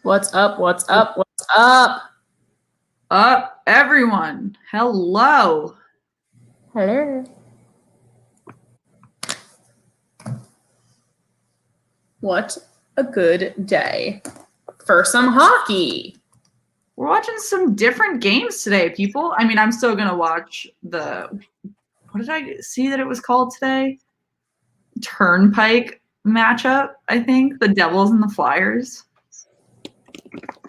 What's up? What's up? What's up? Up, everyone. Hello. Hello. What a good day for some hockey. We're watching some different games today, people. I mean, I'm still going to watch what did I see that it was called today? Turnpike matchup, I think. The Devils and the Flyers.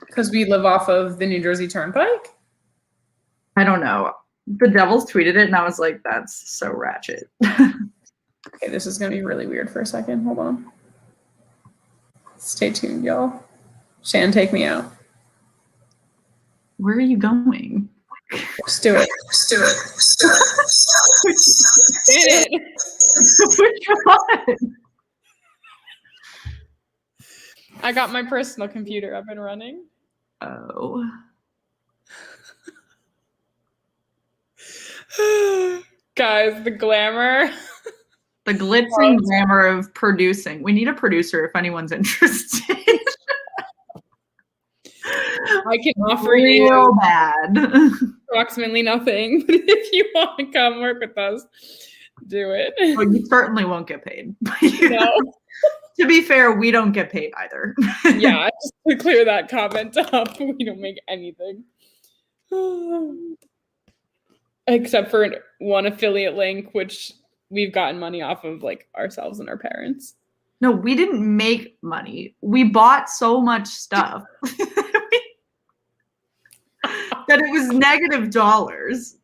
Because we live off of the New Jersey Turnpike? I don't know. The Devils tweeted it, and I was like, that's so ratchet. Okay, this is going to be really weird for a second. Hold on. Stay tuned, y'all. Shan, take me out. Where are you going? Just do it. Just do it. Did it. Which one? I got my personal computer up and running. Oh. Guys, the glamour. The glitz and glamour of producing. We need a producer if anyone's interested. I can offer Real you bad. approximately nothing. But if you want to come work with us, do it. Well, you certainly won't get paid. No. To be fair, we don't get paid either. Yeah, just to clear that comment up, we don't make anything. Except for one affiliate link, which we've gotten money off of, like, ourselves and our parents. No, we didn't make money. We bought so much stuff that it was negative dollars.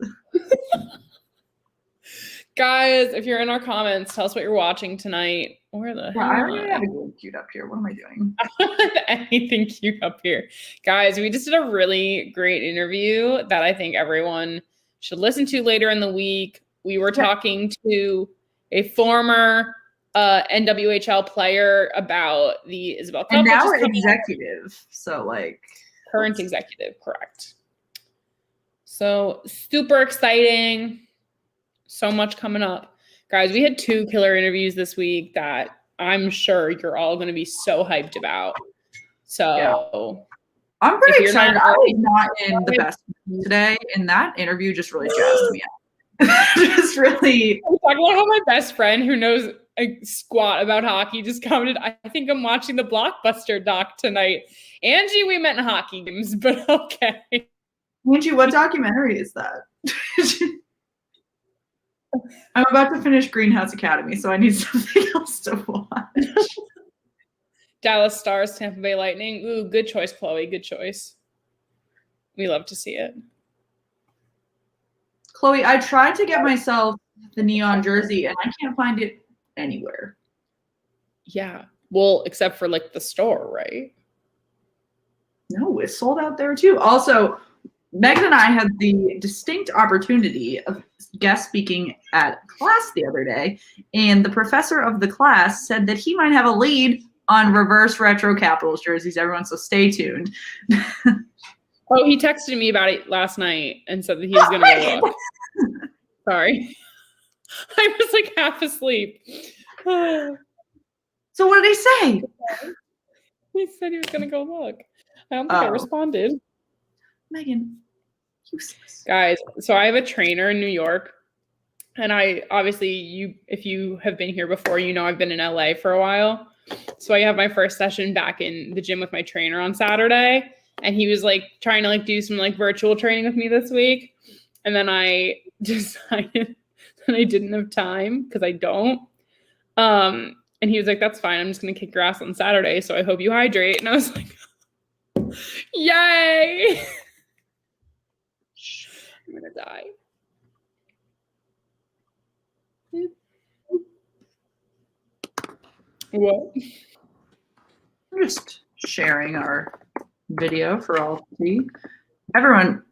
Guys, if you're in our comments, tell us what you're watching tonight. Where the hell? I already have a game queued up here. What am I doing? I don't have anything queued up here. Guys, we just did a really great interview that I think everyone should listen to later in the week. We were talking to a former NWHL player about the Isabel Cup. And now we're executive. So, like. Current executive, correct. So, super exciting. So much coming up. Guys, we had 2 killer interviews this week that I'm sure you're all going to be so hyped about. So, yeah. I'm pretty excited. I was not in the best mood today, and that interview just really jazzed me up. Just really. I'm talking about how my best friend who knows a squat about hockey just commented, I think I'm watching the Blockbuster doc tonight. Angie, we meant hockey games, but okay. Angie, what documentary is that? I'm about to finish Greenhouse Academy, so I need something else to watch. Dallas Stars, Tampa Bay Lightning. Ooh, good choice, Chloe. Good choice. We love to see it. Chloe, I tried to get myself the neon jersey, and I can't find it anywhere. Yeah. Well, except for, like, the store, right? No, it's sold out there, too. Also, Megan and I had the distinct opportunity of guest speaking at class the other day, and the professor of the class said that he might have a lead on reverse retro Capitals jerseys, everyone, so stay tuned. Oh, he texted me about it last night and said that he was going to go look. Sorry. I was, like, half asleep. So what did he say? He said he was going to go look. I don't think I responded. Megan, useless. Guys, so I have a trainer in New York, and I obviously, if you have been here before, you know I've been in LA for a while. So I have my first session back in the gym with my trainer on Saturday, and he was, like, trying to, like, do some, like, virtual training with me this week, and then I decided that I didn't have time because I don't. And he was like, "That's fine. I'm just gonna kick your ass on Saturday. So I hope you hydrate." And I was like, "Yay!" I'm gonna die. What? I'm just sharing our video for all to see. Everyone,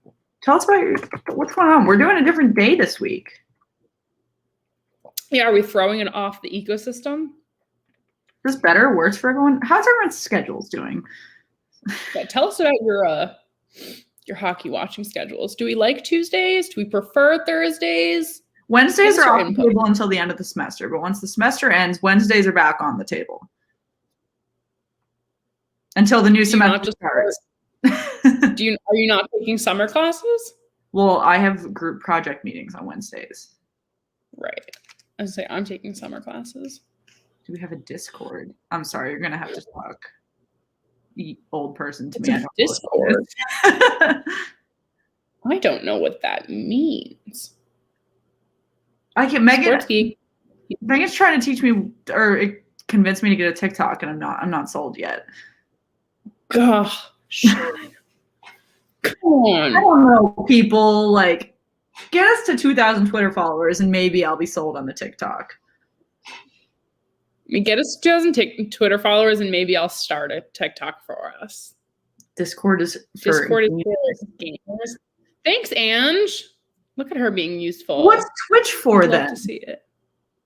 tell us about what's going on. We're doing a different day this week. Yeah, are we throwing it off the ecosystem? Is this better or worse for everyone? How's everyone's schedules doing? Yeah, tell us about your hockey watching schedules. Do we like Tuesdays? Do we prefer Thursdays? Wednesdays are off the table until the end of the semester, but once the semester ends, Wednesdays are back on the table. until the new Do you not semester just starts. Are you not taking summer classes? Well, I have group project meetings on Wednesdays. Right. I was say I'm taking summer classes. Do we have a Discord? I'm sorry, you're gonna have to talk, old person to It's me. a Discord. I don't know what that means. I can Sports geek. Megan's trying to teach me or convince me to get a TikTok, and I'm not sold yet. Gosh. Come on. I don't know, people. Like, get us to 2,000 Twitter followers, and maybe I'll be sold on the TikTok. Get us 2,000 Twitter followers, and maybe I'll start a TikTok for us. Discord is for gamers. Thanks, Ange. Look at her being useful. What's Twitch for then? Love to see it.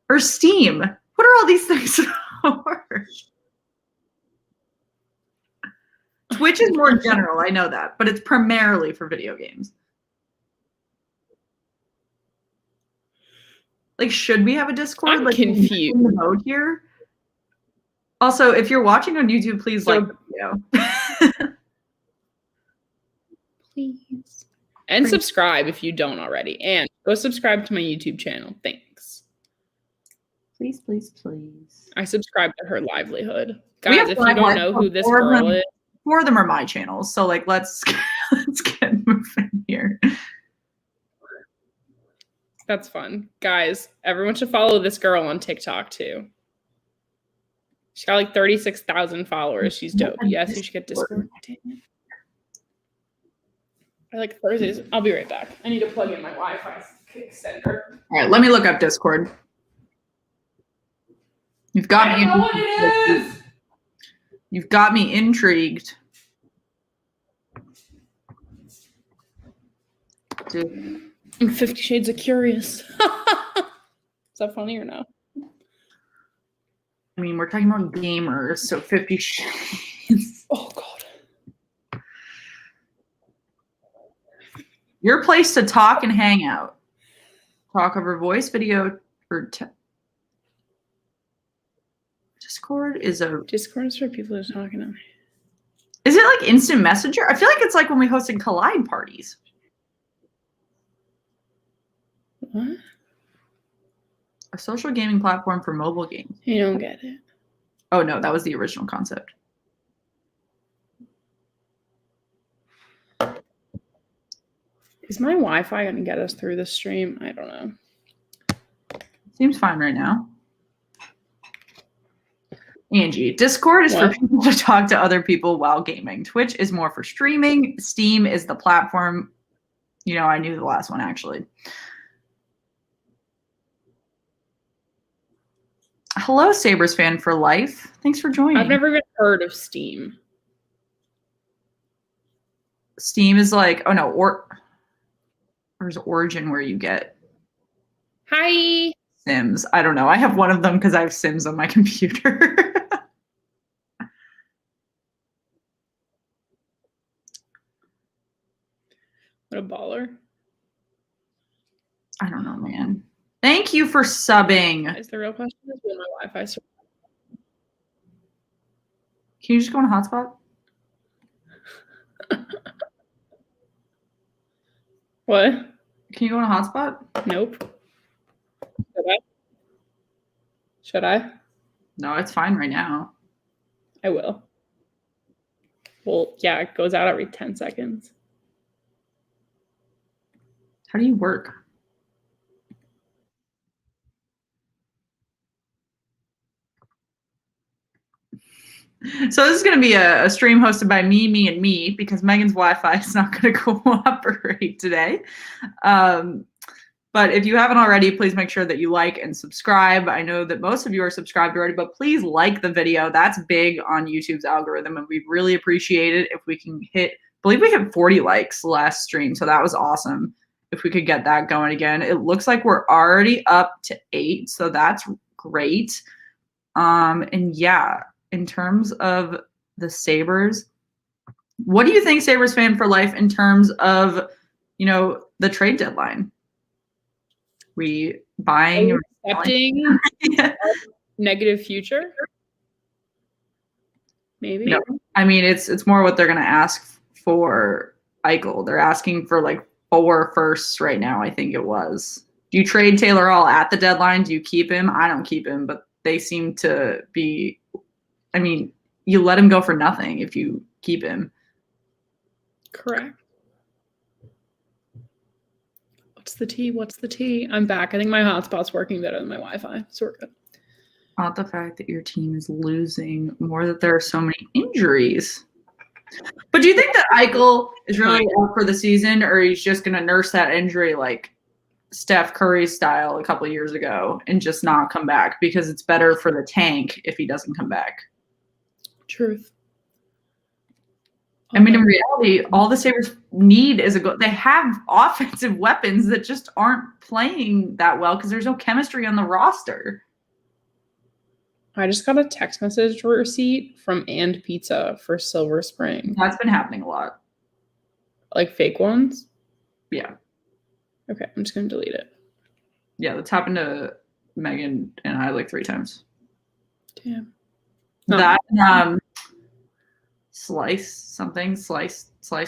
Or Steam? What are all these things for? Twitch is more general, I know that, but it's primarily for video games. Like, should we have a Discord? I'm like, confused. In the mode here. Also, if you're watching on YouTube, please like the video. Please. And subscribe if you don't already. And go subscribe to my YouTube channel. Thanks. Please, please, please. I subscribe to her livelihood. Guys, if you don't know who this girl is. 4 of them are my channels. So, like, let's get moving here. That's fun. Guys, everyone should follow this girl on TikTok too. She's got like 36,000 followers. She's dope. Yes, you should get Discord. I like Thursdays. I'll be right back. I need to plug in my Wi-Fi extender. All right, let me look up Discord. You've got me. I know what it is. You've got me intrigued. Dude. 50 Shades of Curious. Is that funny or no? I mean, we're talking about gamers, so 50 Shades. Oh, God. Your place to talk and hang out. Talk over voice, video, or Discord is a... Discord is for people who are talking to me. Is it like instant messenger? I feel like it's like when we hosted Collide parties. What? A social gaming platform for mobile games. You don't get it. Oh, no, that was the original concept. Is my Wi-Fi going to get us through this stream? I don't know. Seems fine right now. Angie, Discord is for people to talk to other people while gaming. Twitch is more for streaming. Steam is the platform. You know, I knew the last one, actually. Hello, Sabres fan for life. Thanks for joining. I've never even heard of Steam. Steam is like, oh no, there's Origin where you get Hi. Sims. I don't know. I have one of them because I have Sims on my computer. What a baller. I don't know, man. Thank you for subbing. Is the real question is will my Wi-Fi survive? Can you just go on a hotspot? What? Can you go on a hotspot? Nope. Should I? No, it's fine right now. I will. Well, yeah, it goes out every 10 seconds. How do you work? So this is going to be a stream hosted by me, and me, because Megan's Wi-Fi is not going to cooperate today. But if you haven't already, please make sure that you like and subscribe. I know that most of you are subscribed already, but please like the video. That's big on YouTube's algorithm, and we really appreciate it if we can hit, I believe we hit 40 likes last stream, so that was awesome. If we could get that going again. It looks like we're already up to 8, so that's great. And yeah, in terms of the Sabres, what do you think, Sabres fan for life, in terms of, you know, the trade deadline? We buying or accepting negative future? Maybe. No, I mean it's more what they're gonna ask for Eichel. They're asking for like 4 firsts right now. I think it was. Do you trade Taylor Hall at the deadline? Do you keep him? I don't keep him, but they seem to be. I mean, you let him go for nothing if you keep him. Correct. What's the tea? What's the tea? I'm back. I think my hotspot's working better than my Wi-Fi. So we're good. Not the fact that your team is losing, more that there are so many injuries. But do you think that Eichel is really up for the season, or he's just going to nurse that injury like Steph Curry style a couple of years ago and just not come back because it's better for the tank if he doesn't come back? Truth. I mean, in reality, all the Sabres need is a goal. They have offensive weapons that just aren't playing that well because there's no chemistry on the roster. I just got a text message receipt from And Pizza for Silver Spring. That's been happening a lot. Like fake ones? Yeah. Okay, I'm just going to delete it. Yeah, that's happened to Megan and I like 3 times. Damn. That sliced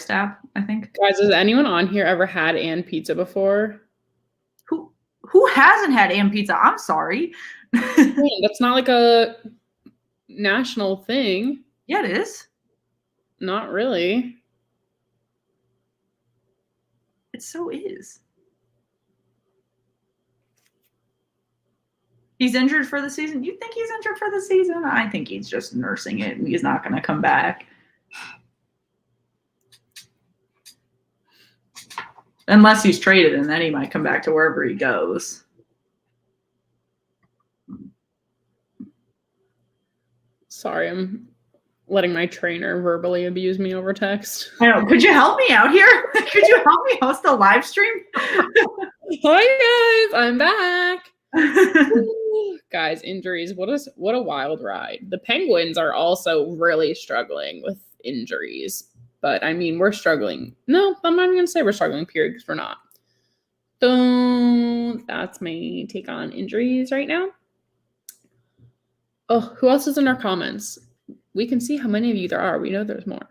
app, I think. Guys, has anyone on here ever had And Pizza before? Who hasn't had And Pizza? I'm sorry. Man, that's not like a national thing. Yeah, it is. Not really. It so is. He's injured for the season. You think he's injured for the season? I think he's just nursing it and he's not going to come back. Unless he's traded, and then he might come back to wherever he goes. Sorry, I'm letting my trainer verbally abuse me over text. I know. Could you help me out here? Could you help me host a live stream? Hi guys, I'm back. Guys, injuries. What a wild ride. The Penguins are also really struggling with injuries. But I mean, we're struggling. No, I'm not even going to say we're struggling, period, because we're not. So that's my take on injuries right now. Oh, who else is in our comments? We can see how many of you there are. We know there's more.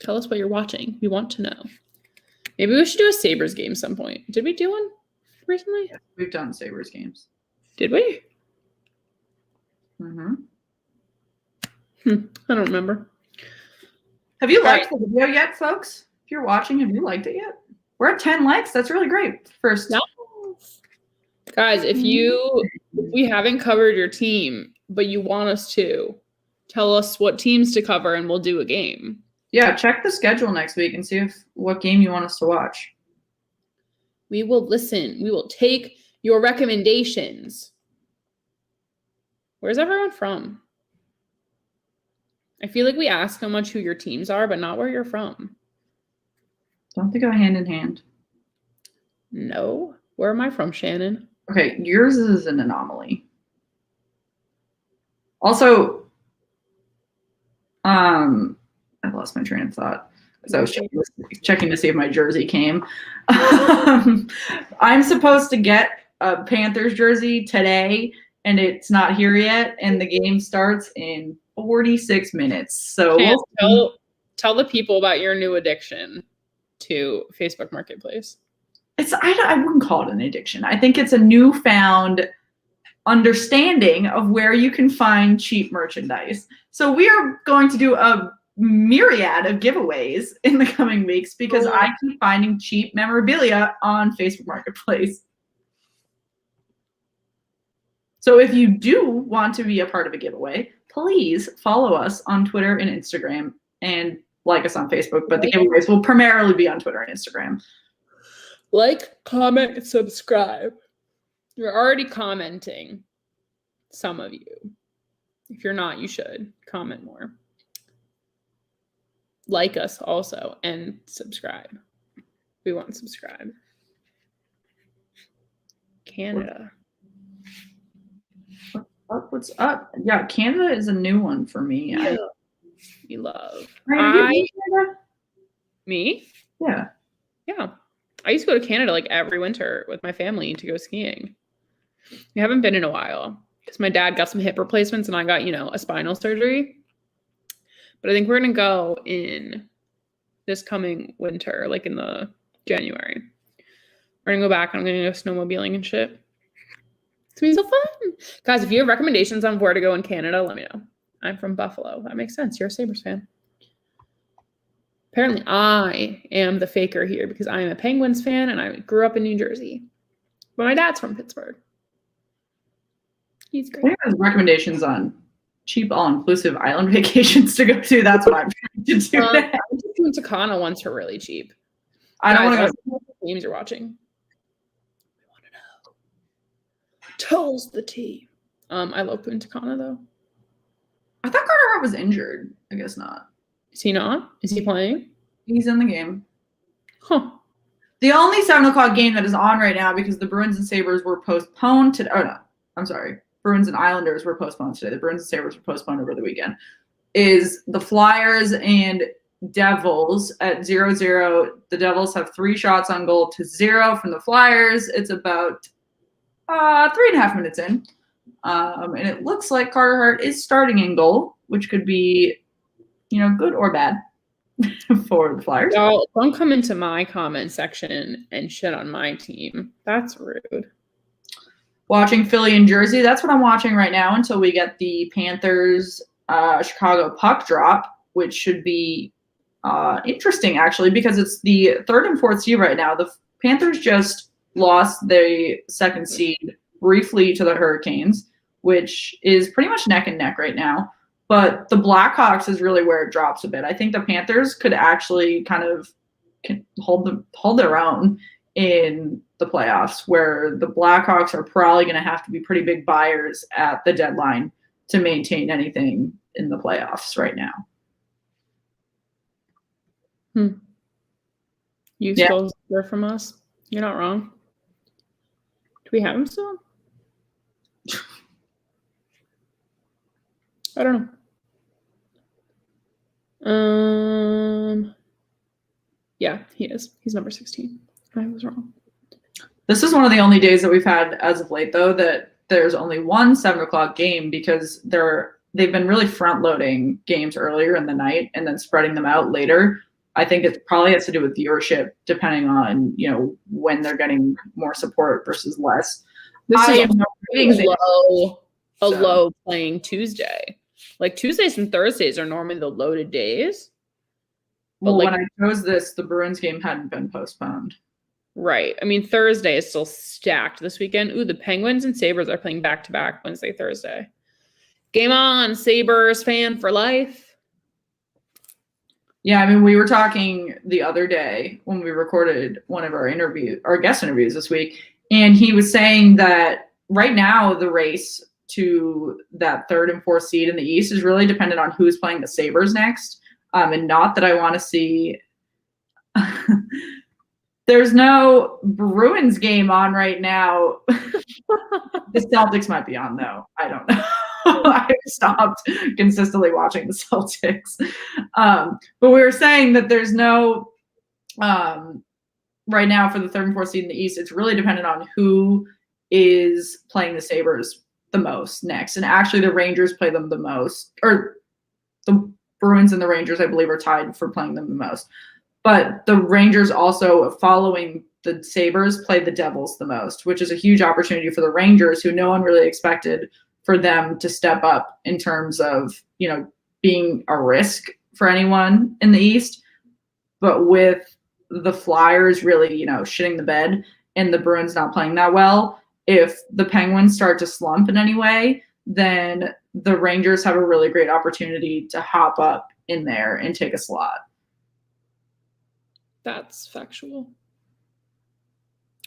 Tell us what you're watching. We want to know. Maybe we should do a Sabres game some point. Did we do one recently? Yeah, we've done Sabres games. Did we? Mm-hmm. I don't remember. Have you liked the video yet, folks? If you're watching, have you liked it yet? We're at 10 likes. That's really great. First. No. Guys, if we haven't covered your team, but you want us to, tell us what teams to cover and we'll do a game. Yeah, check the schedule next week and see what game you want us to watch. We will listen. We will take your recommendations. Where's everyone from? I feel like we ask how much who your teams are, but not where you're from. Don't they go hand in hand? No. Where am I from, Shannon? Okay, yours is an anomaly. Also, I lost my train of thought because I was checking to see if my jersey came. I'm supposed to get a Panthers jersey today, and it's not here yet, and the game starts in 46 minutes. So tell the people about your new addiction to Facebook Marketplace. I wouldn't call it an addiction. I think it's a newfound understanding of where you can find cheap merchandise. So we are going to do a myriad of giveaways in the coming weeks because I keep finding cheap memorabilia on Facebook Marketplace. So if you do want to be a part of a giveaway, please follow us on Twitter and Instagram and like us on Facebook, but the giveaways will primarily be on Twitter and Instagram. Like, comment, and subscribe. You're already commenting, some of you. If you're not, you should comment more. Like us also and subscribe. We want to subscribe. Canada. What's up? Yeah, Canada is a new one for me. Yeah. We love. Me? Yeah. Yeah. I used to go to Canada like every winter with my family to go skiing. We haven't been in a while because my dad got some hip replacements and I got, a spinal surgery. But I think we're going to go in this coming winter, like in the January. We're going to go back and I'm going to go snowmobiling and shit. It's going to be so fun. Guys, if you have recommendations on where to go in Canada, let me know. I'm from Buffalo. That makes sense. You're a Sabres fan. Apparently, I am the faker here because I am a Penguins fan and I grew up in New Jersey. But my dad's from Pittsburgh. He's great. There's recommendations on cheap all-inclusive island vacations to go to. That's what I'm trying to do. I just went to Kana once for really cheap. I don't want to go. What games you're watching? I want to know. Tell us the tea. I love going to Kana though. I thought Carter Hart was injured. I guess not. Is he not? Is he playing? He's in the game. Huh. The only 7:00 game that is on right now because the Bruins and Sabres were postponed today. Oh no, I'm sorry. Bruins and Islanders were postponed today. The Bruins and Sabres were postponed over the weekend. Is the Flyers and Devils at 0-0. The Devils have 3 shots on goal to 0 from the Flyers. It's about 3.5 minutes in. And it looks like Carter Hart is starting in goal, which could be, good or bad for the Flyers. Y'all, don't come into my comment section and shit on my team. That's rude. Watching Philly and Jersey. That's what I'm watching right now until we get the Panthers Chicago puck drop, which should be interesting, actually, because it's the 3rd and 4th seed right now. The Panthers just lost the 2nd seed briefly to the Hurricanes, which is pretty much neck and neck right now. But the Blackhawks is really where it drops a bit. I think the Panthers could actually kind of hold their own in the playoffs, where the Blackhawks are probably going to have to be pretty big buyers at the deadline to maintain anything in the playoffs right now. You stole there from us. You're not wrong. Do we have him still? I don't know. Yeah, he is. He's number 16. I was wrong. This is one of the only days that we've had as of late, though, that there's only one 7:00 game because they've been really front-loading games earlier in the night and then spreading them out later. I think it probably has to do with viewership, depending on when they're getting more support versus less. This is a low playing Tuesday. Like Tuesdays and Thursdays are normally the loaded days. But when I chose this, the Bruins game hadn't been postponed. Right. I mean, Thursday is still stacked this weekend. Ooh, the Penguins and Sabres are playing back-to-back Wednesday, Thursday. Game on, Sabres fan for life. Yeah, I mean, we were talking the other day when we recorded one of our guest interviews this week, and he was saying that right now the race to that 3rd and 4th seed in the East is really dependent on who's playing the Sabres next. And not that I want to see there's no Bruins game on right now. The Celtics might be on, though. I don't know. I've stopped consistently watching the Celtics. But we were saying that there's no right now for the 3rd and 4th seed in the East. It's really dependent on who is playing the Sabres the most next. And actually the Rangers play them the most, or the Bruins and the Rangers, I believe, are tied for playing them the most. But the Rangers also, following the Sabres, play the Devils the most, which is a huge opportunity for the Rangers, who no one really expected for them to step up in terms of, being a risk for anyone in the East. But with the Flyers really, shitting the bed and the Bruins not playing that well, if the Penguins start to slump in any way, then the Rangers have a really great opportunity to hop up in there and take a slot. That's factual.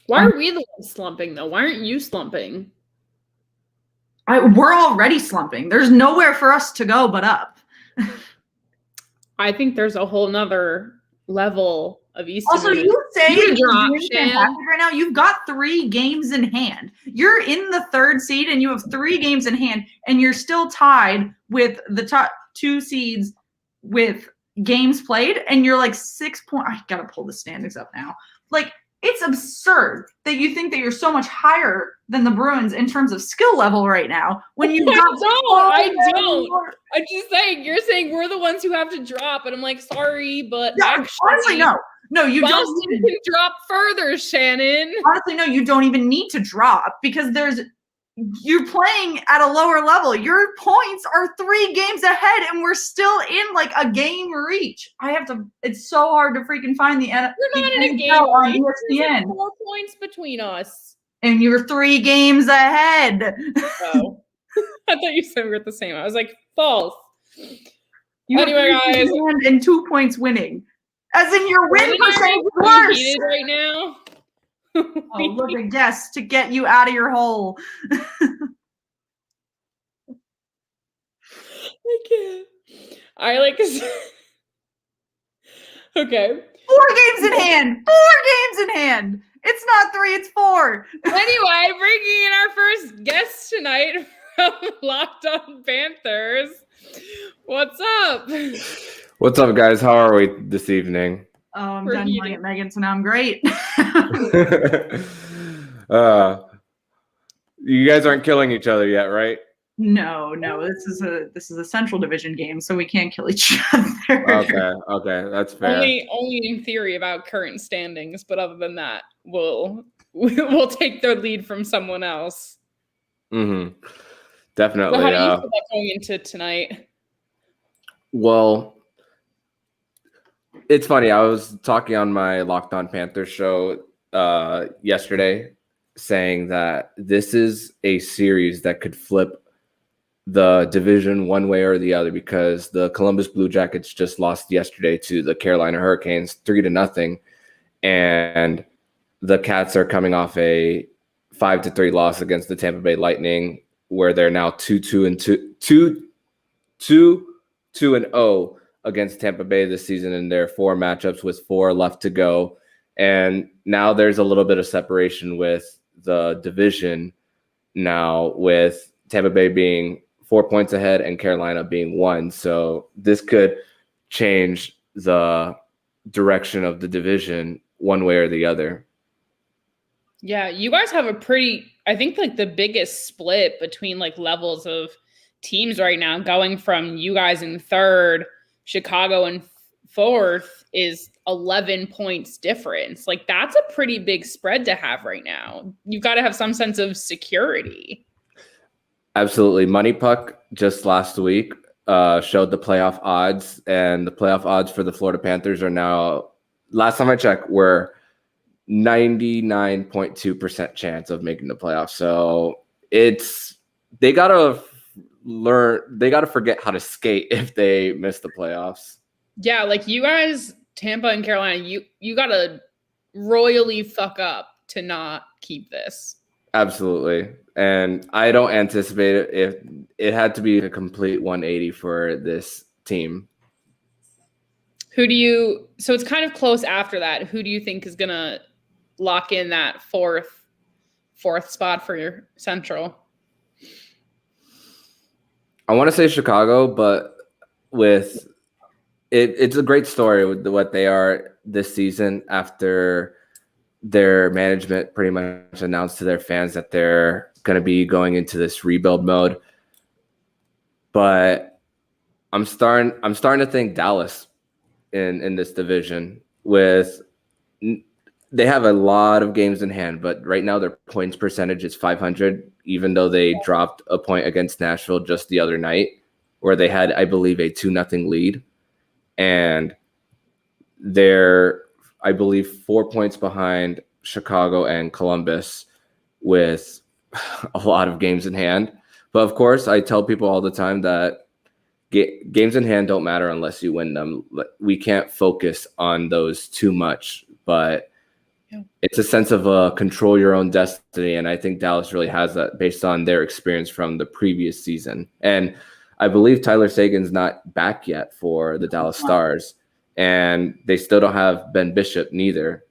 Why are we the ones slumping, though? Why aren't you slumping? We're already slumping. There's nowhere for us to go but up. I think there's a whole nother level of East. Also, you say you're doing fantastic right now. You've got 3 games in hand. You're in the 3rd seed and you have 3 games in hand, and you're still tied with the top 2 seeds with games played, and you're like 6 points. I gotta pull the standings up now. Like it's absurd that you think that you're so much higher than the Bruins in terms of skill level right now when you've got I don't. I'm just saying, you're saying we're the ones who have to drop, and I'm like, sorry, but actually, honestly, no. No, you Boston don't. Can drop further, Shannon. Honestly, no, you don't even need to drop because you're playing at a lower level. Your points are 3 games ahead, and we're still in like a game reach. It's so hard to freaking find the NFL. We're not in a game on reach. ESPN. There's 4 points between us. And you're 3 games ahead. Oh. I thought you said we were the same. I was like, false. Anyway, guys. And 2 points winning. As in your win percentage worse. Right now. Oh, look at guess to get you out of your hole. I can't. Okay. 4 games in hand. 4 games in hand. It's not 3, it's 4. Anyway, bringing in our first guest tonight from Locked On Panthers. What's up? What's up, guys? How are we this evening? I'm done yelling at Megan, so now I'm great. You guys aren't killing each other yet, right? No. This is a Central Division game, so we can't kill each other. Okay, that's fair. Only in theory about current standings, but other than that, we'll take the lead from someone else. Mm-hmm. Definitely. So how do you feel about going into tonight? Well, it's funny. I was talking on my Locked On Panthers show yesterday, saying that this is a series that could flip the division one way or the other because the Columbus Blue Jackets just lost yesterday to the Carolina Hurricanes 3-0, and the Cats are coming off a 5-3 loss against the Tampa Bay Lightning, where they're now 2-2-0 against Tampa Bay this season in their 4 matchups with 4 left to go. And now there's a little bit of separation with the division now, with Tampa Bay being 4 points ahead and Carolina being 1. So this could change the direction of the division one way or the other. Yeah, you guys have I think like the biggest split between like levels of teams right now, going from you guys in 3rd, Chicago in 4th is 11 points difference. Like that's a pretty big spread to have right now. You've got to have some sense of security. Absolutely. Money Puck just last week showed the playoff odds, and the playoff odds for the Florida Panthers are now, last time I checked, were 99.2% chance of making the playoffs. So they got to forget how to skate if they miss the playoffs. Yeah, like you guys, Tampa and Carolina, you got to royally fuck up to not keep this. Absolutely. And I don't anticipate it. If it had to be a complete 180 for this team. So it's kind of close after that. Who do you think is going to lock in that fourth spot for your Central? I want to say Chicago, but with it's a great story with what they are this season after their management pretty much announced to their fans that they're going to be going into this rebuild mode. But I'm starting to think Dallas in this division. They have a lot of games in hand, but right now their points percentage is .500, even though they dropped a point against Nashville just the other night, where they had, I believe, a 2-0 lead. And they're, I believe, 4 points behind Chicago and Columbus with a lot of games in hand. But of course, I tell people all the time that games in hand don't matter unless you win them. We can't focus on those too much, but it's a sense of control your own destiny. And I think Dallas really has that based on their experience from the previous season. And I believe Tyler Seguin's not back yet for the Dallas Stars, and they still don't have Ben Bishop neither.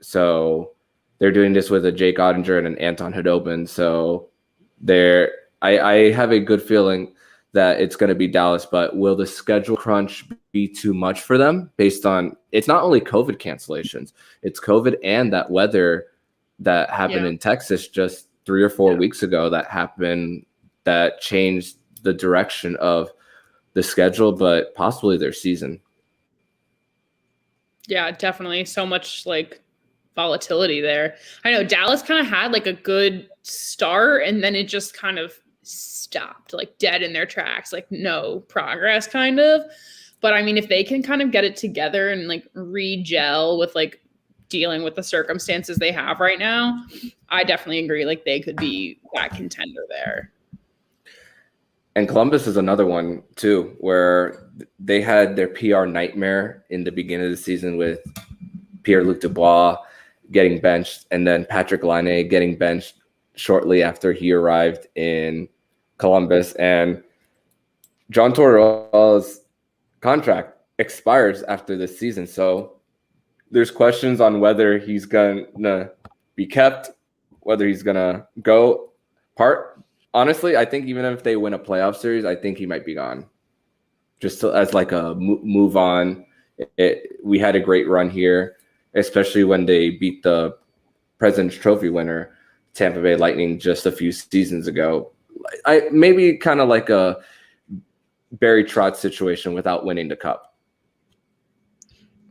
So they're doing this with a Jake Ottinger and an Anton Khudobin. So I have a good feeling that it's going to be Dallas, but will the schedule crunch be too much for them based on it's not only COVID cancellations, it's COVID and that weather that happened in Texas just 3 or 4 weeks ago that changed the direction of the schedule, but possibly their season. Yeah, definitely. So much like volatility there. I know Dallas kind of had like a good start and then it just kind of stopped like dead in their tracks, like no progress kind of. But I mean, if they can kind of get it together and like re-gel with like dealing with the circumstances they have right now, I definitely agree. Like they could be that contender there. And Columbus is another one too, where they had their PR nightmare in the beginning of the season with Pierre-Luc Dubois getting benched and then Patrick Kane getting benched shortly after he arrived in Columbus. And John Tortorella's contract expires after this season. So there's questions on whether he's going to be kept, whether he's going to go. Honestly, I think even if they win a playoff series, I think he might be gone. Just as like a move on. We had a great run here, especially when they beat the President's Trophy winner, Tampa Bay Lightning, just a few seasons ago. Maybe kind of like a Barry Trotz situation without winning the cup.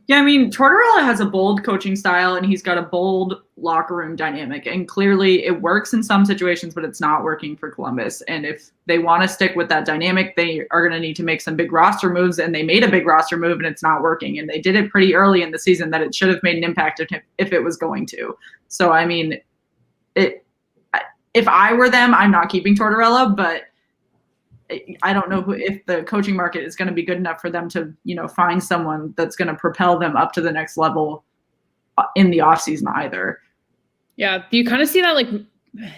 Yeah, I mean, Tortorella has a bold coaching style and he's got a bold locker room dynamic. And clearly it works in some situations, but it's not working for Columbus. And if they want to stick with that dynamic, they are going to need to make some big roster moves. And they made a big roster move and it's not working. And they did it pretty early in the season that it should have made an impact if it was going to. So, I mean, if I were them, I'm not keeping Tortorella, but I don't know if the coaching market is going to be good enough for them to, find someone that's going to propel them up to the next level in the offseason either. Yeah. Do you kind of see that like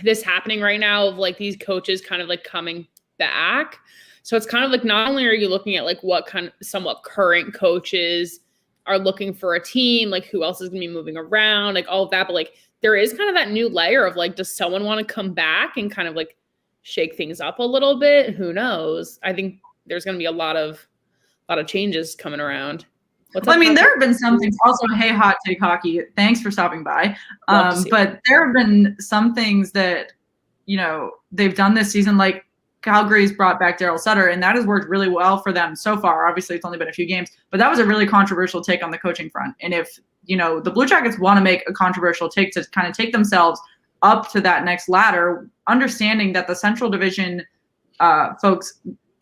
this happening right now of like these coaches kind of like coming back? So it's kind of like not only are you looking at like what kind of somewhat current coaches are looking for a team, like who else is going to be moving around, like all of that, but like there is kind of that new layer of like, does someone want to come back and kind of like shake things up a little bit? Who knows? I think there's going to be a lot of changes coming around. I mean, there have been some things also, hey, Hot Take Hockey, thanks for stopping by. But there have been some things that, they've done this season, like Calgary's brought back Daryl Sutter, and that has worked really well for them so far. Obviously, it's only been a few games, but that was a really controversial take on the coaching front. And if, the Blue Jackets want to make a controversial take to kind of take themselves up to that next ladder, understanding that the Central Division folks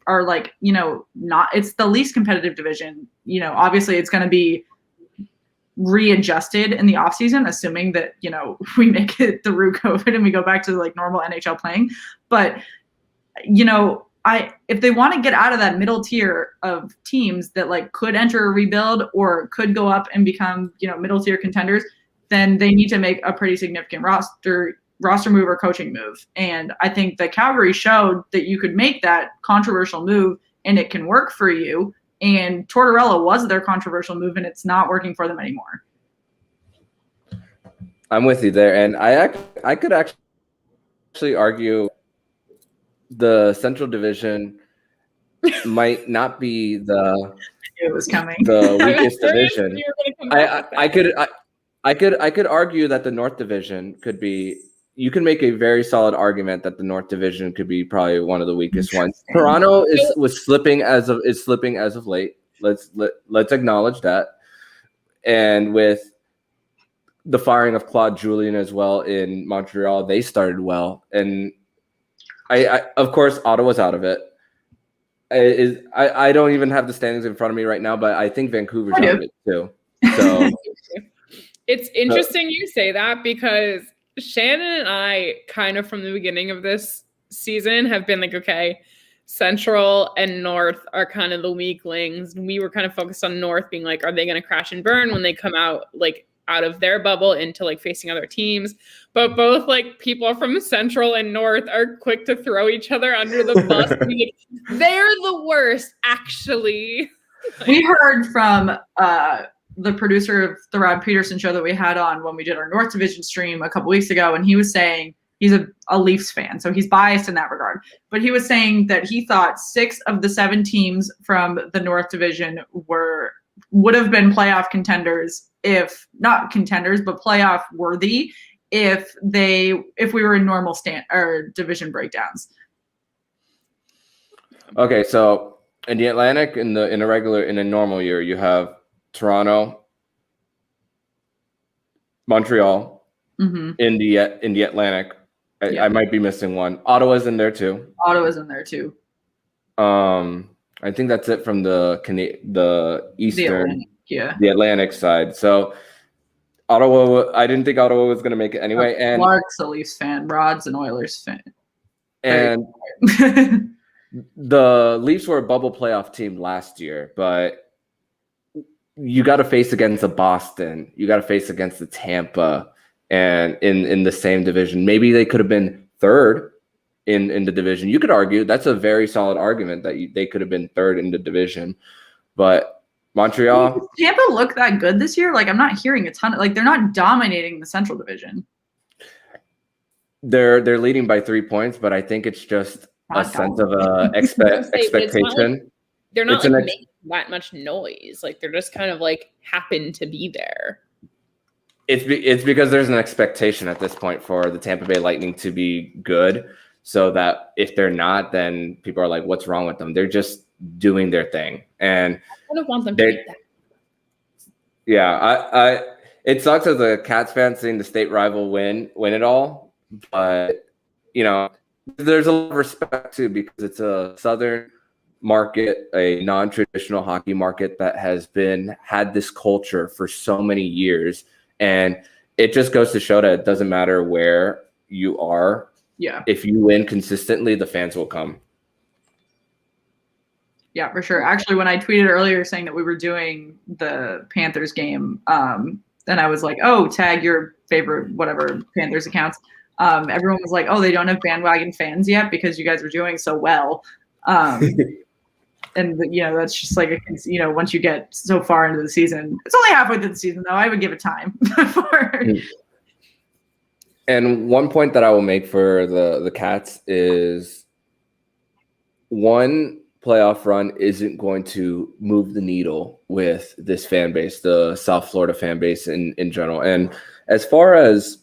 are like, not, it's the least competitive division. Obviously it's going to be readjusted in the offseason, assuming that, we make it through COVID and we go back to like normal NHL playing. But, if they want to get out of that middle tier of teams that like could enter a rebuild or could go up and become, middle tier contenders, then they need to make a pretty significant roster move or coaching move. And I think that Calgary showed that you could make that controversial move and it can work for you. And Tortorella was their controversial move and it's not working for them anymore. I'm with you there. And I could actually argue the Central Division might not be the weakest division. I could argue that the North Division could be. You can make a very solid argument that the North Division could be probably one of the weakest ones. Toronto is slipping as of late. Let's acknowledge that. And with the firing of Claude Julien as well in Montreal, they started well. And I of course Ottawa's out of it. I don't even have the standings in front of me right now, but I think Vancouver's out of it too. So it's interesting you say that because Shannon and I kind of from the beginning of this season have been like, okay, Central and North are kind of the weaklings. We were kind of focused on North being like, are they going to crash and burn when they come out of their bubble into like facing other teams? But both like people from Central and North are quick to throw each other under the bus. They're the worst, actually. We heard from the producer of the Rod Peterson show that we had on when we did our North Division stream a couple weeks ago, and he was saying he's a Leafs fan, so he's biased in that regard. But he was saying that he thought 6 of the 7 teams from the North Division would have been playoff contenders, if not contenders, but playoff worthy if we were in normal division breakdowns. Okay, so in the Atlantic, in a normal year, you have Toronto, Montreal. Mm-hmm. In the Atlantic. I might be missing one. Ottawa's in there too. Ottawa's in there too. I think that's it from the Eastern, the Atlantic side. So Ottawa, I didn't think Ottawa was going to make it anyway. And Clark's a Leafs fan. Rod's an Oilers fan. And the Leafs were a bubble playoff team last year, but you got to face against the Boston. You got to face against the Tampa, and in the same division. Maybe they could have been third in the division. You could argue that's a very solid argument that they could have been third in the division, but Montreal. Does Tampa look that good this year? Like, I'm not hearing a ton of, like, they're not dominating the Central Division. They're leading by 3 points, but I think it's just a sense of expectation. They're not making that much noise. Like, they're just kind of like happen to be there. It's because there's an expectation at this point for the Tampa Bay Lightning to be good, so that if they're not, then people are like, "What's wrong with them?" They're just doing their thing, and I don't want them to be that. Yeah, it sucks as a Cats fan seeing the state rival win it all, but there's a lot of respect too, because it's a southern market, a non-traditional hockey market that has had this culture for so many years. And it just goes to show that it doesn't matter where you are. Yeah. If you win consistently, the fans will come. Yeah, for sure. Actually, when I tweeted earlier saying that we were doing the Panthers game, and I was like, oh, tag your favorite whatever Panthers accounts. Everyone was like, oh, they don't have bandwagon fans yet because you guys are doing so well. And that's just like once you get so far into the season, it's only halfway through the season though. I would give it time. And one point that I will make for the Cats is, one playoff run isn't going to move the needle with this fan base, the South Florida fan base in general. And as far as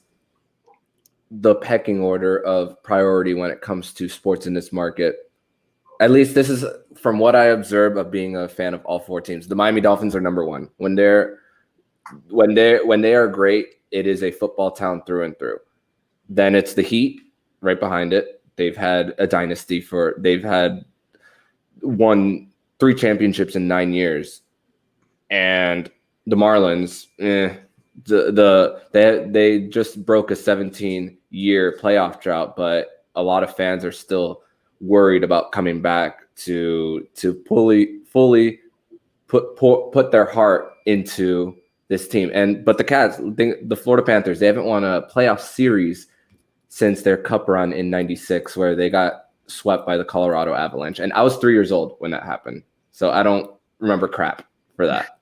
the pecking order of priority when it comes to sports in this market, at least this is from what I observe of being a fan of all 4 teams. The Miami Dolphins are number 1. When they are great, it is a football town through and through. Then it's the Heat right behind it. They've had a dynasty they've won 3 championships in 9 years. And the Marlins, they just broke a 17-year playoff drought, but a lot of fans are still worried about coming back to fully put their heart into this team. But the Cats, the Florida Panthers, they haven't won a playoff series since their cup run in '96, where they got swept by the Colorado Avalanche. And I was 3 years old when that happened, so I don't remember crap for that.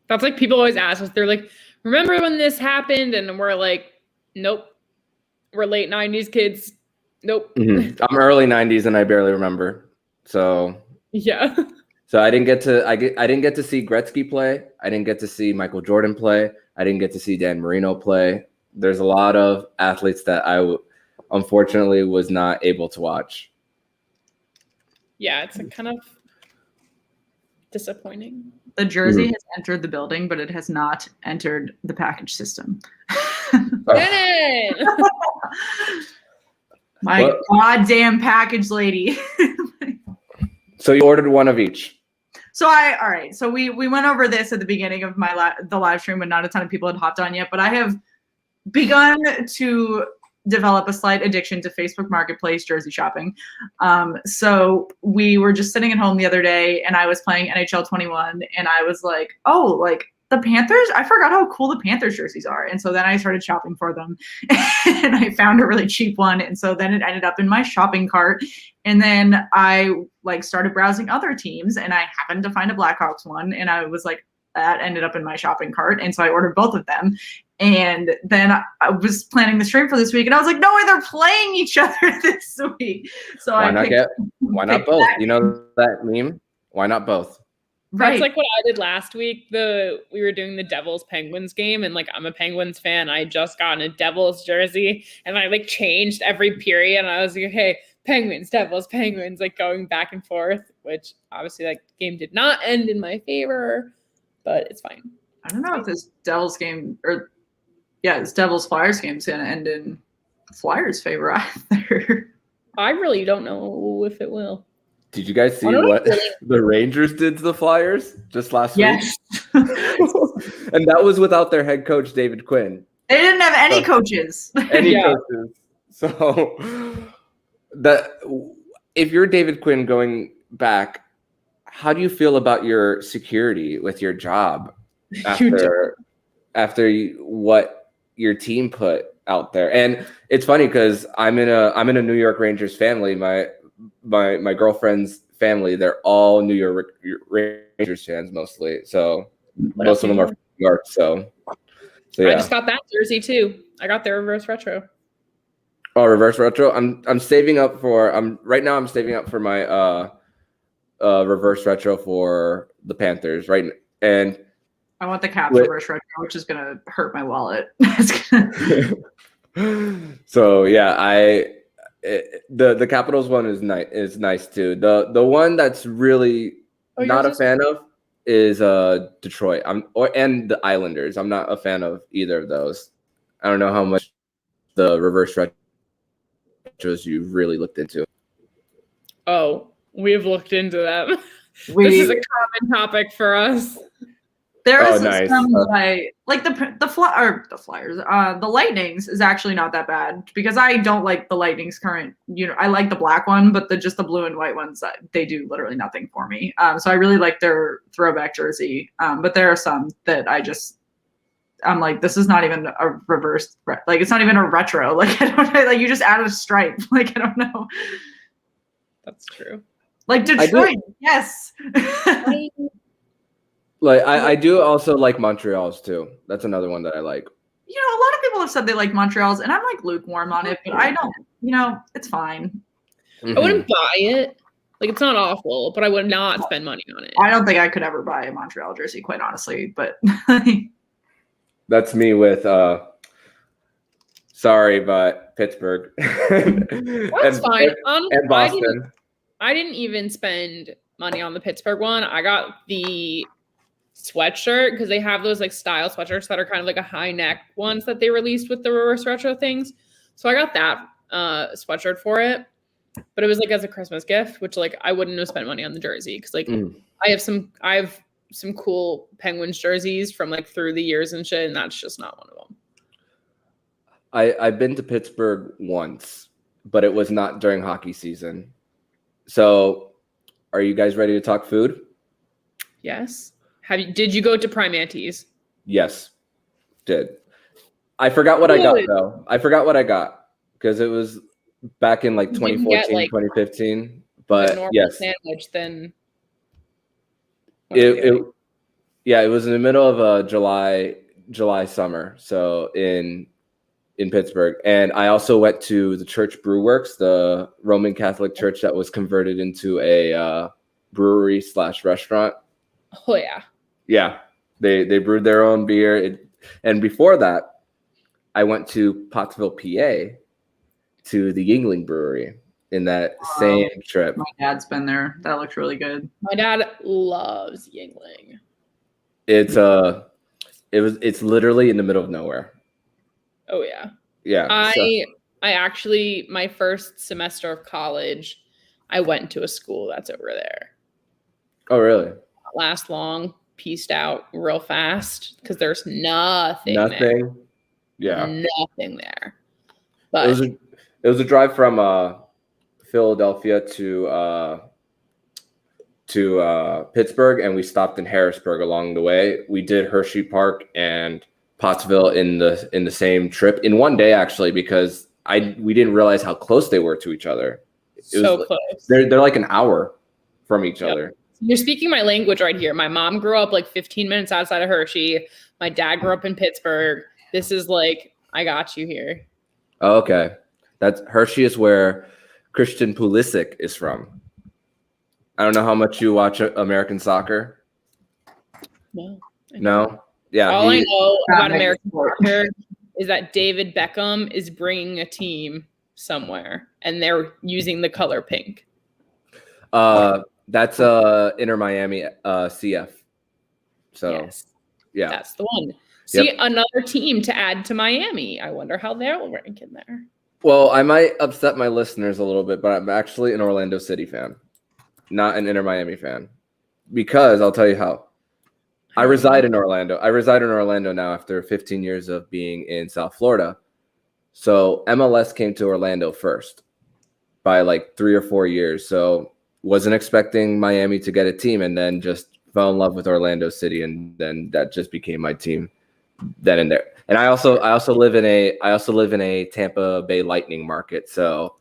That's like people always ask us. They're like, "Remember when this happened?" And we're like, "Nope, we're late '90s kids." Nope. Mm-hmm. I'm early 90s and I barely remember. So yeah. So I didn't get to see Gretzky play. I didn't get to see Michael Jordan play. I didn't get to see Dan Marino play. There's a lot of athletes that I unfortunately was not able to watch. Yeah, it's kind of disappointing. The jersey has entered the building, but it has not entered the package system. My goddamn package lady. So you ordered one of each. So all right. So we went over this at the beginning of the live stream when not a ton of people had hopped on yet, but I have begun to develop a slight addiction to Facebook Marketplace jersey shopping. So we were just sitting at home the other day and I was playing NHL 21 and I was like, oh, like the Panthers, I forgot how cool the Panthers jerseys are. And so then I started shopping for them and I found a really cheap one. And so then it ended up in my shopping cart. And then I started browsing other teams and I happened to find a Blackhawks one. And I was like, that ended up in my shopping cart. And so I ordered both of them. And then I was planning the stream for this week, and I was like, no way, they're playing each other this week. So Why not both? that. You know that meme? Why not both? Right. That's like what I did last week. We were doing the Devils Penguins game, and like I'm a Penguins fan. I just got a Devils jersey, and I like changed every period. And I was like, hey, Penguins, Devils, Penguins, like going back and forth. Which obviously, like, game did not end in my favor, but it's fine. I don't know if this Devils game this Devils Flyers game is gonna end in Flyers' favor either. I really don't know if it will. Did you guys see what the Rangers did to the Flyers just last week? And that was without their head coach, David Quinn. They didn't have any coaches. Coaches. So if you're David Quinn going back, how do you feel about your security with your job after what your team put out there? And it's funny because I'm in a New York Rangers family. My girlfriend's family, they're all New York Rangers fans mostly. So most of them are from New York. So yeah. I just got that jersey too. I got their reverse retro. Oh, reverse retro. I'm saving up for I'm saving up for my reverse retro for the Panthers, right? And I want the Caps reverse retro, which is gonna hurt my wallet. So yeah, the Capitals one is nice too. The one that's really not a fan of is Detroit. And the Islanders. I'm not a fan of either of those. I don't know how much the reverse retros you've really looked into. Oh, we've looked into them. This is a common topic for us. There is nice. some like the Flyers. The Lightnings is actually not that bad because I don't like the Lightning's current. I like the black one, but the blue and white ones, they do literally nothing for me. So I really like their throwback jersey. But there are some that I'm like, this is not even a reverse. Like, it's not even a retro. Like, I don't know. Like, you just added a stripe. Like, I don't know. That's true. Like Detroit, yes. Like I do also like Montreal's too. That's another one that I like. A lot of people have said they like Montreal's, and I'm like lukewarm on it, but I don't. It's fine. I wouldn't buy it. Like, it's not awful, but I would not spend money on it. I don't think I could ever buy a Montreal jersey, quite honestly. But that's me with sorry, but Pittsburgh. That's fine. And Boston. I didn't even spend money on the Pittsburgh one. I got the sweatshirt because they have those like style sweatshirts that are kind of like a high neck ones that they released with the reverse retro things. So I got that sweatshirt for it, but it was like as a Christmas gift, which like I wouldn't have spent money on the jersey because like I have some cool Penguins jerseys from like through the years and shit, and that's just not one of them. I've been to Pittsburgh once, but it was not during hockey season. So are you guys ready to talk food? Yes. Did you go to Primanti's? Yes, did. I forgot what I got though. I forgot what I got because it was back in like 2014, 2015. But yes, sandwich then. It was in the middle of a July summer. So in Pittsburgh, and I also went to the Church Brew Works, the Roman Catholic church that was converted into a brewery / restaurant. Oh yeah. Yeah, they brewed their own beer, and before that, I went to Pottsville, PA, to the Yingling Brewery in that same trip. My dad's been there. That looks really good. My dad loves Yingling. It's literally in the middle of nowhere. Oh yeah. Yeah. I actually, my first semester of college, I went to a school that's over there. Oh really? Not last long. Pieced out real fast because there's nothing. Nothing. Yeah. Nothing there. But it was a drive from Philadelphia to Pittsburgh, and we stopped in Harrisburg along the way. We did Hershey Park and Pottsville in the same trip in one day, actually, because we didn't realize how close they were to each other. Close. They're like an hour from each other. You're speaking my language right here. My mom grew up like 15 minutes outside of Hershey. My dad grew up in Pittsburgh. This is like, I got you here. Oh, okay. That's Hershey is where Christian Pulisic is from. I don't know how much you watch American soccer. No. No? Yeah. All I know about Make American sport. soccer is that David Beckham is bringing a team somewhere, and they're using the color pink. That's Inter Miami CF. So Yes, yeah. that's the one. See, Yep. another team to add to Miami. I wonder how they'll rank in there. Well, I might upset my listeners a little bit, but I'm actually an Orlando City fan, not an Inter Miami fan. Because I'll tell you how. I reside in Orlando. I reside in Orlando now after 15 years of being in South Florida. So MLS came to Orlando first by like 3 or 4 years. So wasn't expecting Miami to get a team, and then just fell in love with Orlando City, and then that just became my team then and there. And I also live in a Tampa Bay Lightning market. So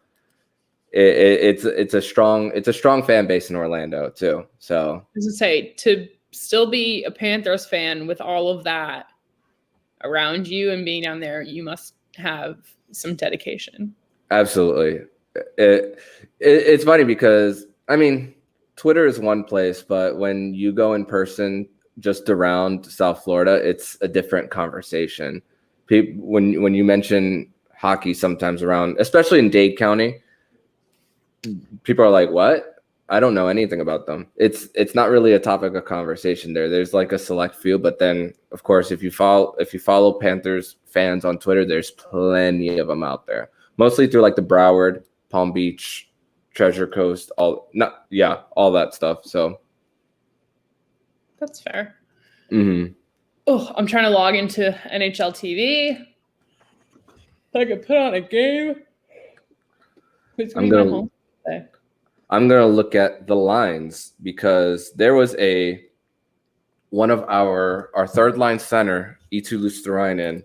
it's a strong fan base in Orlando too. So As I say, to still be a Panthers fan with all of that around you and being down there, you must have some dedication. absolutely. It's funny because, I mean, Twitter is one place, but when you go in person just around South Florida, it's a different conversation. When you mention hockey sometimes around, especially in Dade County, people are like, what? I don't know anything about them. It's not really a topic of conversation there. There's like a select few, but then of course if you follow Panthers fans on Twitter, there's plenty of them out there. Mostly through like the Broward, Palm Beach, Treasure Coast, all that stuff. So That's fair. mm-hmm. Oh, I'm trying to log into NHL TV. I could put on a game. Who's I'm gonna be my gonna- home today? I'm going to look at the lines because there was one of our third line center, Eetu Luosterainen,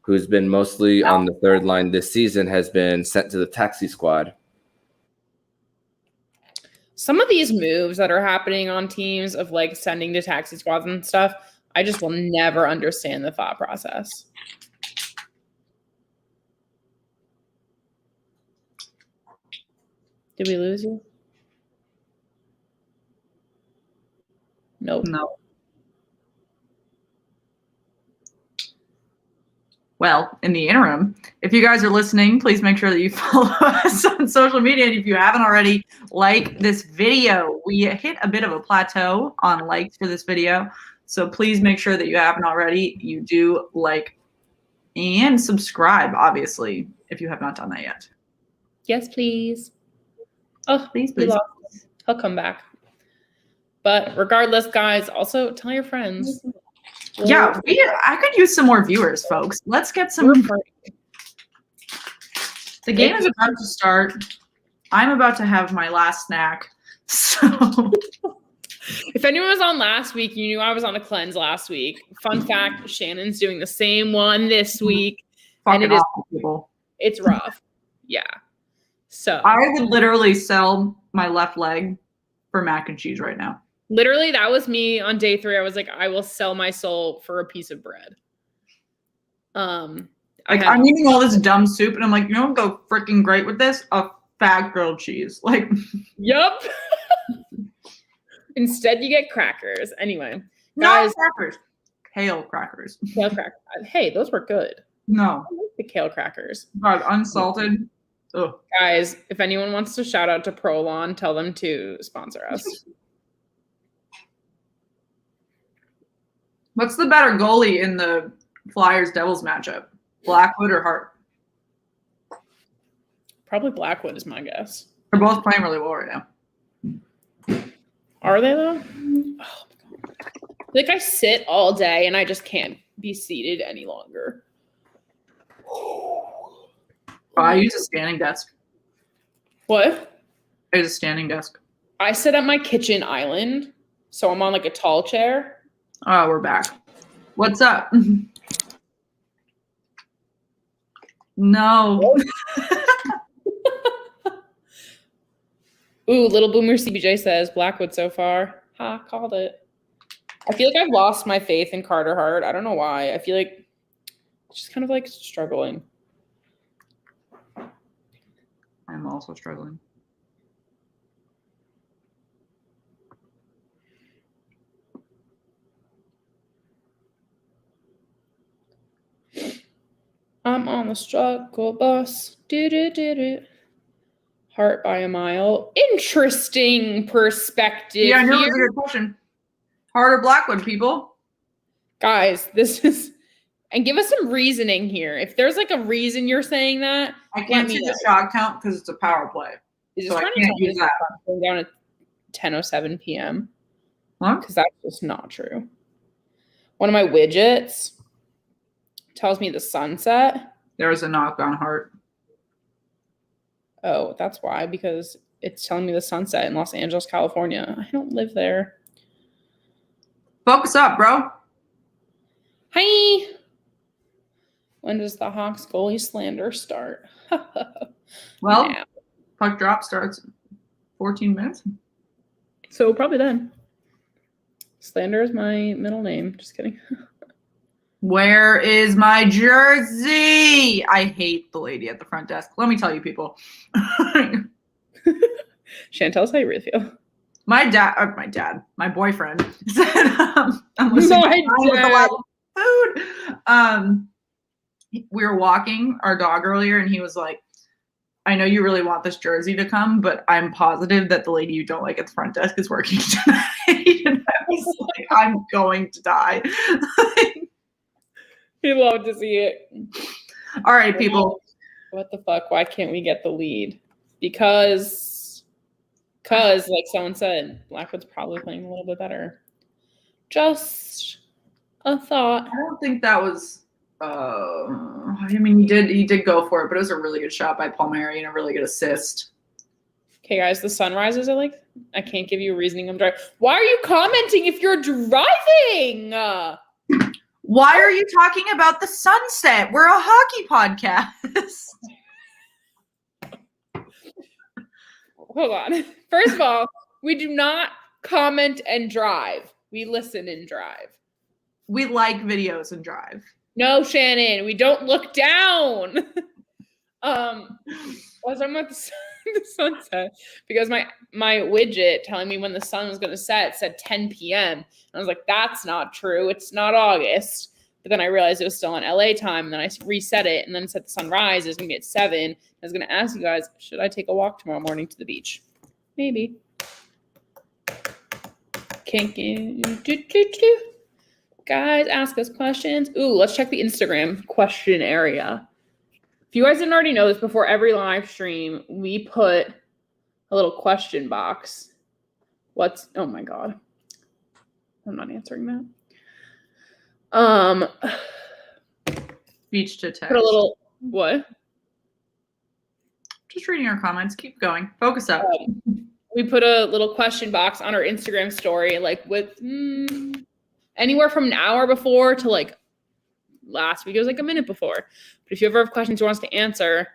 who's been mostly on the third line this season, has been sent to the taxi squad. Some of these moves that are happening on teams of like sending to taxi squads and stuff, I just will never understand the thought process. Did we lose you? Nope. No. Well, in the interim, if you guys are listening, please make sure that you follow us on social media. And if you haven't already, like this video. We hit a bit of a plateau on likes for this video. So please make sure that you haven't already. You do like and subscribe, obviously, if you have not done that yet. Yes, please. Oh, Please, we please. lost. He'll come back. But regardless, guys, also tell your friends. Yeah, I could use some more viewers, folks. Let's get some. The game is about to start. I'm about to have my last snack. So If anyone was on last week, you knew I was on a cleanse last week. Fun fact, Shannon's doing the same one this week. fucking it is awful people. It's rough. Yeah. So I would literally sell my left leg for mac and cheese right now. literally, that was me on day 3. I was like, I will sell my soul for a piece of bread. I'm eating all this dumb soup, and I'm like, you know what would go freaking great with this? A fat grilled cheese. Like, Yup. Instead, you get crackers. Anyway, no guys, crackers. Kale crackers. kale crackers. Hey, those were good. No. I like the kale crackers. God, unsalted. Ugh. Guys, if anyone wants to shout out to Prolon, tell them to sponsor us. What's the better goalie in the Flyers-Devils matchup? Blackwood or Hart? Probably Blackwood is my guess. They're both playing really well right now. Are they though? Oh, like I sit all day and I just can't be seated any longer. Oh, I use a standing desk. What? I use a standing desk. I sit at my kitchen island, so I'm on like a tall chair. Oh, we're back. What's up? No. Ooh, Little Boomer CBJ says Blackwood so far. Ha, called it. I feel like I've lost my faith in Carter Hart. I don't know why. I feel like Just kind of like struggling. I'm also struggling. I'm on the struggle bus. Do. Heart by a mile. Interesting perspective Yeah, I know here. it's a good question. Heart or Blackwood, people? Guys, this is... And give us some reasoning here. If there's like a reason you're saying that, I can't see the shot count because it's a power play. Is So I trying to can't tell me use that. going down at 10:07 p.m. Huh? Because that's just not true. One of my widgets tells me the sunset. There's a knock on Heart. Oh, that's why, because it's telling me the sunset in Los Angeles, California. I don't live there. Focus up, bro. Hi. When does the Hawks goalie slander start? Well, Now. puck drop starts in 14 minutes. So probably then. Slander is my middle name. Just kidding. Where is my jersey? I hate the lady at the front desk. Let me tell you, people. Shan, tell us how you really feel. my boyfriend said, I'm listening My with a lot dad. of food. We were walking our dog earlier, and he was like, I know you really want this jersey to come, but I'm positive that the lady you don't like at the front desk is working tonight. And I was like, I'm going to die. We'd love to see it. All right, people. What the fuck? Why can't we get the lead? Because like someone said, Blackwood's probably playing a little bit better. Just a thought. I don't think that was. I mean, he did go for it, but it was a really good shot by Palmieri and a really good assist. Okay, guys, the sunrises are like, I can't give you a reasoning I'm driving. Why are you commenting if you're driving? Why are you talking about the sunset? We're a hockey podcast. Hold on. First of all, we do not comment and drive. We listen and drive. We like videos and drive. No, Shannon, we don't look down. I was talking about the sunset because my widget telling me when the sun was going to set said 10 p.m. And I was like, that's not true. It's not August. But then I realized it was still on LA time. And then I reset it. And then it said the sunrise is going to be at 7. I was going to ask you guys, should I take a walk tomorrow morning to the beach? Maybe. Guys, ask us questions. Ooh, let's check the Instagram question area. If you guys didn't already know this, before every live stream, we put a little question box. Oh my God. I'm not answering that. Speech to text. Put a little, what? Just reading our comments. Keep going. Focus up. We put a little question box on our Instagram story, like with anywhere from an hour before to like last week. It was like a minute before. But if you ever have questions you want us to answer,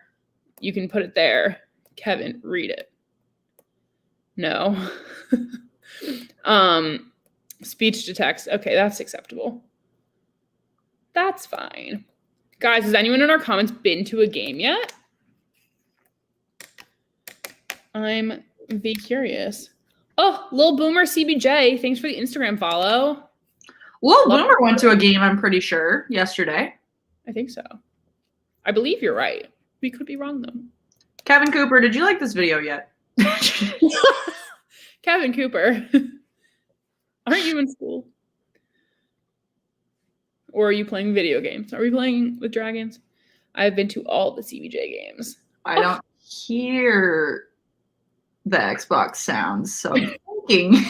you can put it there. Kevin, read it. No. Speech to text. Okay, that's acceptable. That's fine. Guys, has anyone in our comments been to a game yet? I'm be curious. Oh, Lil Boomer CBJ. Thanks for the Instagram follow. Lil Boomer went to a game, I'm pretty sure, yesterday. I think so. I believe you're right. We could be wrong, though. Kevin Cooper, did you like this video yet? Kevin Cooper. Aren't you in school? Or are you playing video games? Are we playing with dragons? I've been to all the CBJ games. I don't hear the Xbox sounds, so I'm thinking.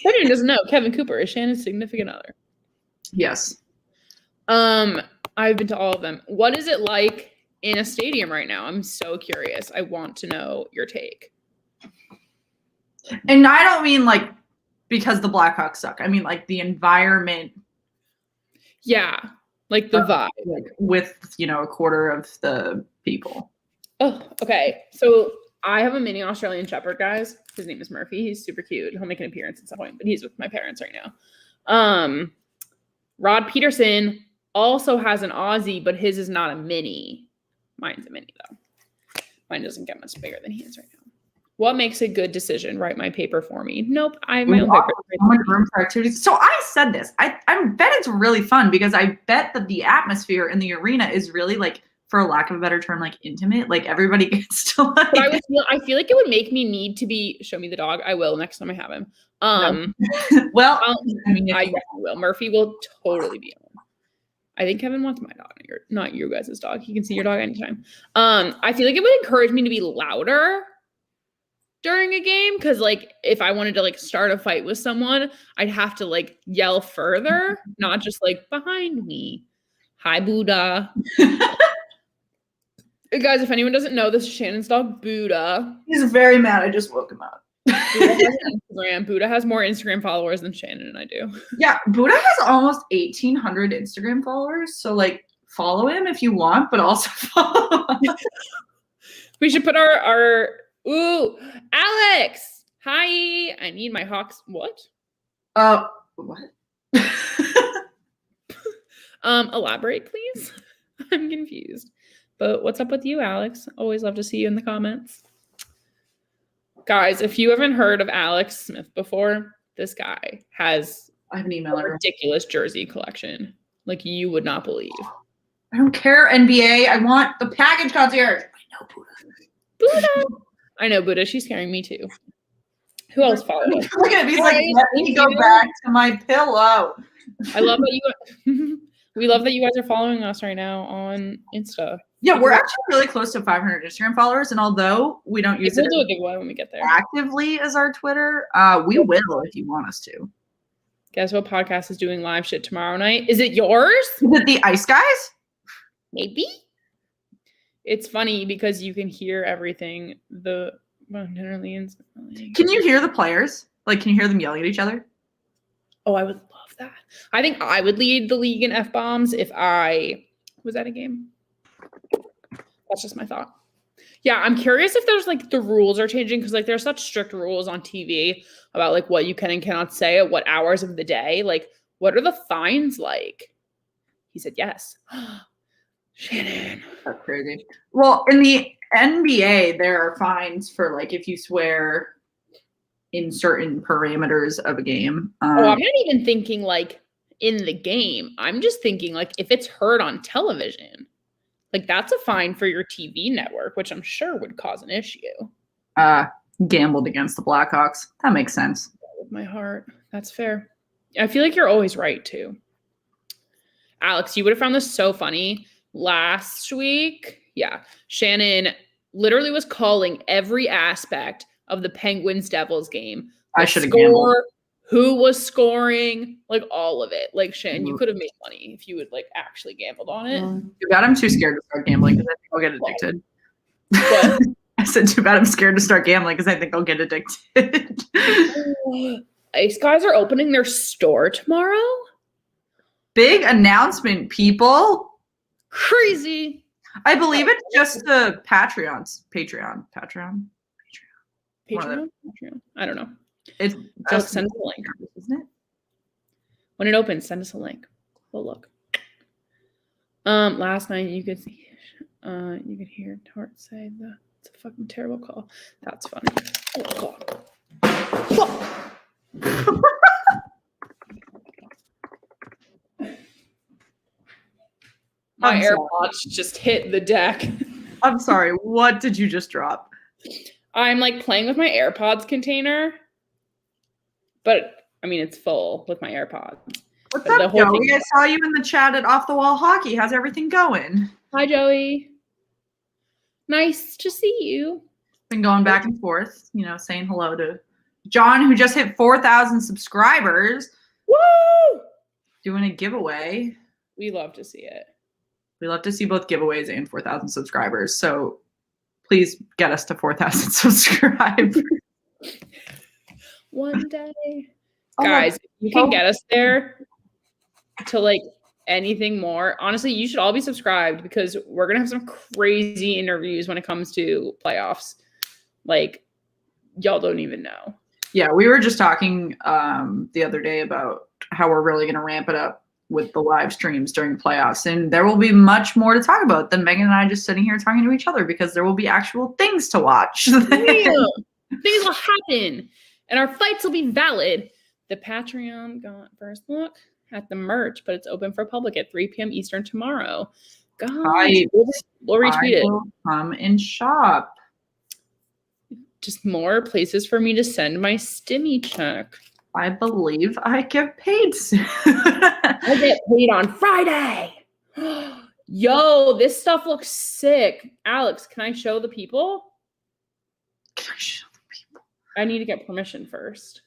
Everyone doesn't know. Kevin Cooper is Shannon's significant other. Yes. I've been to all of them. What is it like in a stadium right now? I'm so curious. I want to know your take. And I don't mean like because the Blackhawks suck. I mean like the environment. Yeah, like the vibe. Like with, a quarter of the people. Oh, okay. So I have a mini Australian Shepherd, guys. His name is Murphy. He's super cute. He'll make an appearance at some point, but he's with my parents right now. Rod Peterson also has an Aussie, but his is not a mini. Mine's a mini, though. Mine doesn't get much bigger than he is right now. What makes a good decision? Write my paper for me. Nope, I have my own paper. So much room for activities. So I said this. I bet it's really fun because I bet that the atmosphere in the arena is really like, for lack of a better term, like intimate. Like everybody gets to like. But I feel like it would make me need to be. Show me the dog. I will next time I have him. Well, I mean, I will. Murphy will totally be on. I think Kevin wants my dog, not your guys' dog. He can see your dog anytime. I feel like it would encourage me to be louder during a game because, like, if I wanted to like start a fight with someone, I'd have to like yell further, not just like behind me. Hi, Buddha. Guys, if anyone doesn't know, this is Shannon's dog, Buddha. He's very mad. I just woke him up. Buddha has Instagram. Buddha has more Instagram followers than Shannon and I do. Yeah, Buddha has almost 1,800 Instagram followers. So, like, follow him if you want, but also follow us. We should put our ooh, Alex. Hi. I need my Hawks. What? What? Elaborate, please. I'm confused. But what's up with you, Alex? Always love to see you in the comments. Guys, if you haven't heard of Alex Smith before, this guy has I have an email. a ridiculous jersey collection. Like you would not believe. I don't care, NBA. I want the package concierge. I know Buddha. Buddha. I know Buddha. She's scaring me too. Who else follows? Look at him. He's like, let me go back to my pillow. I love that you. We love that you guys are following us right now on Insta. Yeah, we're actually really close to 500 Instagram followers, and although we don't use We'll it do a giveaway when we get there. actively as our Twitter, we will if you want us to. Guess what podcast is doing live shit tomorrow night? Is it yours? Is it the Ice Guys? Maybe. It's funny because you can hear everything. Can you hear the players? Like, can you hear them yelling at each other? Oh, I would love that. I think I would lead the league in F-bombs if I was at a game. That's just my thought. Yeah, I'm curious if there's like the rules are changing because like there's such strict rules on TV about like what you can and cannot say at what hours of the day. Like, what are the fines like? He said yes. Shannon. That's crazy. Well, in the NBA, there are fines for like if you swear in certain parameters of a game. I'm not even thinking like in the game. I'm just thinking like if it's heard on television. Like that's a fine for your TV network, which I'm sure would cause an issue. Gambled against the Blackhawks. That makes sense. With my heart. That's fair. I feel like you're always right too. Alex, you would have found this so funny. Last week, yeah, Shannon literally was calling every aspect of the Penguins-Devils game. I should have gambled. Who was scoring, like all of it. Like Shannon, you could have made money if you had like actually gambled on it. Too bad I'm too scared to start gambling because I think I'll get addicted. What? I said too bad I'm scared to start gambling because I think I'll get addicted. Ice Guys are opening their store tomorrow. Big announcement, people. Crazy. I believe it's just the Patreon. I don't know. It's Just send us a link, isn't it? When it opens, send us a link. We'll look. Last night you could hear Tart say that it's a fucking terrible call. That's funny. Oh god. My AirPods just hit the deck. I'm sorry. What did you just drop? I'm like playing with my AirPods container, but I mean it's full with my AirPods. What's up, Joey? I saw you in the chat at Off the Wall Hockey. How's everything going? Hi, Joey. Nice to see you. Been going back and forth, saying hello to John, who just hit 4,000 subscribers. Woo! Doing a giveaway. We love to see it. We love to see both giveaways and 4,000 subscribers. So please get us to 4,000 subscribers. One day. Guys, if you can get us there to like anything more, honestly, you should all be subscribed because we're going to have some crazy interviews when it comes to playoffs. Like, y'all don't even know. Yeah, we were just talking the other day about how we're really going to ramp it up with the live streams during playoffs. And there will be much more to talk about than Megan and I just sitting here talking to each other, because there will be actual things to watch. Things will happen and our fights will be valid. The Patreon got first look at the merch, but it's open for public at 3 p.m. Eastern tomorrow. Gosh, we'll retweet it. Come and shop. Just more places for me to send my stimmy check. I believe I get paid soon. I get paid on Friday. Yo, this stuff looks sick. Alex, can I show the people? Can I show the people? I need to get permission first.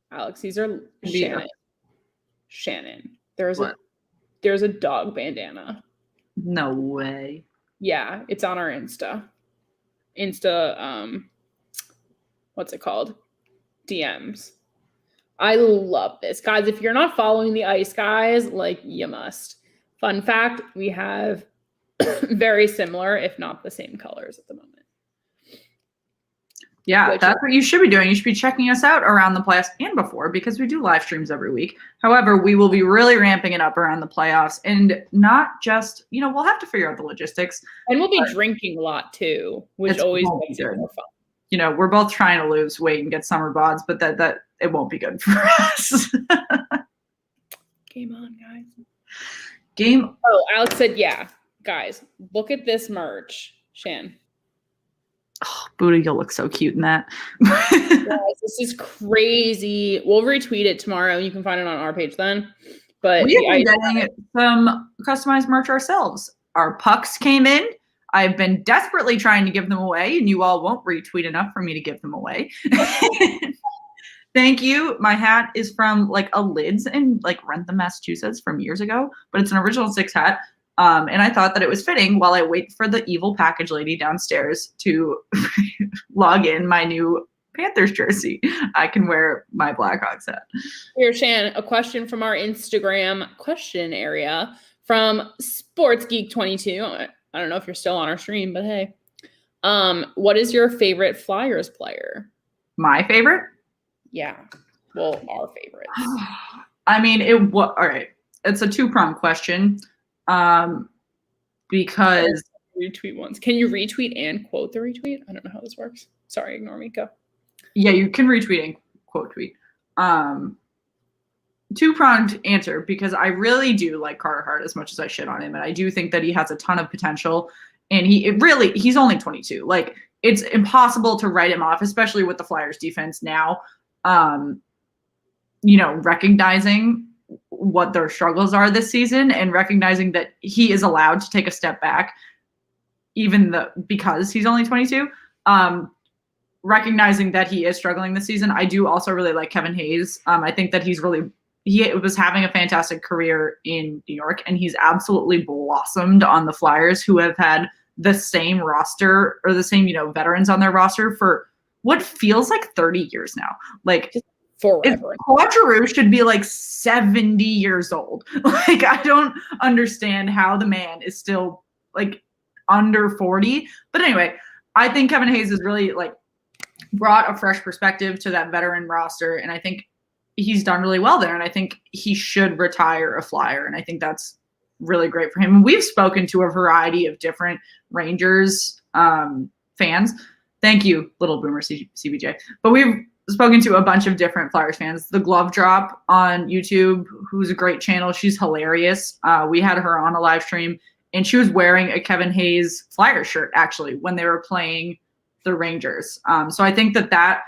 Alex, these are Shannon. There's a dog bandana. No way. Yeah, it's on our Insta, what's it called? DMs. I love this. Guys, if you're not following the Ice Guys, like, you must. Fun fact, we have very similar, if not the same colors at the moment. Yeah, that's what you should be doing. You should be checking us out around the playoffs and before, because we do live streams every week. However, we will be really ramping it up around the playoffs, and not just, we'll have to figure out the logistics. And we'll be drinking a lot too, which always makes it more fun. We're both trying to lose weight and get summer bods, but that it won't be good for us. Game on, guys. Oh, Alex said, yeah. Guys, look at this merch. Shan. Oh, Buddha, you'll look so cute in that. Guys, this is crazy. We'll retweet it tomorrow. You can find it on our page then. But we have been getting some customized merch ourselves. Our pucks came in. I've been desperately trying to give them away, and you all won't retweet enough for me to give them away. Thank you. My hat is from a Lids in Rentham, Massachusetts from years ago, but it's an original 6 hat. And I thought that it was fitting while I wait for the evil package lady downstairs to log in my new Panthers jersey. I can wear my Blackhawks hat. Here, Shan, a question from our Instagram question area from SportsGeek22. I don't know if you're still on our stream, but hey. What is your favorite Flyers player? My favorite? Yeah. Well, our favorite. I mean, all right. It's a two-pronged question. Because retweet once. Can you retweet and quote the retweet? I don't know how this works. Sorry, ignore me. Go. Yeah, you can retweet and quote tweet. Two-pronged answer, because I really do like Carter Hart as much as I shit on him, and I do think that he has a ton of potential. And he's only 22. It's impossible to write him off, especially with the Flyers defense now. Recognizing what their struggles are this season and recognizing that he is allowed to take a step back because he's only 22, recognizing that he is struggling this season. I do also really like Kevin Hayes. I think that he was having a fantastic career in New York, and he's absolutely blossomed on the Flyers, who have had the same roster or the same, veterans on their roster for what feels like 30 years now. Forever. Claude Giroux should be 70 years old. I don't understand how the man is still under 40. But anyway, I think Kevin Hayes has really brought a fresh perspective to that veteran roster, and I think he's done really well there. And I think he should retire a Flyer, and I think that's really great for him. And we've spoken to a variety of different Rangers fans. Thank you, Little Boomer CBJ. But we've spoken to a bunch of different Flyers fans. The Glove Drop on YouTube, who's a great channel. She's hilarious. We had her on a live stream, and she was wearing a Kevin Hayes Flyers shirt, actually, when they were playing the Rangers. So I think that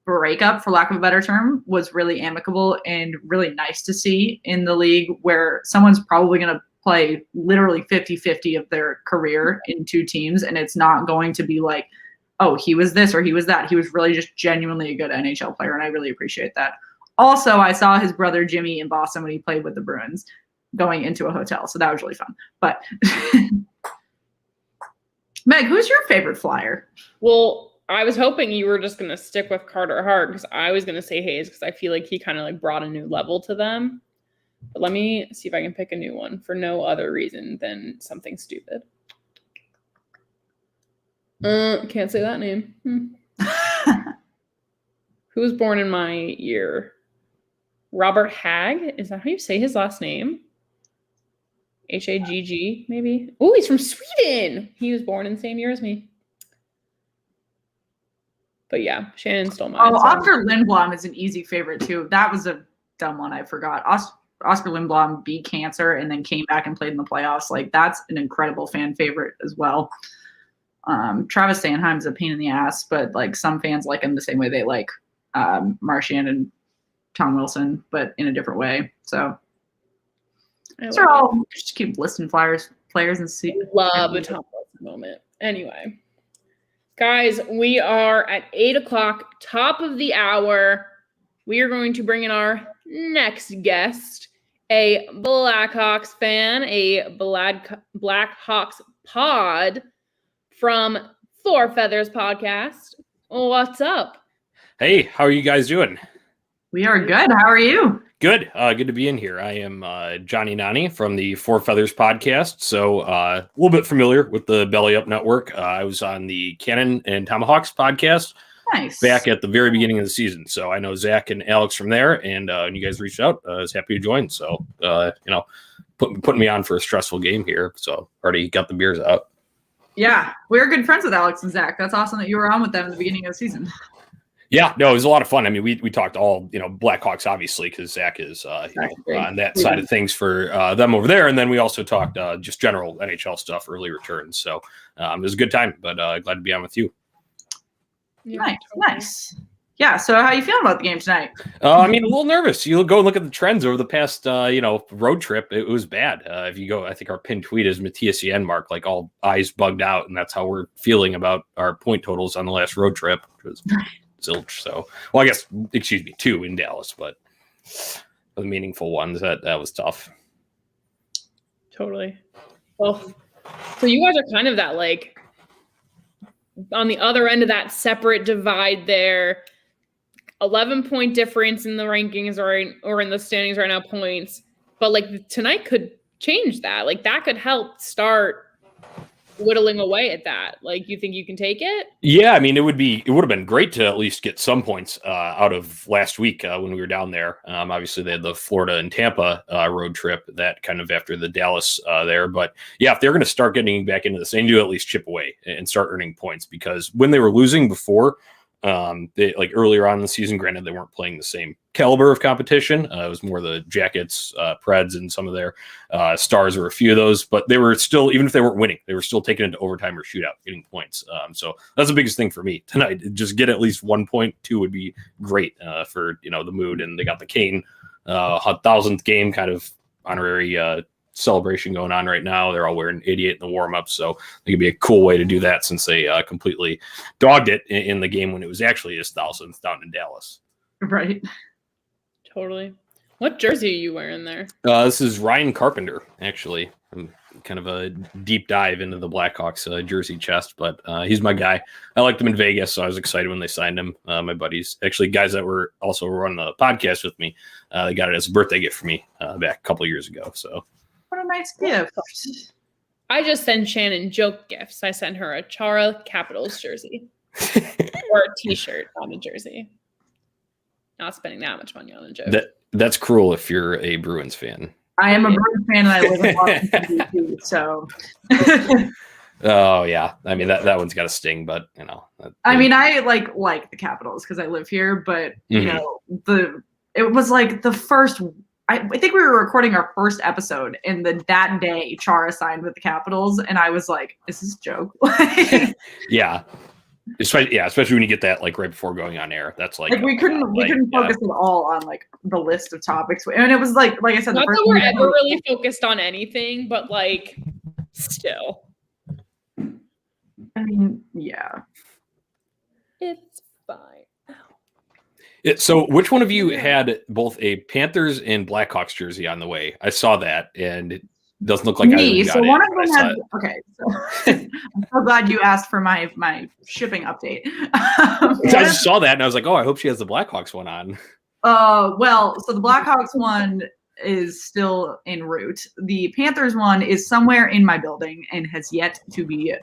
breakup, for lack of a better term, was really amicable and really nice to see in the league, where someone's probably going to play literally 50-50 of their career in two teams, and it's not going to be oh, he was this or he was that. He was really just genuinely a good NHL player, and I really appreciate that. Also, I saw his brother Jimmy in Boston when he played with the Bruins going into a hotel, so that was really fun. But Meg, who's your favorite Flyer? Well, I was hoping you were just going to stick with Carter Hart, because I was going to say Hayes, because I feel like he kind of brought a new level to them. But let me see if I can pick a new one for no other reason than something stupid. Can't say that name. Who was born in my year? Robert Hagg. Is that how you say his last name? Hagg, maybe. Oh, he's from Sweden. He was born in the same year as me. But yeah, Shannon stole mine. Oh, Oscar Lindblom is an easy favorite too. That was a dumb one. I forgot. Oscar Lindblom beat cancer and then came back and played in the playoffs. Like, that's an incredible fan favorite as well. Travis Sanheim's a pain in the ass, but like some fans like him the same way they like Marchand and Tom Wilson, but in a different way. So I'll just keep listing players and see. Love a Tom Wilson moment. Anyway, guys, we are at 8:00, top of the hour. We are going to bring in our next guest, a Blackhawks fan, a Blackhawks pod from Four Feathers podcast. What's up? Hey, how are you guys doing? We are good. How are you? Good. Good to be in here. I am Johnny Nani from the Four Feathers podcast. So a little bit familiar with the Belly Up Network. I was on the Cannon and Tomahawks podcast back at the very beginning of the season. So I know Zach and Alex from there. And when you guys reached out, I was happy to join. So, putting me on for a stressful game here. So already got the beers out. Yeah, we're good friends with Alex and Zach. That's awesome that you were on with them at the beginning of the season. Yeah, no, it was a lot of fun. I mean, we talked all, Blackhawks, obviously, because Zach is on that side of things for them over there. And then we also talked just general NHL stuff, early returns. So it was a good time, but glad to be on with you. Yeah, nice. Yeah, so how you feeling about the game tonight? I mean, a little nervous. You go and look at the trends over the past, road trip. It was bad. If you go, I think our pinned tweet is Matthias Janmark, like all eyes bugged out. And that's how we're feeling about our point totals on the last road trip, which was zilch. So, well, I guess, 2 in Dallas, but the meaningful ones, that was tough. Totally. Well, so you guys are kind of that, like, on the other end of that separate divide there. 11-point difference in the rankings or in the standings right now, points. But like tonight could change that. Like that could help start whittling away at that. Like, you think you can take it? Yeah, I mean, it would have been great to at least get some points out of last week when we were down there. Obviously, they had the Florida and Tampa road trip that kind of after the Dallas there. But yeah, if they're going to start getting back into this, they need to at least chip away and start earning points, because when they were losing before, they, like earlier on in the season, granted they weren't playing the same caliber of competition. It was more the Jackets, Preds, and some of their Stars, or a few of those, but they were still, even if they weren't winning, they were still taking it to overtime or shootout, getting points. So that's the biggest thing for me tonight. Just get at least 1 point, 2 would be great for the mood. And they got the Kane 1,000th game kind of honorary celebration going on right now. They're all wearing 88 in the warm-up, so I think it'd be a cool way to do that, since they completely dogged it in the game when it was actually his 1,000th down in Dallas. Right. Totally. What jersey are you wearing there? This is Ryan Carpenter, actually. I'm kind of a deep dive into the Blackhawks jersey chest, but he's my guy. I liked him in Vegas, so I was excited when they signed him. My buddies, actually guys that were also running the podcast with me, they got it as a birthday gift for me back a couple of years ago. So what a nice gift. I just sent Shannon joke gifts. I sent her a Chara Capitals jersey or a t-shirt, not a jersey. Not spending that much money on a joke. That's cruel if you're a Bruins fan. I am a Bruins fan, and I live in Washington, D.C., so. Oh, yeah. I mean, that one's got a sting, but, I mean, I like the Capitals because I live here, but, it was like the first – I think we were recording our first episode, and that day Chara signed with the Capitals, and I was like, "Is this a joke?" Yeah, especially when you get that like right before going on air. That's like we couldn't focus at all on like the list of topics, and it was like I said, not that we're ever really focused on anything, but like still. I mean, yeah, it's fine. So which one of you had both a Panthers and Blackhawks jersey on the way? I saw that, and it doesn't look like me. I got so it. One of them had. Okay, so I'm so glad you asked for my shipping update. I just saw that, and I was like, oh, I hope she has the Blackhawks one on. Well, so the Blackhawks one is still en route. The Panthers one is somewhere in my building and has yet to be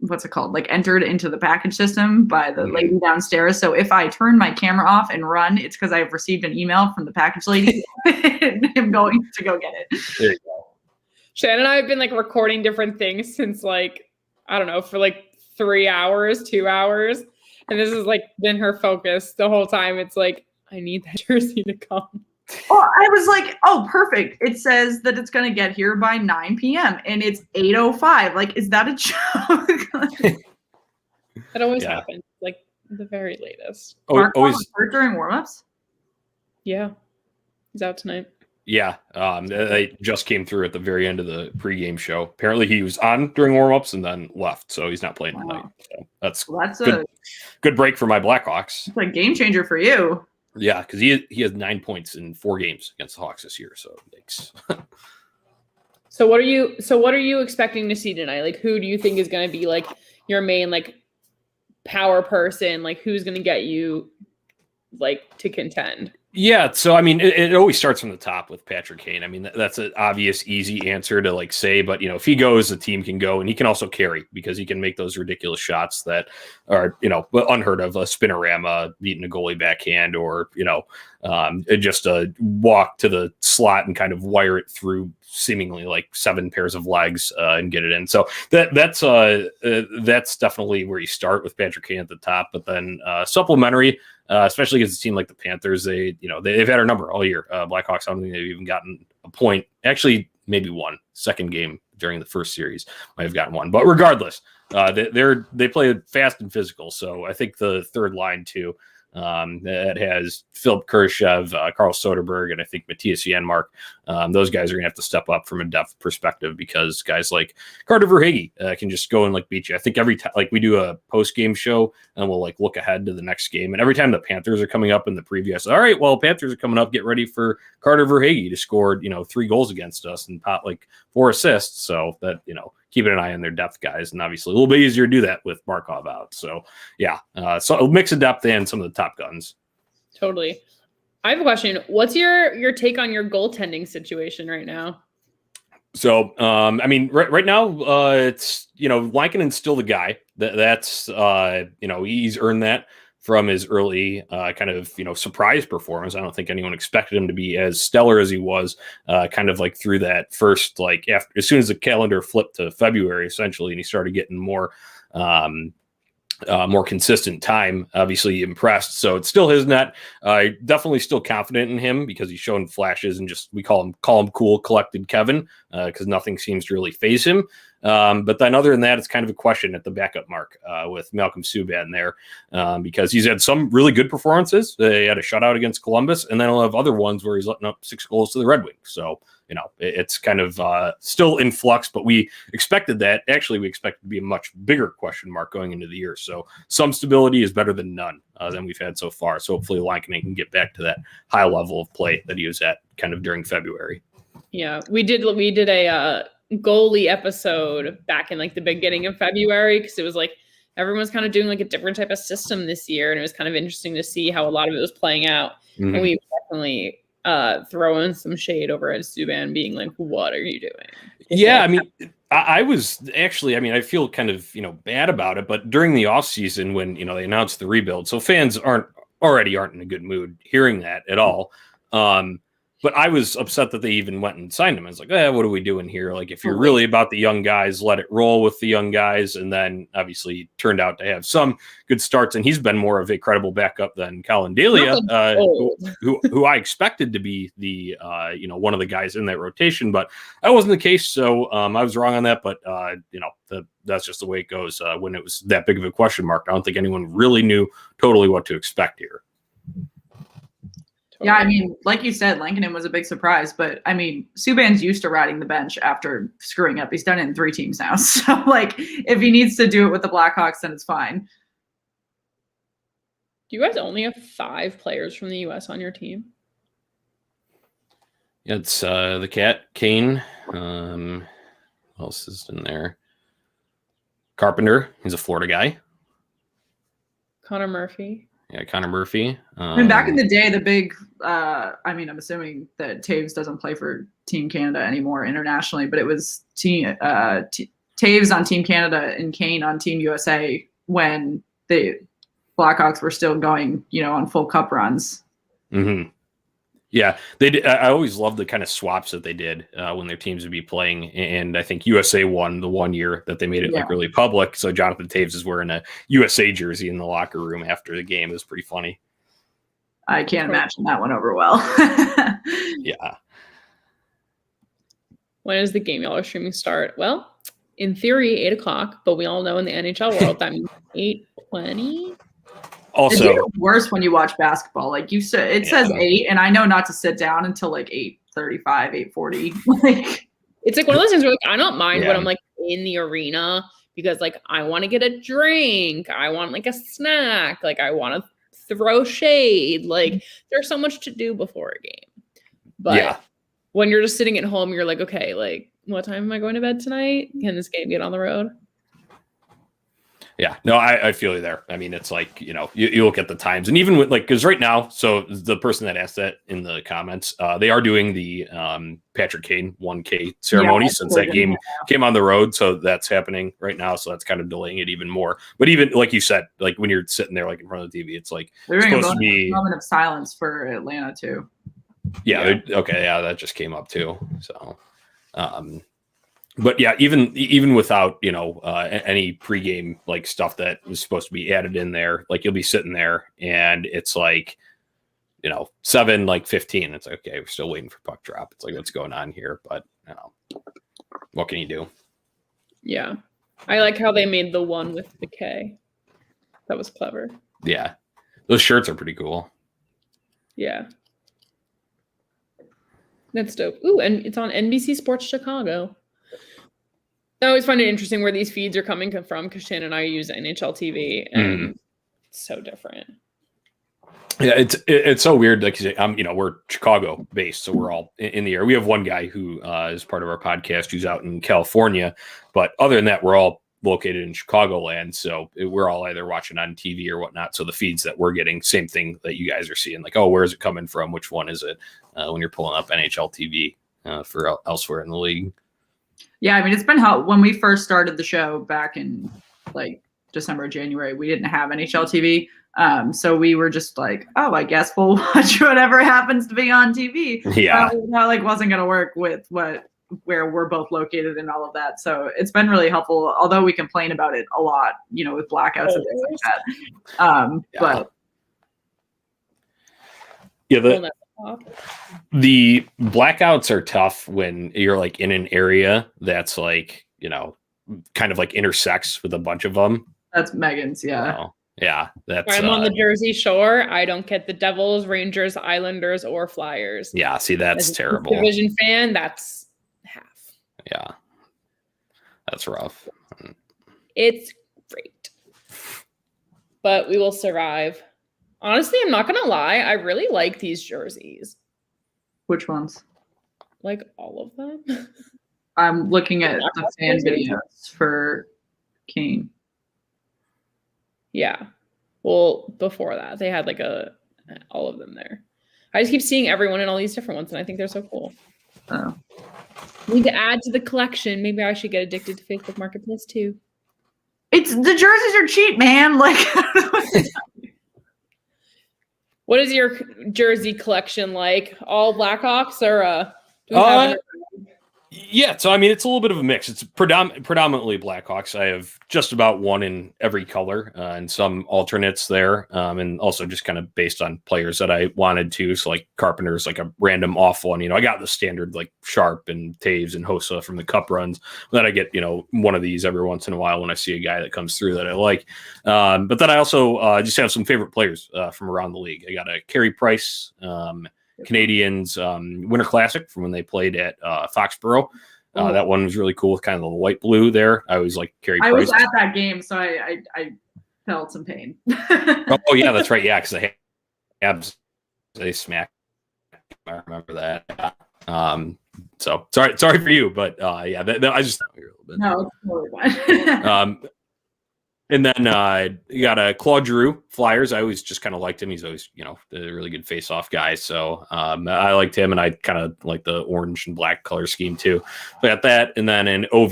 what's it called? Like entered into the package system by the lady downstairs. So if I turn my camera off and run, it's because I have received an email from the package lady and I'm going to go get it. There you go. Shan and I have been like recording different things since like, I don't know, for like 3 hours, 2 hours. And this has like been her focus the whole time. It's like, I need that jersey to come. Oh, I was like, oh, perfect. It says that it's going to get here by 9 p.m. and it's 8:05. Like, is that a joke? That always happens, like the very latest. Mark Always hurt during warmups? Yeah. He's out tonight. Yeah, they just came through at the very end of the pregame show. Apparently, he was on during warmups and then left, so he's not playing tonight. So that's good break for my Blackhawks. It's a game changer for you. Yeah, because he has 9 points in 4 games against the Hawks this year. So thanks. So what are you expecting to see tonight? Like, who do you think is going to be like your main like power person? Like, who's going to get you like to contend? Yeah, so I mean, it always starts from the top with Patrick Kane. I mean, that's an obvious, easy answer to like say, but if he goes, the team can go, and he can also carry because he can make those ridiculous shots that are unheard of, a spinorama, beating a goalie backhand, or just a walk to the slot and kind of wire it through seemingly like 7 pairs of legs and get it in. So that's definitely where you start with Patrick Kane at the top, but then supplementary. Especially against a team like the Panthers, they've had our number all year. Blackhawks, I don't think they've even gotten a point. Actually, maybe one. Second game during the first series might have gotten one. But regardless, they play fast and physical. So I think the third line too, that has Philip Kurashev, Carl Soderberg, and I think Matthias Janmark. Those guys are going to have to step up from a depth perspective because guys like Carter Verhaeghe can just go and like beat you. I think every time, like we do a post-game show and we'll like look ahead to the next game. And every time the Panthers are coming up in the preview, I say, all right, well, Panthers are coming up. Get ready for Carter Verhaeghe to score, 3 goals against us and pot like 4 assists. So that, keeping an eye on their depth guys, and obviously a little bit easier to do that with Markov out. So yeah, so a mix of depth and some of the top guns. Totally. I have a question. What's your take on your goaltending situation right now? So, I mean, right now, it's, Lankinen's still the guy. That's he's earned that from his early kind of, surprise performance. I don't think anyone expected him to be as stellar as he was kind of like through that first, like as soon as the calendar flipped to February, essentially, and he started getting more consistent time, obviously impressed. So it's still his net. Definitely still confident in him because he's shown flashes and just, we call him cool, collected Kevin, because nothing seems to really faze him. But then other than that, it's kind of a question at the backup mark with Malcolm Subban there because he's had some really good performances. They had a shutout against Columbus, and then he'll have other ones where he's letting up 6 goals to the Red Wings. So, it's kind of still in flux, but we expected that. Actually, we expected to be a much bigger question mark going into the year. So some stability is better than none than we've had so far. So hopefully Lankinen can get back to that high level of play that he was at kind of during February. Yeah, we did a goalie episode back in like the beginning of February because it was like everyone's kind of doing like a different type of system this year, and it was kind of interesting to see how a lot of it was playing out. Mm-hmm. And we definitely throwing some shade over at Subban being like, what are you doing? Yeah, I mean, I was actually, I feel kind of, bad about it, but during the off season when, they announced the rebuild, so fans aren't in a good mood hearing that at all. But I was upset that they even went and signed him. I was like, what are we doing here? Like, if you're really about the young guys, let it roll with the young guys. And then obviously turned out to have some good starts. And he's been more of a credible backup than Colin Delia, who I expected to be the, one of the guys in that rotation. But that wasn't the case. So I was wrong on that. But, that's just the way it goes when it was that big of a question mark. I don't think anyone really knew totally what to expect here. Yeah, like you said, Lankinen was a big surprise, but Subban's used to riding the bench after screwing up. He's done it in 3 teams now. So like if he needs to do it with the Blackhawks, then it's fine. Do you guys only have 5 players from the US on your team? Yeah, it's the Cat, Kane. Who else is in there? Carpenter, he's a Florida guy. Connor Murphy. Yeah, Connor Murphy. Back in the day, the big, I'm assuming that Taves doesn't play for Team Canada anymore internationally, but it was Team Taves on Team Canada and Kane on Team USA when the Blackhawks were still going, on full cup runs. Mm-hmm. Yeah, they did. I always loved the kind of swaps that they did when their teams would be playing. And I think USA won the one year that they made it really public. So Jonathan Taves is wearing a USA jersey in the locker room after the game. It was pretty funny. I can't imagine that went over well. Yeah. When does the game y'all are streaming start? Well, in theory, 8:00, but we all know in the NHL world that means 8:20. Also, it's even worse when you watch basketball. Like you said, it says 8, and I know not to sit down until like 8:35, 8:40. Like it's like one of those things where I don't mind when I'm like in the arena because like I want to get a drink, I want like a snack, like I want to throw shade. Like there's so much to do before a game. But when you're just sitting at home, you're like, okay, like what time am I going to bed tonight? Can this game get on the road? Yeah, no, I feel you there. I mean, it's like, you look at the times, and even with because right now, so the person that asked that in the comments, they are doing the Patrick Kane 1K ceremony since that game came on the road. So that's happening right now. So that's kind of delaying it even more. But even like you said, like when you're sitting there like in front of the TV, it's like they're doing a moment of silence for Atlanta too. Yeah. Okay. Yeah, that just came up too. So, but yeah, even without any pregame like stuff that was supposed to be added in there, like you'll be sitting there and it's like 7:15. It's like, okay, we're still waiting for puck drop. It's like what's going on here, but what can you do? Yeah, I like how they made the one with the K. That was clever. Yeah, those shirts are pretty cool. Yeah. That's dope. Ooh, and it's on NBC Sports Chicago. I always find it interesting where these feeds are coming from because Shan and I use NHL TV, and it's so different. Yeah, it's so weird. Like you say, we're Chicago based, so we're all in the air. We have one guy who is part of our podcast who's out in California, but other than that, we're all located in Chicagoland. So we're all either watching on TV or whatnot. So the feeds that we're getting, same thing that you guys are seeing. Like, oh, where is it coming from? Which one is it? When you're pulling up NHL TV for elsewhere in the league. Yeah, I mean, it's been how when we first started the show back in like December, January, we didn't have NHL TV. So we were just like, oh, I guess we'll watch whatever happens to be on TV. Yeah. That wasn't going to work with where we're both located and all of that. So it's been really helpful, although we complain about it a lot, with blackouts and things like that. But yeah, the blackouts are tough when you're like in an area that's like, kind of like intersects with a bunch of them. That's Megan's. Yeah. Yeah. That's I'm on the Jersey Shore. I don't get the Devils, Rangers, Islanders, or Flyers. Yeah. See, that's terrible. Division fan. That's half. Yeah. That's rough. It's great, but we will survive. Honestly, I'm not going to lie. I really like these jerseys. Which ones? Like all of them. I'm looking at the fan videos for Kane. Yeah. Well, before that, they had like all of them there. I just keep seeing everyone in all these different ones, and I think they're so cool. Oh. Need to add to the collection. Maybe I should get addicted to Facebook Marketplace too. The jerseys are cheap, man. Like. What is your jersey collection like? All Blackhawks or do we have yeah, so I mean it's a little bit of a mix. It's predominantly Blackhawks. I have just about one in every color and some alternates there, and also just kind of based on players that I wanted to. So like Carpenter's like a random off one. I got the standard like Sharp and Taves and Hossa from the Cup runs. Then I get one of these every once in a while when I see a guy that comes through that I like. But then I also just have some favorite players from around the league. I got a Carey Price. Canadians Winter Classic from when they played at Foxborough. That one was really cool with kind of the white blue there. I always like Carey Price. I was at that game, so I felt some pain. Oh yeah, that's right. Yeah, because the Habs they smacked. I remember that. So sorry for you, but yeah, I just thought you were a little bit. No, it's totally fine. And then you got a Claude Giroux, Flyers. I always just kind of liked him. He's always, a really good face-off guy. So I liked him, and I kind of like the orange and black color scheme too. So I got that. And then in OV,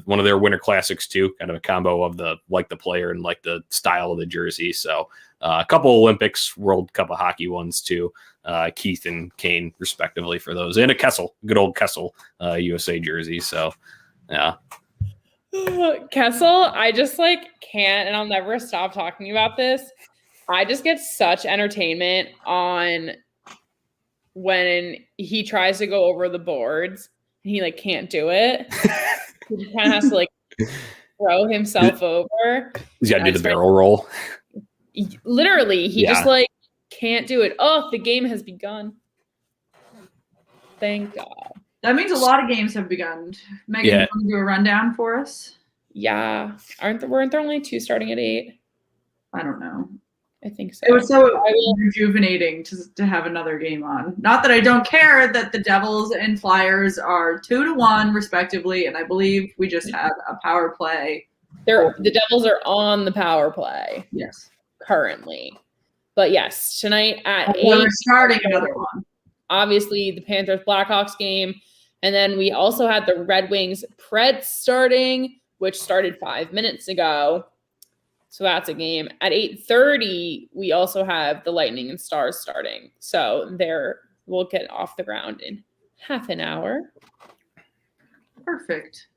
one of their Winter Classics too, kind of a combo of the player and like the style of the jersey. So a couple Olympics, World Cup of Hockey ones too. Keith and Kane, respectively, for those. And a Kessel, good old Kessel USA jersey. So, yeah. Kessel, I just can't, and I'll never stop talking about this. I just get such entertainment on when he tries to go over the boards and he can't do it. He kind of has to throw himself over. He's got to do the barrel roll. Literally, he just can't do it. Oh, the game has begun. Thank God. That means a lot of games have begun. Megan, you want to do a rundown for us? Yeah. Weren't there only 2 starting at 8? I don't know. I think so. It was so rejuvenating to have another game on. Not that I don't care that the Devils and Flyers are 2-1 respectively, and I believe we just had a power play. The Devils are on the power play. Yes. Currently. But yes, tonight at 8. We're starting another one. Obviously, the Panthers Blackhawks game. And then we also had the Red Wings Preds starting, which started 5 minutes ago. So that's a game. At 8:30, we also have the Lightning and Stars starting. So we'll get off the ground in half an hour. Perfect.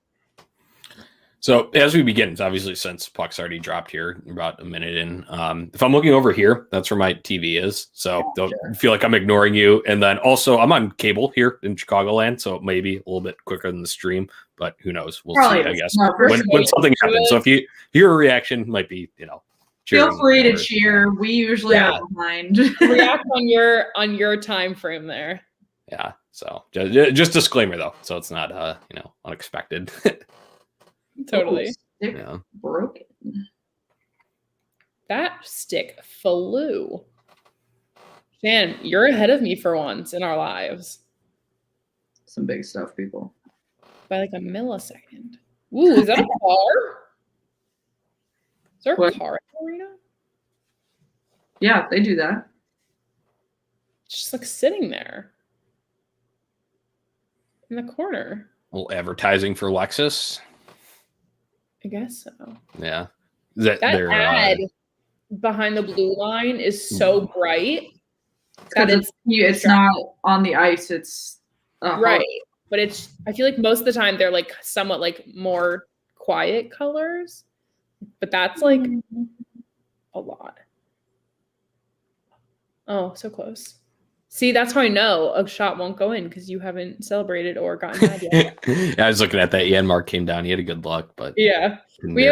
So as we begin, obviously since puck's already dropped here, about a minute in, if I'm looking over here, that's where my TV is. So don't feel like I'm ignoring you. And then also I'm on cable here in Chicagoland, so it may be a little bit quicker than the stream, but who knows? We'll see, I guess, when something happens. So if you hear a reaction, might be, feel free to cheer. We usually are behind. React on your time frame there. Yeah. So just disclaimer though, so it's not unexpected. Totally. Stick broken. That stick flew. Shan, you're ahead of me for once in our lives. Some big stuff, people. By a millisecond. Ooh, is that a car? Is there a car in the arena? Yeah, they do that. It's just sitting there. In the corner. A little advertising for Lexus. I guess so. Yeah. That ad behind the blue line is so bright that it's not on the ice. It's right. But I feel like most of the time they're somewhat more quiet colors. But that's a lot. Oh, so close. See, that's how I know a shot won't go in because you haven't celebrated or gotten mad yet. Yeah, I was looking at that. Mark came down. He had a good luck, but yeah, we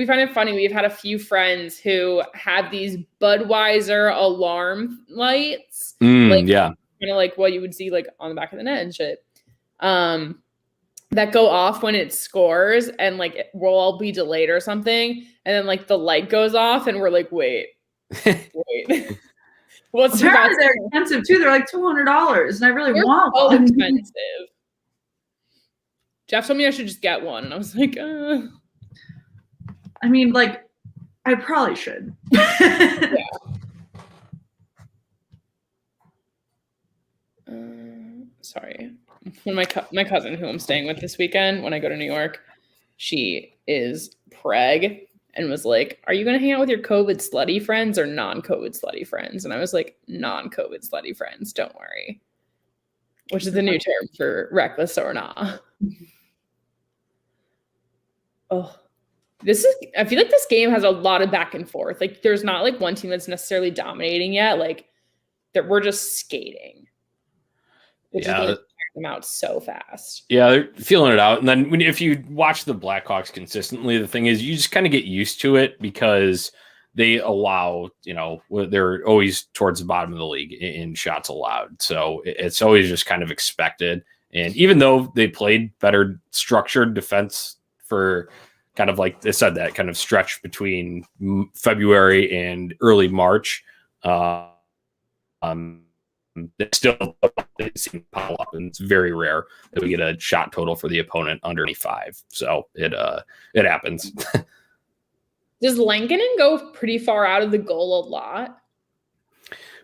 find it funny. We've had a few friends who have these Budweiser alarm lights. Kind of like what you would see on the back of the net and shit. That go off when it scores and we'll all be delayed or something. And then the light goes off and we're wait. What's apparently they're expensive too. They're $200, and I really want one. Expensive. Jeff told me I should just get one, and I was like, I mean, I probably should. Yeah. Sorry. When my cousin, who I'm staying with this weekend, when I go to New York, she is preg. And was like, are you going to hang out with your COVID slutty friends or non-COVID slutty friends? And I was like, non-COVID slutty friends, don't worry. Which is the new term for reckless or not. Oh, I feel like this game has a lot of back and forth. There's not one team that's necessarily dominating yet. We're just skating. Which is them out so fast. Yeah, they're feeling it out. And then if you watch the Blackhawks consistently, the thing is you just kind of get used to it because they allow, they're always towards the bottom of the league in shots allowed. So it's always just kind of expected. And even though they played better structured defense for kind of I said, that kind of stretch between February and early March, they still seem to pile up, and it's very rare that we get a shot total for the opponent under 25. So it happens. Does Lankinen go pretty far out of the goal a lot?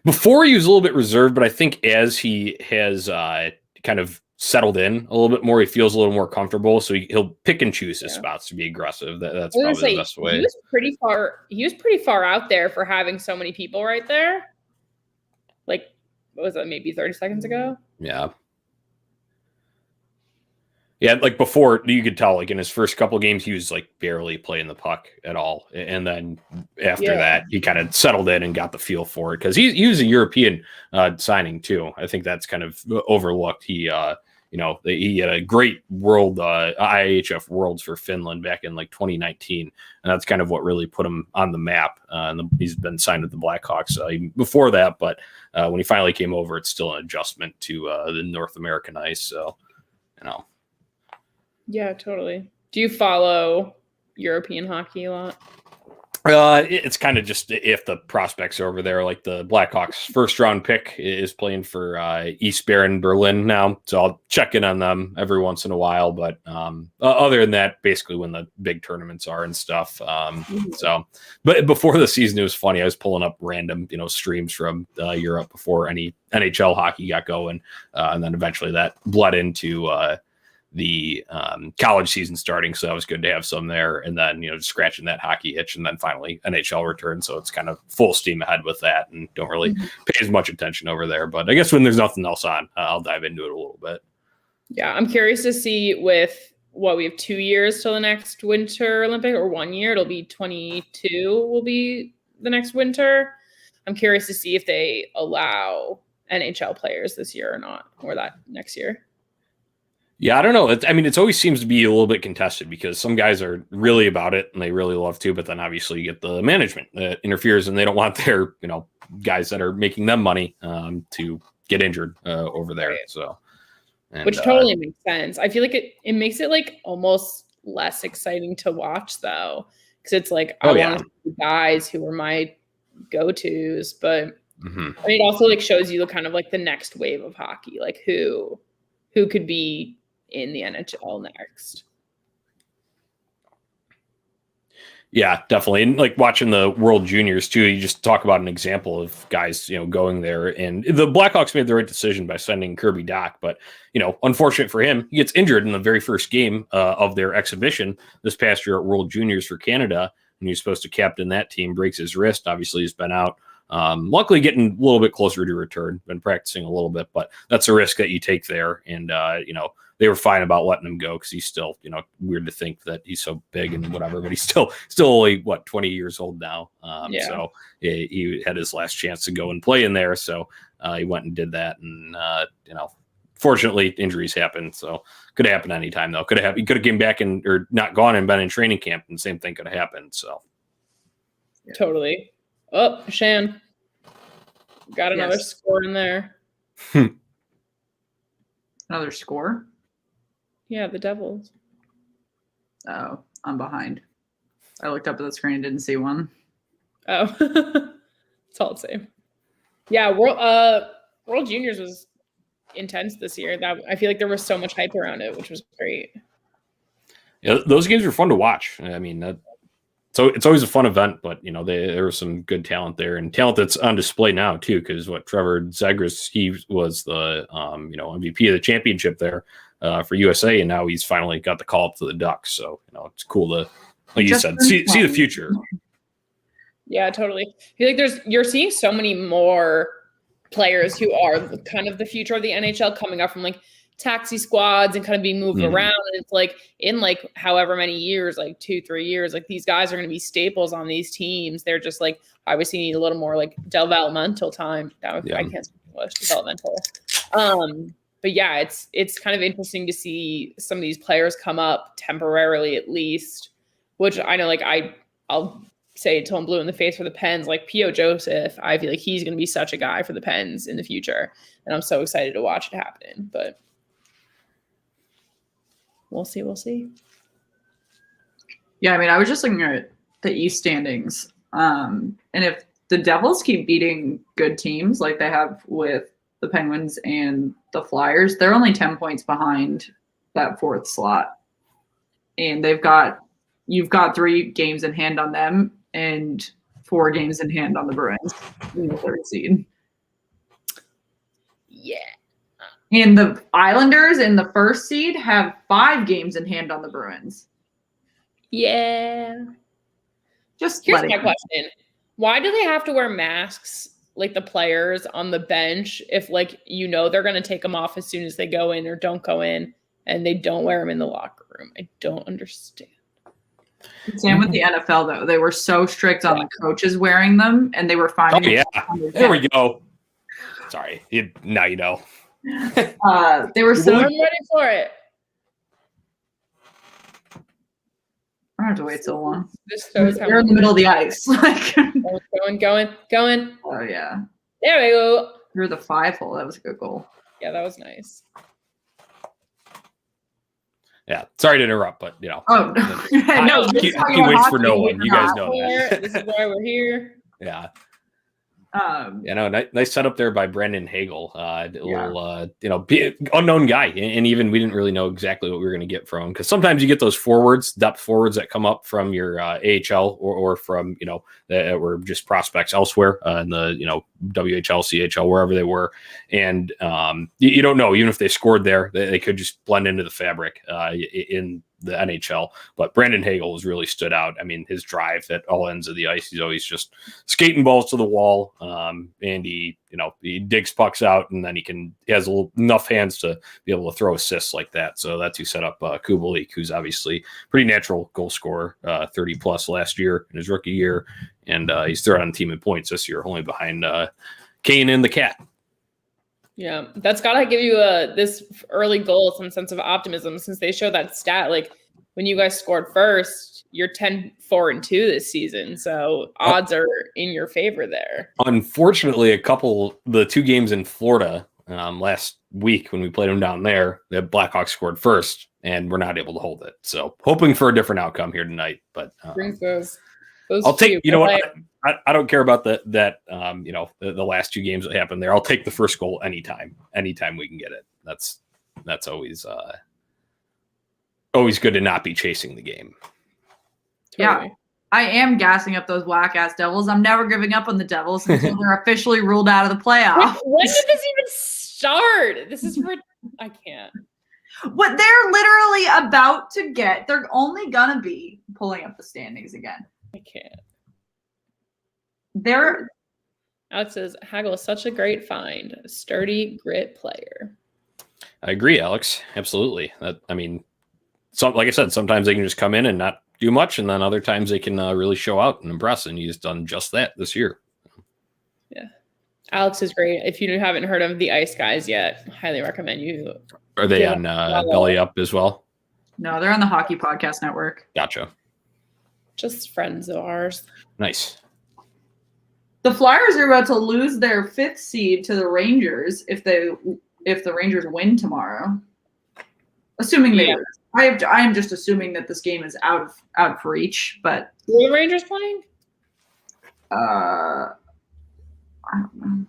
Before he was a little bit reserved, but I think as he has kind of settled in a little bit more, he feels a little more comfortable. So he'll pick and choose his spots to be aggressive. That's probably the best way. He was pretty far out there for having so many people right there. Like, what was that? Maybe 30 seconds ago. Yeah. Yeah, like before, you could tell, like in his first couple of games, he was like barely playing the puck at all. And then after that, he kind of settled in and got the feel for it because he was a European signing too. I think that's kind of overlooked. He had a great world IIHF Worlds for Finland back in like 2019, and that's kind of what really put him on the map. And he's been signed with the Blackhawks before that, but when he finally came over, it's still an adjustment to the North American ice. So, Yeah, totally. Do you follow European hockey a lot? It's kind of just if the prospects are over there, like the Blackhawks first round pick is playing for East Bären Berlin now. So I'll check in on them every once in a while. But other than that, basically when the big tournaments are and stuff. But before the season, it was funny. I was pulling up random, streams from Europe before any NHL hockey got going. And then eventually that bled into the college season starting, so that was good to have some there, and then scratching that hockey itch, and then finally NHL return, so it's kind of full steam ahead with that, and don't really pay as much attention over there. But I guess when there's nothing else on, I'll dive into it a little bit. Yeah, I'm curious to see with we have 2 years till the next Winter Olympic, or 1 year. It'll be 22 will be the next winter. I'm curious to see if they allow NHL players this year or not, or that next year. Yeah, I don't know. It always seems to be a little bit contested because some guys are really about it and they really love to, but then obviously you get the management that interferes and they don't want their, guys that are making them money to get injured over there. Right. So, which totally makes sense. I feel like it makes it like almost less exciting to watch though, because it's like I want to see guys who are my go-tos, but it also like shows you the kind of like the next wave of hockey, like who could be in the NHL next. Yeah, definitely. And like watching the World Juniors too, you just talk about an example of guys, going there, and the Blackhawks made the right decision by sending Kirby Dach, but unfortunate for him, he gets injured in the very first game of their exhibition this past year at World Juniors for Canada, and he's supposed to captain that team, breaks his wrist. Obviously he's been out. Luckily getting a little bit closer to return, been practicing a little bit, but that's a risk that you take there. And, they were fine about letting him go because he's still, weird to think that he's so big and whatever, but he's still only 20 years old now. So he had his last chance to go and play in there. So he went and did that. And, fortunately injuries happen. So could happen anytime though. He could have came back or not gone and been in training camp, and the same thing could have happened. So. Totally. Oh, Shan. Got another score in there. Another score? Yeah, the Devils. Oh, I'm behind. I looked up at the screen and didn't see one. Oh. It's all the same. Yeah, World Juniors was intense this year. I feel like there was so much hype around it, which was great. Yeah, those games were fun to watch. So it's always a fun event, but there was some good talent there, and talent that's on display now too. Because Trevor Zegras, he was the MVP of the championship there for USA, and now he's finally got the call up to the Ducks. So it's cool to, like you said, see the future. Yeah, totally. I feel like you're seeing so many more players who are kind of the future of the NHL coming up from like taxi squads and kind of being moved around, and it's like in like however many years, like 2-3 years, like these guys are going to be staples on these teams. They're just like obviously need a little more like developmental time. I can't speak English. Developmental. But yeah, it's kind of interesting to see some of these players come up temporarily at least, which I know like I'll say it till I'm blue in the face for the Pens, like P.O. Joseph. I feel like he's going to be such a guy for the Pens in the future, and I'm so excited to watch it happen. But we'll see. Yeah, I was just looking at the East standings. And if the Devils keep beating good teams like they have with the Penguins and the Flyers, they're only 10 points behind that fourth slot. And they've got you've got 3 games in hand on them and 4 games in hand on the Bruins in the 3rd seed. Yeah. And the Islanders in the 1st seed have 5 games in hand on the Bruins. Yeah. Just Here's letting my question. Why do they have to wear masks, like the players on the bench, if like they're going to take them off as soon as they go in or don't go in, and they don't wear them in the locker room? I don't understand. Same with the NFL, though. They were so strict on the coaches wearing them, and they were finding. Oh, yeah. There we go. Sorry. Now you know. They were so. I'm ready for it. I don't have to wait so long. This shows how You're in the middle of the ice. Going. Oh, yeah. There we go. You're the 5-hole. That was a good goal. Yeah, that was nice. Yeah. Sorry to interrupt, but Oh, no. He waits for no one. You guys know that. This is why we're here. Yeah. Nice Nice setup there by Brendan Hagel. Unknown guy, and even we didn't really know exactly what we were going to get from him, because sometimes you get those depth forwards that come up from your AHL or from that were just prospects elsewhere in the WHL, CHL, wherever they were, and you don't know, even if they scored there, they could just blend into the fabric in the NHL. But Brandon Hagel has really stood out. I mean, his drive at all ends of the ice, he's always just skating balls to the wall, and he digs pucks out, and then he has enough hands to be able to throw assists like that. So that's who set up Kubalik, who's obviously pretty natural goal scorer, 30 plus last year in his rookie year, and he's third on the team in points this year, only behind Kane and the Cat. Yeah, that's got to give you this early goal some sense of optimism, since they show that stat. Like when you guys scored first, you're 10-4-2 this season. So odds are in your favor there. Unfortunately, the 2 games in Florida last week when we played them down there, the Blackhawks scored first, and we're not able to hold it. So hoping for a different outcome here tonight. But brings those I'll take. You know what? I don't care about the last 2 games that happened there. I'll take the first goal anytime we can get it. That's always good to not be chasing the game. Totally. Yeah, I am gassing up those whack ass Devils. I'm never giving up on the Devils until they're officially ruled out of the playoffs. When did this even start? This is I can't. What they're literally about to get, they're only gonna be pulling up the standings again. I can't. Alex says Hagel is such a great find, a sturdy grit player. I agree, Alex. Absolutely. Like I said, sometimes they can just come in and not do much, and then other times they can really show out and impress. And he's done just that this year. Yeah, Alex is great. If you haven't heard of the Ice Guys yet, highly recommend you. Are they on Belly Up as well? No, they're on the Hockey Podcast Network. Gotcha. Just friends of ours. Nice. The Flyers are about to lose their 5th seed to the Rangers if the Rangers win tomorrow. Assuming they lose. I am just assuming that this game is out of reach, but who are the Rangers playing? I don't know.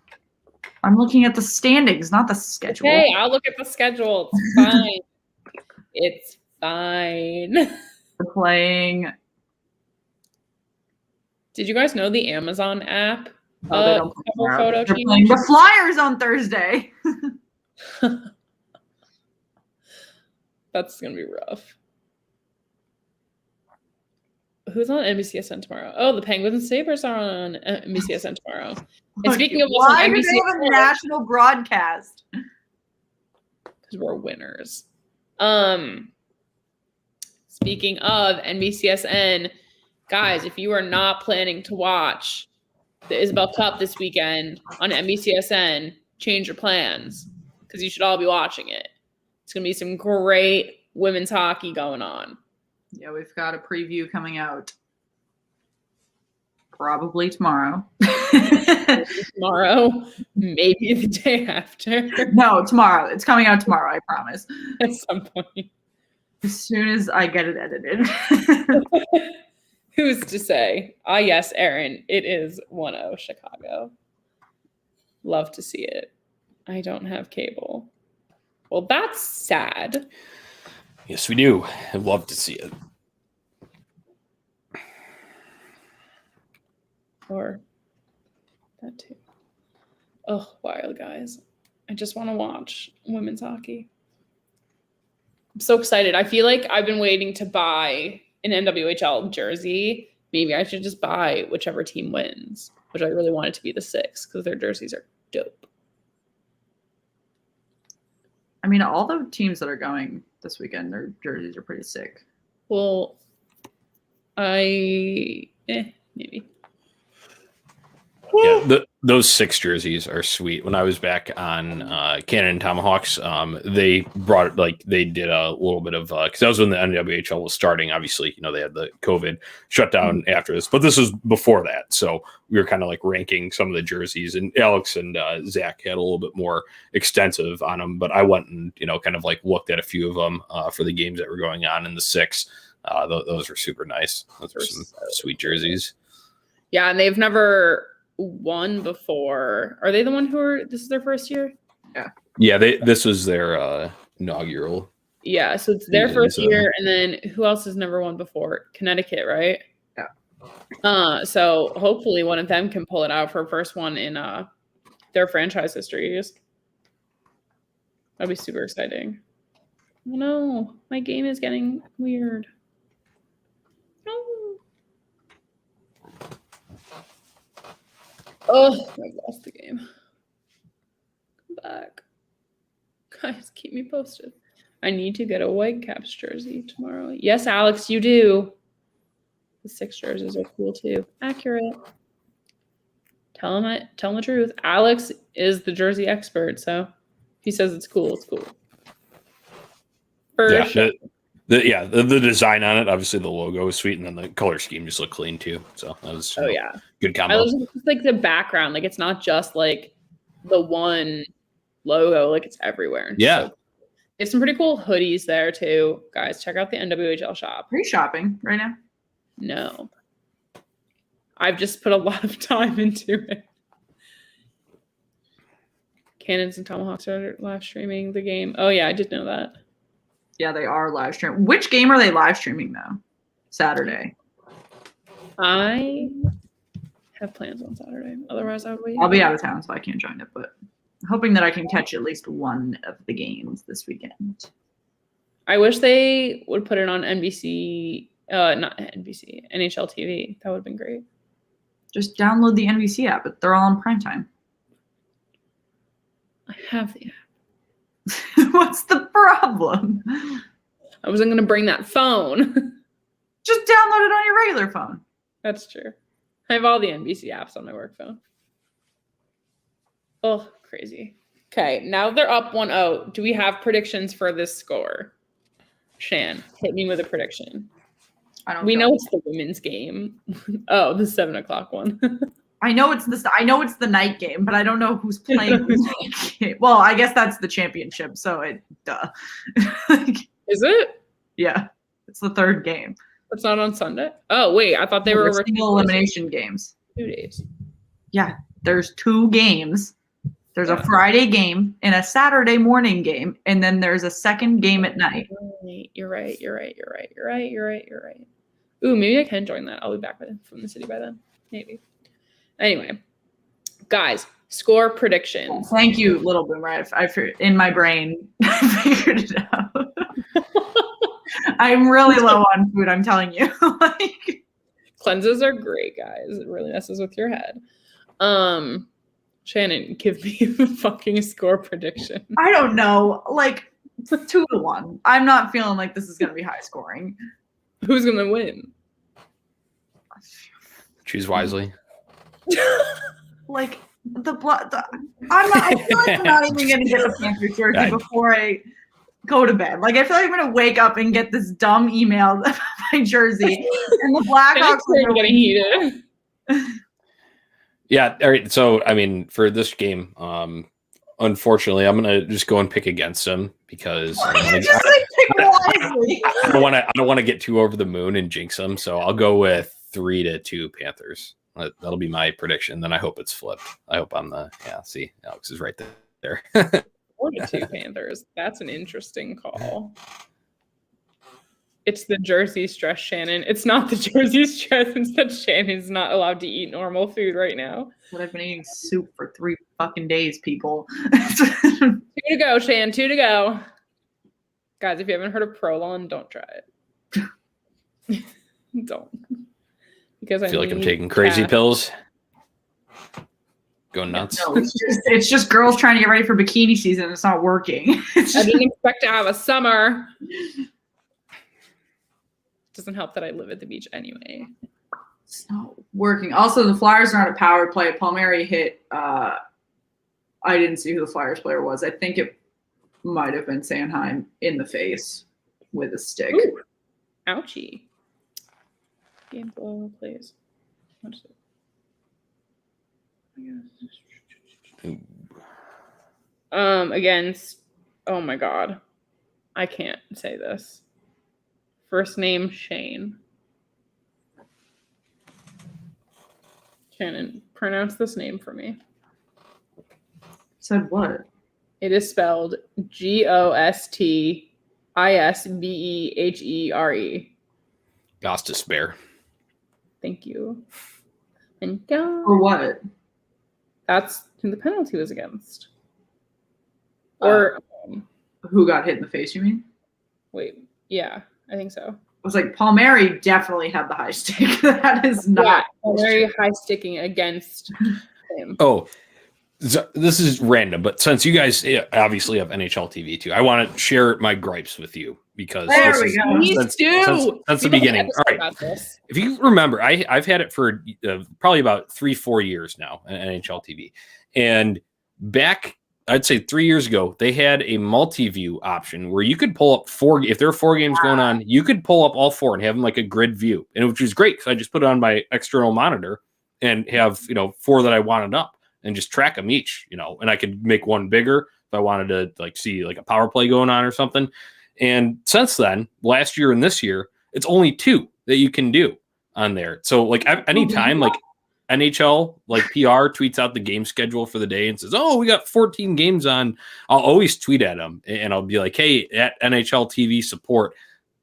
I'm looking at the standings, not the schedule. Hey, I'll look at the schedule. It's fine. It's fine. They're playing. Did you guys know the Amazon app? Oh, they don't play cover photo They're change? playing the Flyers on Thursday. That's gonna be rough. Who's on NBCSN tomorrow? Oh, the Penguins and Sabres are on NBCSN tomorrow. And speaking of what's on why do NBC, they have a national broadcast? because we're winners. Speaking of NBCSN, guys, if you are not planning to watch the Isabel Cup this weekend on NBCSN, change your plans, because you should all be watching it. It's going to be some great women's hockey going on. Yeah, we've got a preview coming out probably tomorrow. Tomorrow, maybe the day after. No, tomorrow. It's coming out tomorrow, I promise. At some point. As soon as I get it edited. Who's to say? Ah, yes, Aaron. It is 1-0 Chicago. Love to see it. I don't have cable. Well, that's sad. Yes, we do. I'd love to see it. Or that too. Oh, wild guys. I just want to watch women's hockey. I'm so excited. I feel like I've been waiting to buy an NWHL jersey. Maybe I should just buy whichever team wins, which I really want it to be the Six because their jerseys are dope. I mean, all the teams that are going this weekend, their jerseys are pretty sick. Well, maybe. Yeah, those 6 jerseys are sweet. When I was back on Cannon and Tomahawks, they brought they did a little bit of because that was when the NWHL was starting. Obviously, they had the COVID shutdown after this, but this was before that. So we were kind of ranking some of the jerseys, and Alex and Zach had a little bit more extensive on them. But I went and kind of looked at a few of them for the games that were going on in the 6. Those were super nice. Those are some sweet jerseys. Yeah, and they've never won before. Are they the one this is their first year? Yeah, this was their inaugural. Yeah, so it's their first year, and then who else has never won before? Connecticut, right? Yeah. So hopefully one of them can pull it out for a first one in their franchise histories. That'd be super exciting. Oh no, my game is getting weird. No. Oh, I lost the game. Come back. Guys, keep me posted. I need to get a Whitecaps jersey tomorrow. Yes, Alex, you do. The 6 jerseys are cool too. Accurate. Tell him the truth. Alex is the jersey expert, so if he says it's cool, it's cool. For sure. The design on it, obviously the logo is sweet, and then the color scheme just looked clean too. So that was good combo. I love the background, it's not just the one logo, it's everywhere. Yeah, so, there's some pretty cool hoodies there too, guys. Check out the NWHL shop. Are you shopping right now? No, I've just put a lot of time into it. Cannons and Tomahawks are live streaming the game. Oh yeah, I did know that. Yeah, they are live streaming. Which game are they live streaming though? Saturday. I have plans on Saturday. Otherwise, I would wait. I'll be out of town, so I can't join it, but I'm hoping that I can catch at least one of the games this weekend. I wish they would put it on NBC, not NBC, NHL TV. That would have been great. Just download the NBC app. They're all on primetime. I have the app. What's the problem? I wasn't going to bring that phone. Just download it on your regular phone. That's true. I have all the NBC apps on my work phone. Oh, crazy. Okay, now they're up 1-0. Do we have predictions for this score? Shan, hit me with a prediction. We know it's the women's game. Oh, the 7:00 one. I know it's the night game, but I don't know who's playing the night game. Well, I guess that's the championship, so duh. Is it? Yeah, it's the 3rd game. It's not on Sunday? Oh, wait, I thought they were single elimination games. 2 days. Yeah, there's 2 games. There's a Friday game and a Saturday morning game, and then there's a second game at night. You're right. Ooh, maybe I can join that. I'll be back from the city by then. Maybe. Anyway, guys, score predictions. Thank you, Little Boomer. In my brain, I figured it out. I'm really low on food, I'm telling you. Cleanses are great, guys. It really messes with your head. Shannon, give me a fucking score prediction. I don't know. 2-1. I'm not feeling like this is going to be high scoring. Who's going to win? Choose wisely. I feel like I'm not even going to get the Panthers jersey before I go to bed. I feel like I'm going to wake up and get this dumb email about my jersey, and the Blackhawks are getting heated. Yeah. All right. So, I mean, for this game, unfortunately, I'm gonna just go and pick against them because I don't want to get too over the moon and jinx them. So I'll go with 3-2 Panthers. That'll be my prediction. Then I hope it's flipped. I hope I'm see, Alex is right there. 4-2 Panthers. That's an interesting call. It's the jersey stress, Shannon. It's not the jersey stress. It's that Shannon's not allowed to eat normal food right now. But I've been eating soup for 3 fucking days, people. 2 to go, Shan. 2 to go. Guys, if you haven't heard of Prolon, don't try it. Don't. Because I feel like I'm taking crazy pills. Going nuts. No, it's just girls trying to get ready for bikini season. It's not working. I didn't expect to have a summer. Doesn't help that I live at the beach anyway. It's not working. Also, the Flyers are on a power play. Palmieri hit. I didn't see who the Flyers player was. I think it might have been Sanheim in the face with a stick. Ooh. Ouchie. Game ball, please. What's it? Against. Oh my God. I can't say this. First name Shane. Shannon, pronounce this name for me. Said what? It is spelled Gostisbehere. Gostisbehere. Thank you. And go. For what? That's who the penalty was against. Or who got hit in the face, you mean? wait, yeah, I think so. I was like, Palmieri definitely had the high stick. That is not very high sticking against him. Oh, so this is random, but since you guys obviously have NHL TV too, I want to share my gripes with you because there we go. Please do. Since the beginning. All right. If you remember, I've had it for probably about 3-4 years now, NHL TV. And back, I'd say 3 years ago, they had a multi-view option where you could pull up if there are 4 games going on, you could pull up all 4 and have them like a grid view, and which was great because I just put it on my external monitor and have 4 that I wanted up and just track them each, and I could make one bigger if I wanted to see a power play going on or something. And since then, last year and this year, it's only 2 that you can do on there. So anytime NHL PR tweets out the game schedule for the day and says, "Oh, we got 14 games on," I'll always tweet at them and I'll be like, "Hey, at NHL TV support,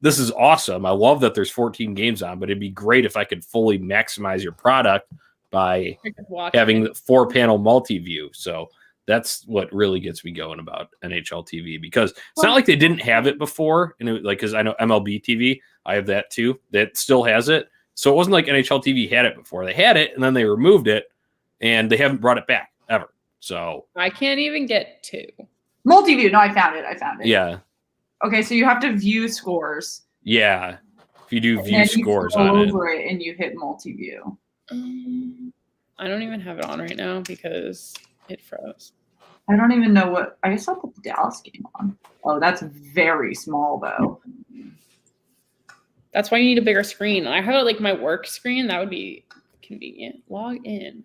this is awesome. I love that there's 14 games on, but it'd be great if I could fully maximize your product by having the 4-panel multi-view." So that's what really gets me going about NHL TV, because it's not like they didn't have it before. And because I know MLB TV, I have that too. That still has it. So it wasn't like NHL TV had it before. They had it, and then they removed it, and they haven't brought it back ever. So I can't even get 2. Multi-view. No, I found it. Yeah. Okay, so you have to view scores. Yeah. If you do view scores on over it and you hit multi-view. I don't even have it on right now because it froze. I don't even know what. I guess I'll put the Dallas game on. Oh, that's very small though. That's why you need a bigger screen. I have my work screen. That would be convenient. Log in.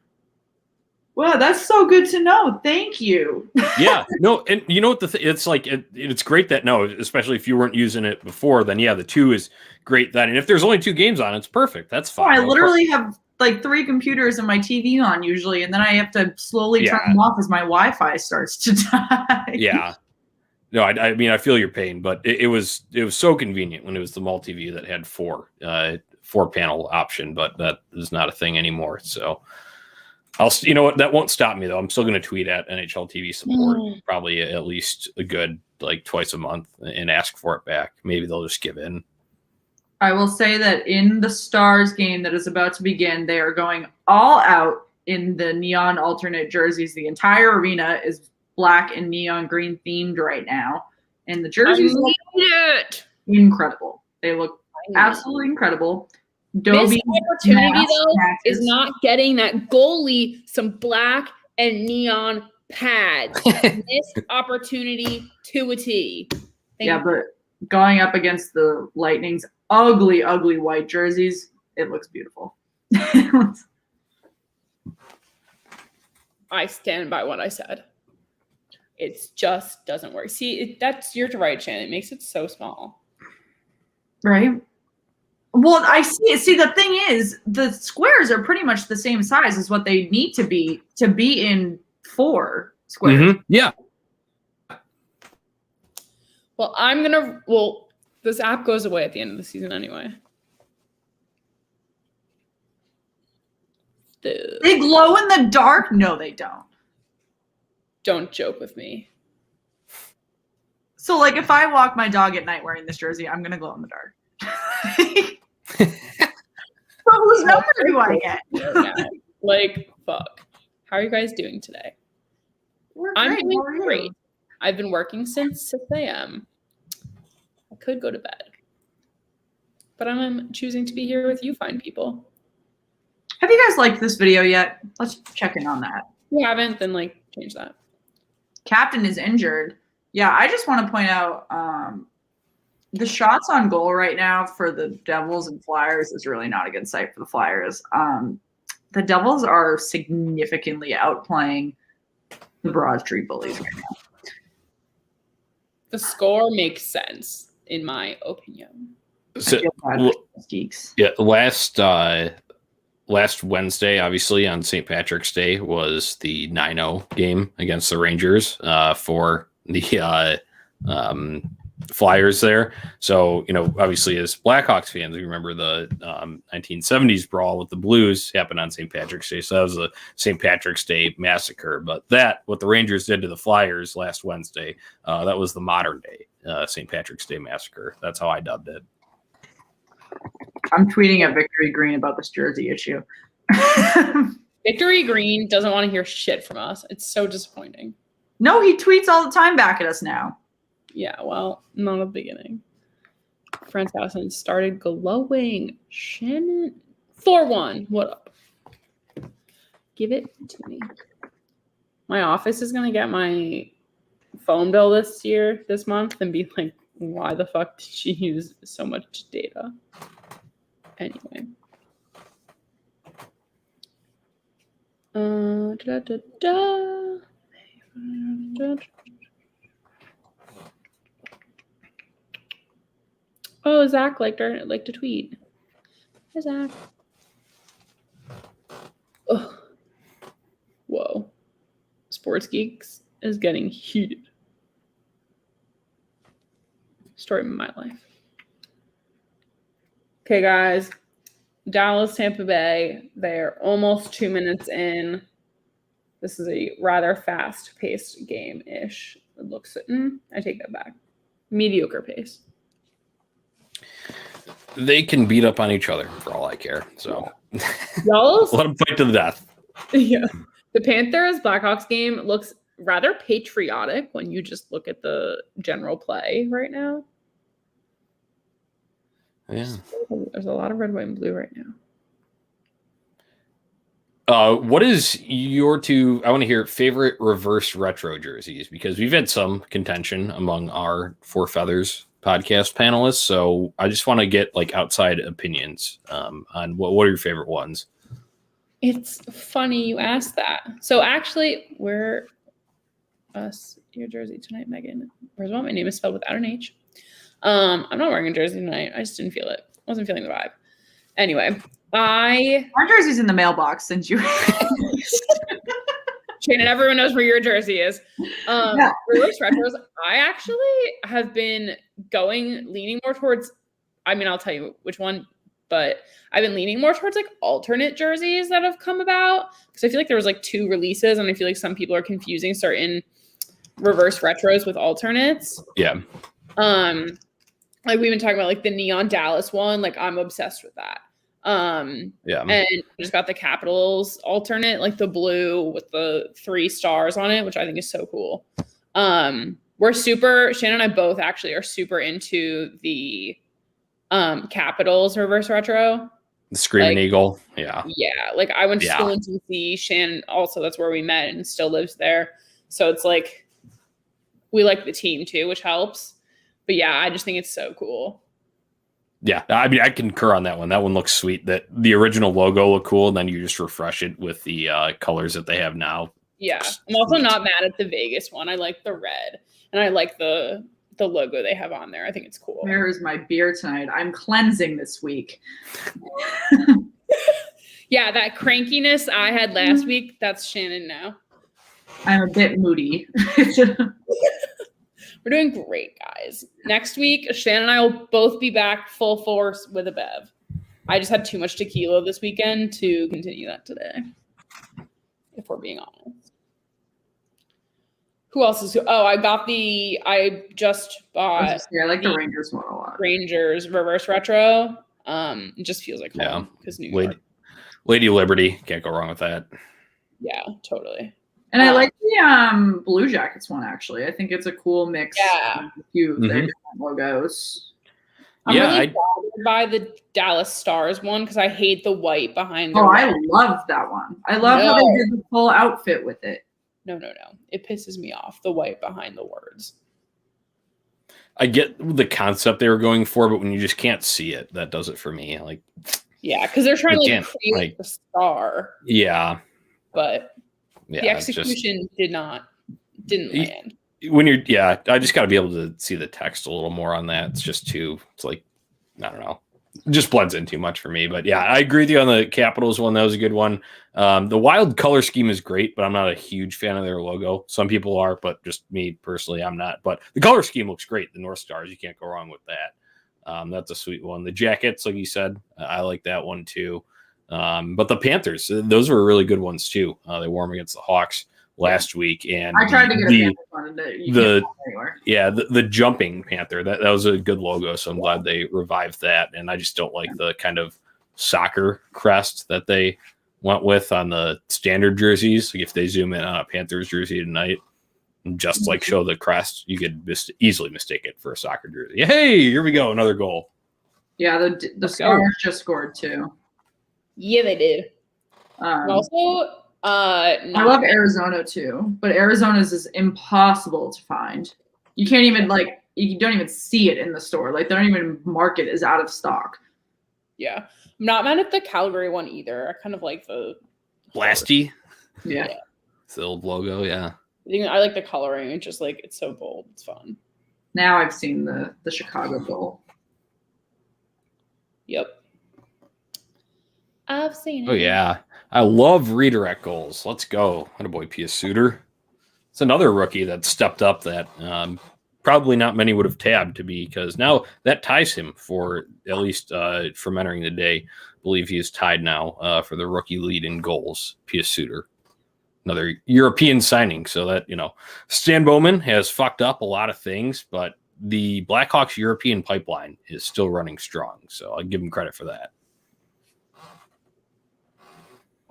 Well, that's so good to know. Thank you. Yeah. No, and you know what it's like? It's great that especially if you weren't using it before, then the 2 is great then. And if there's only 2 games on, it's perfect. That's fine. I literally have 3 computers and my TV on usually, and then I have to slowly turn them off as my Wi-Fi starts to die. Yeah. No, I mean, I feel your pain, but it was so convenient when it was the multi-view that had 4-panel option, but that is not a thing anymore. So you know what? That won't stop me though. I'm still going to tweet at NHL TV support probably at least a good twice a month and ask for it back. Maybe they'll just give in. I will say that in the Stars game that is about to begin, they are going all out in the neon alternate jerseys. The entire arena is black and neon green themed right now, and the jerseys look incredible. They look absolutely incredible. This opportunity though is not getting that goalie some black and neon pads. This opportunity to a T. But going up against the Lightning's ugly white jerseys, it looks beautiful. I stand by what I said. It just doesn't work. See, you're right, Shannon. It makes it so small. Right? Well, I see. See, the thing is, the squares are pretty much the same size as what they need to be in 4 squares. Mm-hmm. Yeah. Well, This app goes away at the end of the season anyway. They glow in the dark? No, they don't. Don't joke with me. So, like, if I walk my dog at night wearing this jersey, I'm going to glow in the dark. So whose number do I get? Yeah. Like, fuck. How are you guys doing today? I'm Great. doing How are you? great. I've been working since 6 a.m. I could go to bed. But I'm choosing to be here with you fine people. Have you guys liked this video yet? Let's check in on that. If you haven't, then like change that. Captain is injured. Yeah, I just want to point out the shots on goal right now for the Devils and Flyers is really not a good sight for the Flyers. The Devils are significantly outplaying the Broad Street Bullies right now. The score makes sense, in my opinion. So, Geeks. yeah, last Wednesday, obviously on St. Patrick's Day, was the 9-0 game against the Rangers for the Flyers there. So, obviously as Blackhawks fans, we remember the 1970s brawl with the Blues happened on St. Patrick's Day. So that was the St. Patrick's Day massacre. But what the Rangers did to the Flyers last Wednesday, that was the modern day St. Patrick's Day massacre. That's how I dubbed it. I'm tweeting at Victory Green about this jersey issue. Victory Green doesn't want to hear shit from us. It's so disappointing. No, he tweets all the time back at us now. Yeah, well, not at the beginning. Friends Housen started glowing. Shannon 4-1. What up? Give it to me. My office is gonna get my phone bill this month and be like, why the fuck did she use so much data? Anyway. Oh, Zach liked a tweet. Hi, Zach. Ugh. Whoa. Sports Geeks is getting heated. Story of my life. Okay, guys. Dallas, Tampa Bay. They're almost 2 minutes in. This is a rather fast-paced game-ish. It looks. I take that back. Mediocre pace. They can beat up on each other for all I care. So Y'all's let them fight to the death. Yeah. The Panthers Blackhawks game looks rather patriotic when you just look at the general play right now. Yeah. There's a lot of red, white, and blue right now. What is your I want to hear favorite reverse retro jerseys, because we've had some contention among our Four Feathers podcast panelists. So I just want to get like outside opinions on what are your favorite ones. It's funny you asked that. So actually, we're your jersey tonight, Megan. First of all, my name is spelled without an H. I'm not wearing a jersey tonight. I just didn't feel it. Wasn't feeling the vibe. Anyway, Our jersey's in the mailbox since you. Shannon, everyone knows where your jersey is. Yeah. Reverse retros, I actually have been leaning more towards, I'll tell you which one, but I've been leaning more towards like alternate jerseys that have come about. Because I feel like there was like 2 releases, and I feel like some people are confusing certain reverse retros with alternates. Yeah. Like we've been talking about like the Neon Dallas one, like I'm obsessed with that. Yeah. And just got the Capitals alternate, like the blue with the 3 stars on it, which I think is so cool. Shannon and I both actually are super into the Capitals reverse retro. The Screaming Eagle. Yeah. Yeah. Like I went to school in DC. Shannon also, that's where we met and still lives there. So it's like we like the team too, which helps. But yeah, I just think it's so cool. Yeah, I concur on that one. That one looks sweet. That the original logo looked cool, and then you just refresh it with the colors that they have now. Yeah, I'm also not mad at the Vegas one. I like the red, and I like the logo they have on there. I think it's cool. Where is my beer tonight? I'm cleansing this week. Yeah, that crankiness I had last week, that's Shannon now. I'm a bit moody. We're We're doing great, guys. Next week, Shan and I will both be back full force with a bev. I just had too much tequila this weekend to continue that today, if we're being honest. Who else is? Oh, I just bought. I like the Rangers one a lot. Rangers reverse retro. It just feels like home because New York. Lady Liberty, can't go wrong with that. Yeah, totally. And I like the Blue Jackets one actually. I think it's a cool mix. Yeah, of a few of their different logos. I'm really bothered by the Dallas Stars one because I hate the white behind. I love that one. I love how they did the full outfit with it. No. It pisses me off, the white behind the words. I get the concept they were going for, but when you just can't see it, that does it for me. Like, yeah, because they're trying to create the star. Yeah. But the execution didn't land. I just got to be able to see the text a little more on that. It's like, I don't know. It just blends in too much for me. But yeah, I agree with you on the Capitals one. That was a good one. The Wild color scheme is great, but I'm not a huge fan of their logo. Some people are, but just me personally, I'm not. But the color scheme looks great. The North Stars, you can't go wrong with that. That's a sweet one. The Jackets, like you said, I like that one too. But the Panthers, those were really good ones too. They wore them against the Hawks last week, and I tried to get a Panthers one the jumping Panther, that was a good logo, so I'm glad they revived that. And I just don't like the kind of soccer crest that they went with on the standard jerseys. Like if they zoom in on a Panthers jersey tonight and just like show the crest, you could easily mistake it for a soccer jersey. Hey, here we go, another goal. Yeah, the Stars just scored too. Yeah, they did. Also, I love Arizona too, but Arizona's is impossible to find. You can't even you don't even see it in the store. Like they don't even mark it as out of stock. Yeah, I'm not mad at the Calgary one either. I kind of like the Blasty. Yeah. It's the old logo. Yeah, I like the coloring. It's just like it's so bold. It's fun. Now I've seen the Chicago goal. Yep. I've seen it. Oh yeah, I love redirect goals. Let's go, attaboy, Pius Suter. It's another rookie that stepped up that probably not many would have tabbed because now that ties him for at least from entering the day. I believe he is tied now for the rookie lead in goals. Pius Suter, another European signing. So that Stan Bowman has fucked up a lot of things, but the Blackhawks European pipeline is still running strong. So I'll give him credit for that.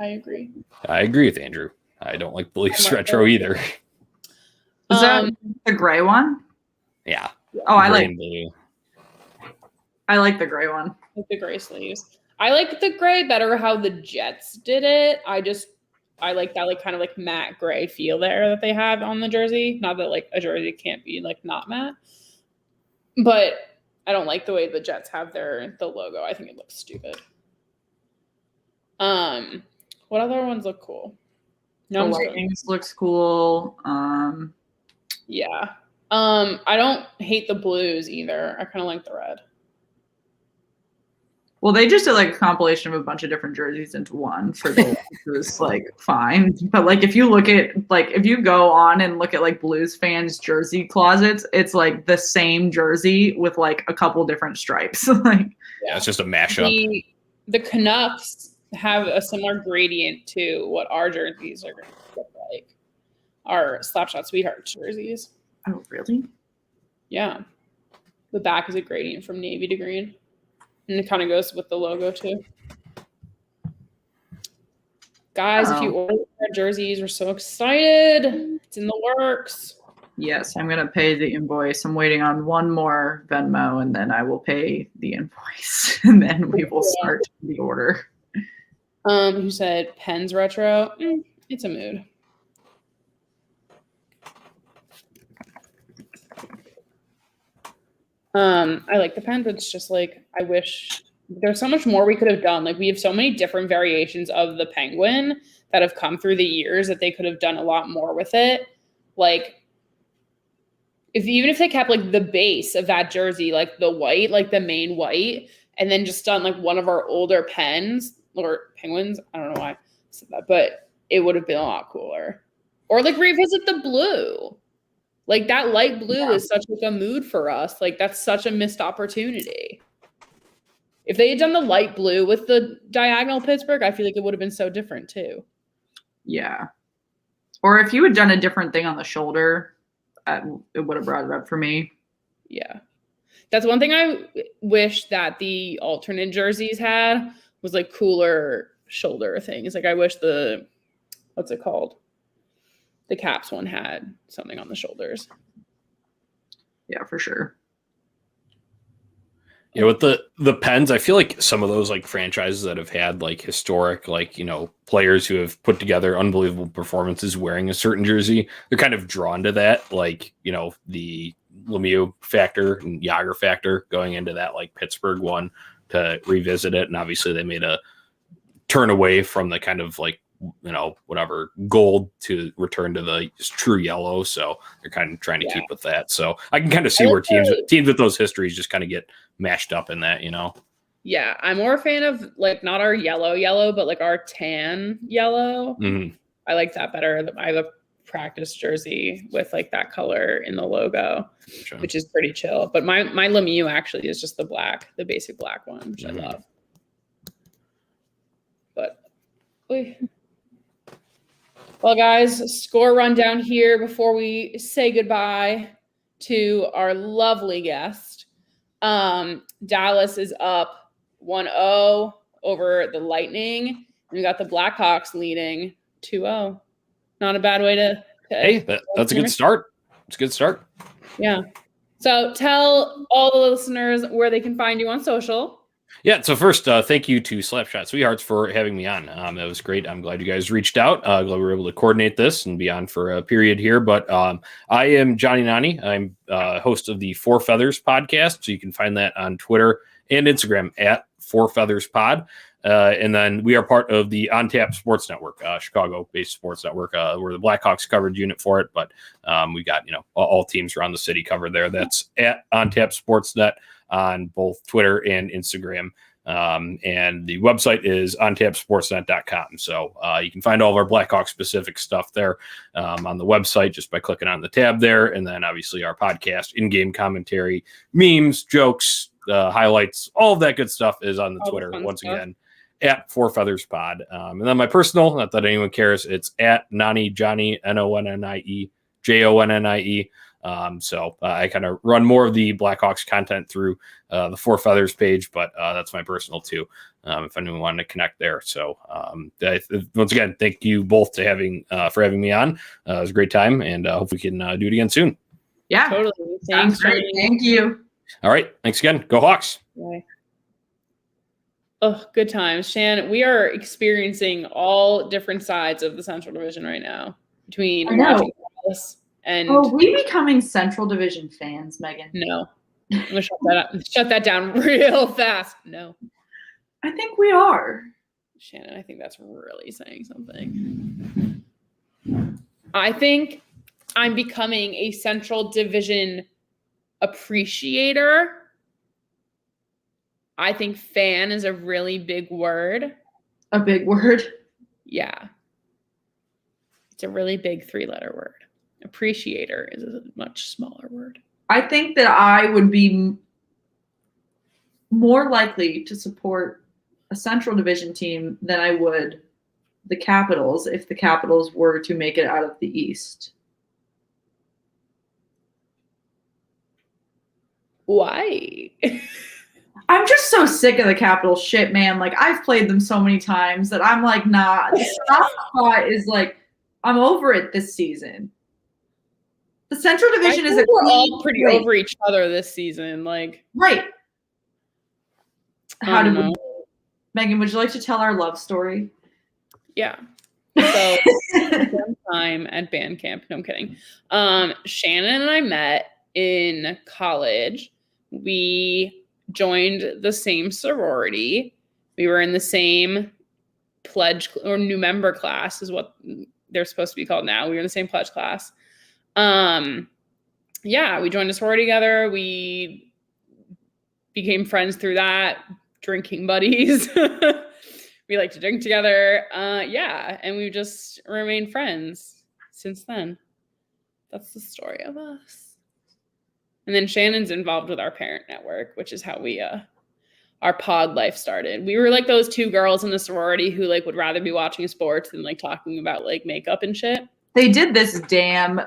I agree. I agree with Andrew. I don't like the Leafs retro either. Is that the gray one? Yeah. Oh, I like the gray one. I like the gray sleeves. I like the gray better how the Jets did it. I like that kind of matte gray feel there that they have on the jersey. Not that a jersey can't be not matte. But I don't like the way the Jets have the logo. I think it looks stupid. What other ones look cool? The Lightnings looks cool. Yeah. I don't hate the blues either. I kind of like the red. Well, they just did a compilation of a bunch of different jerseys into one for the was fine. But if you look at if you go on and look at Blues fans' jersey closets, it's the same jersey with a couple different stripes. Yeah, it's just a mashup. The Canucks have a similar gradient to what our jerseys are going to look like. Our Slapshot Sweethearts jerseys. Oh, really? Yeah. The back is a gradient from navy to green. And it kind of goes with the logo too. Guys, if you order our jerseys, we're so excited. It's in the works. Yes, I'm going to pay the invoice. I'm waiting on one more Venmo, and then I will pay the invoice. And then we will start the order. Who said Pens retro? It's a mood. I like the Pens. It's just I wish there's so much more we could have done. We have so many different variations of the Penguin that have come through the years that they could have done a lot more with it. Even if they kept the base of that jersey, the white, the main white, and then just done one of our older Pens or Penguins. I don't know why I said that, but it would have been a lot cooler. Or revisit the blue. Like that light blue is such like a mood for us. Like that's such a missed opportunity. If they had done the light blue with the diagonal Pittsburgh, I feel like it would have been so different too. Yeah. Or if you had done a different thing on the shoulder, it would have brought it up for me. Yeah. That's one thing I wish that the alternate jerseys had was like cooler shoulder things. Like I wish what's it called? The Caps one had something on the shoulders. Yeah, for sure. Yeah, with the Pens, I feel like some of those like franchises that have had like historic, like, you know, players who have put together unbelievable performances wearing a certain jersey, they're kind of drawn to that, like, you know, the Lemieux factor and Yager factor going into that like Pittsburgh one to revisit it. And obviously they made a turn away from the kind of like, you know, whatever gold to return to the true yellow. So they're kind of trying to keep with that. So I can kind of see where teams with those histories just kind of get mashed up in that, you know? Yeah. I'm more a fan of like not our yellow, but like our tan yellow. Mm-hmm. I like that better. I have a practice jersey with like that color in the logo, which is pretty chill. But my Lemieux actually is just the basic black one, which I love. But well, guys, score rundown here before we say goodbye to our lovely guest. Dallas is up 1-0 over the Lightning. And we got the Blackhawks leading 2-0. Not a bad way to hey, that's a good start. It's a good start. Yeah. So tell all the listeners where they can find you on social. Yeah, so first, thank you to Slapshot Sweethearts for having me on. That was great. I'm glad you guys reached out. Glad we were able to coordinate this and be on for a period here. But I am Johnny Nani. I'm host of the Four Feathers podcast. So you can find that on Twitter and Instagram at Four Feathers Pod. And then we are part of the OnTap Sports Network, Chicago-based sports network. We're the Blackhawks coverage unit for it, but we got, you know, all teams around the city covered there. That's at OnTap Sportsnet on both Twitter and Instagram. And the website is ontapsportsnet.com. So you can find all of our Blackhawks specific stuff there on the website just by clicking on the tab there. And then obviously our podcast, in-game commentary, memes, jokes, highlights, all of that good stuff is on the Twitter once again at Four Feathers Pod. And then my personal, not that anyone cares, it's at Nani Johnny, NONNIE JONNIE. So I kind of run more of the Blackhawks content through the Four Feathers page, but that's my personal too. If anyone wanted to connect there. So once again, thank you both for having me on. It was a great time, and hope we can do it again soon. Yeah, totally. Thanks. Great. Thank you. All right. Thanks again. Go Hawks. Bye. Oh, good times. Shan, we are experiencing all different sides of the Central Division right now between watching Dallas and we becoming Central Division fans, Megan? No. I'm gonna shut that down real fast. No. I think we are. Shannon, I think that's really saying something. I think I'm becoming a Central Division appreciator. I think fan is a really big word. A big word? Yeah. It's a really big 3-letter word. Appreciator is a much smaller word. I think that I would be more likely to support a Central Division team than I would the Capitals if the Capitals were to make it out of the East. Why? I'm just so sick of the Capitals shit, man. Like, I've played them so many times that I'm like, nah. The soft spot is like, I'm over it this season. The Central Division is we're all pretty over each other this season. Like, right. How did we? Megan, would you like to tell our love story? Yeah. So one time at band camp. No, I'm kidding. Shannon and I met in college. We joined the same sorority. We were in the same pledge or new member class is what they're supposed to be called now. We were in the same pledge class. Yeah, we joined a sorority together. We became friends through that, drinking buddies. We like to drink together. Yeah, and we've just remained friends since then. That's the story of us. And then Shannon's involved with our parent network, which is how we our pod life started. We were like those two girls in the sorority who like would rather be watching sports than like talking about like makeup and shit. They did this damn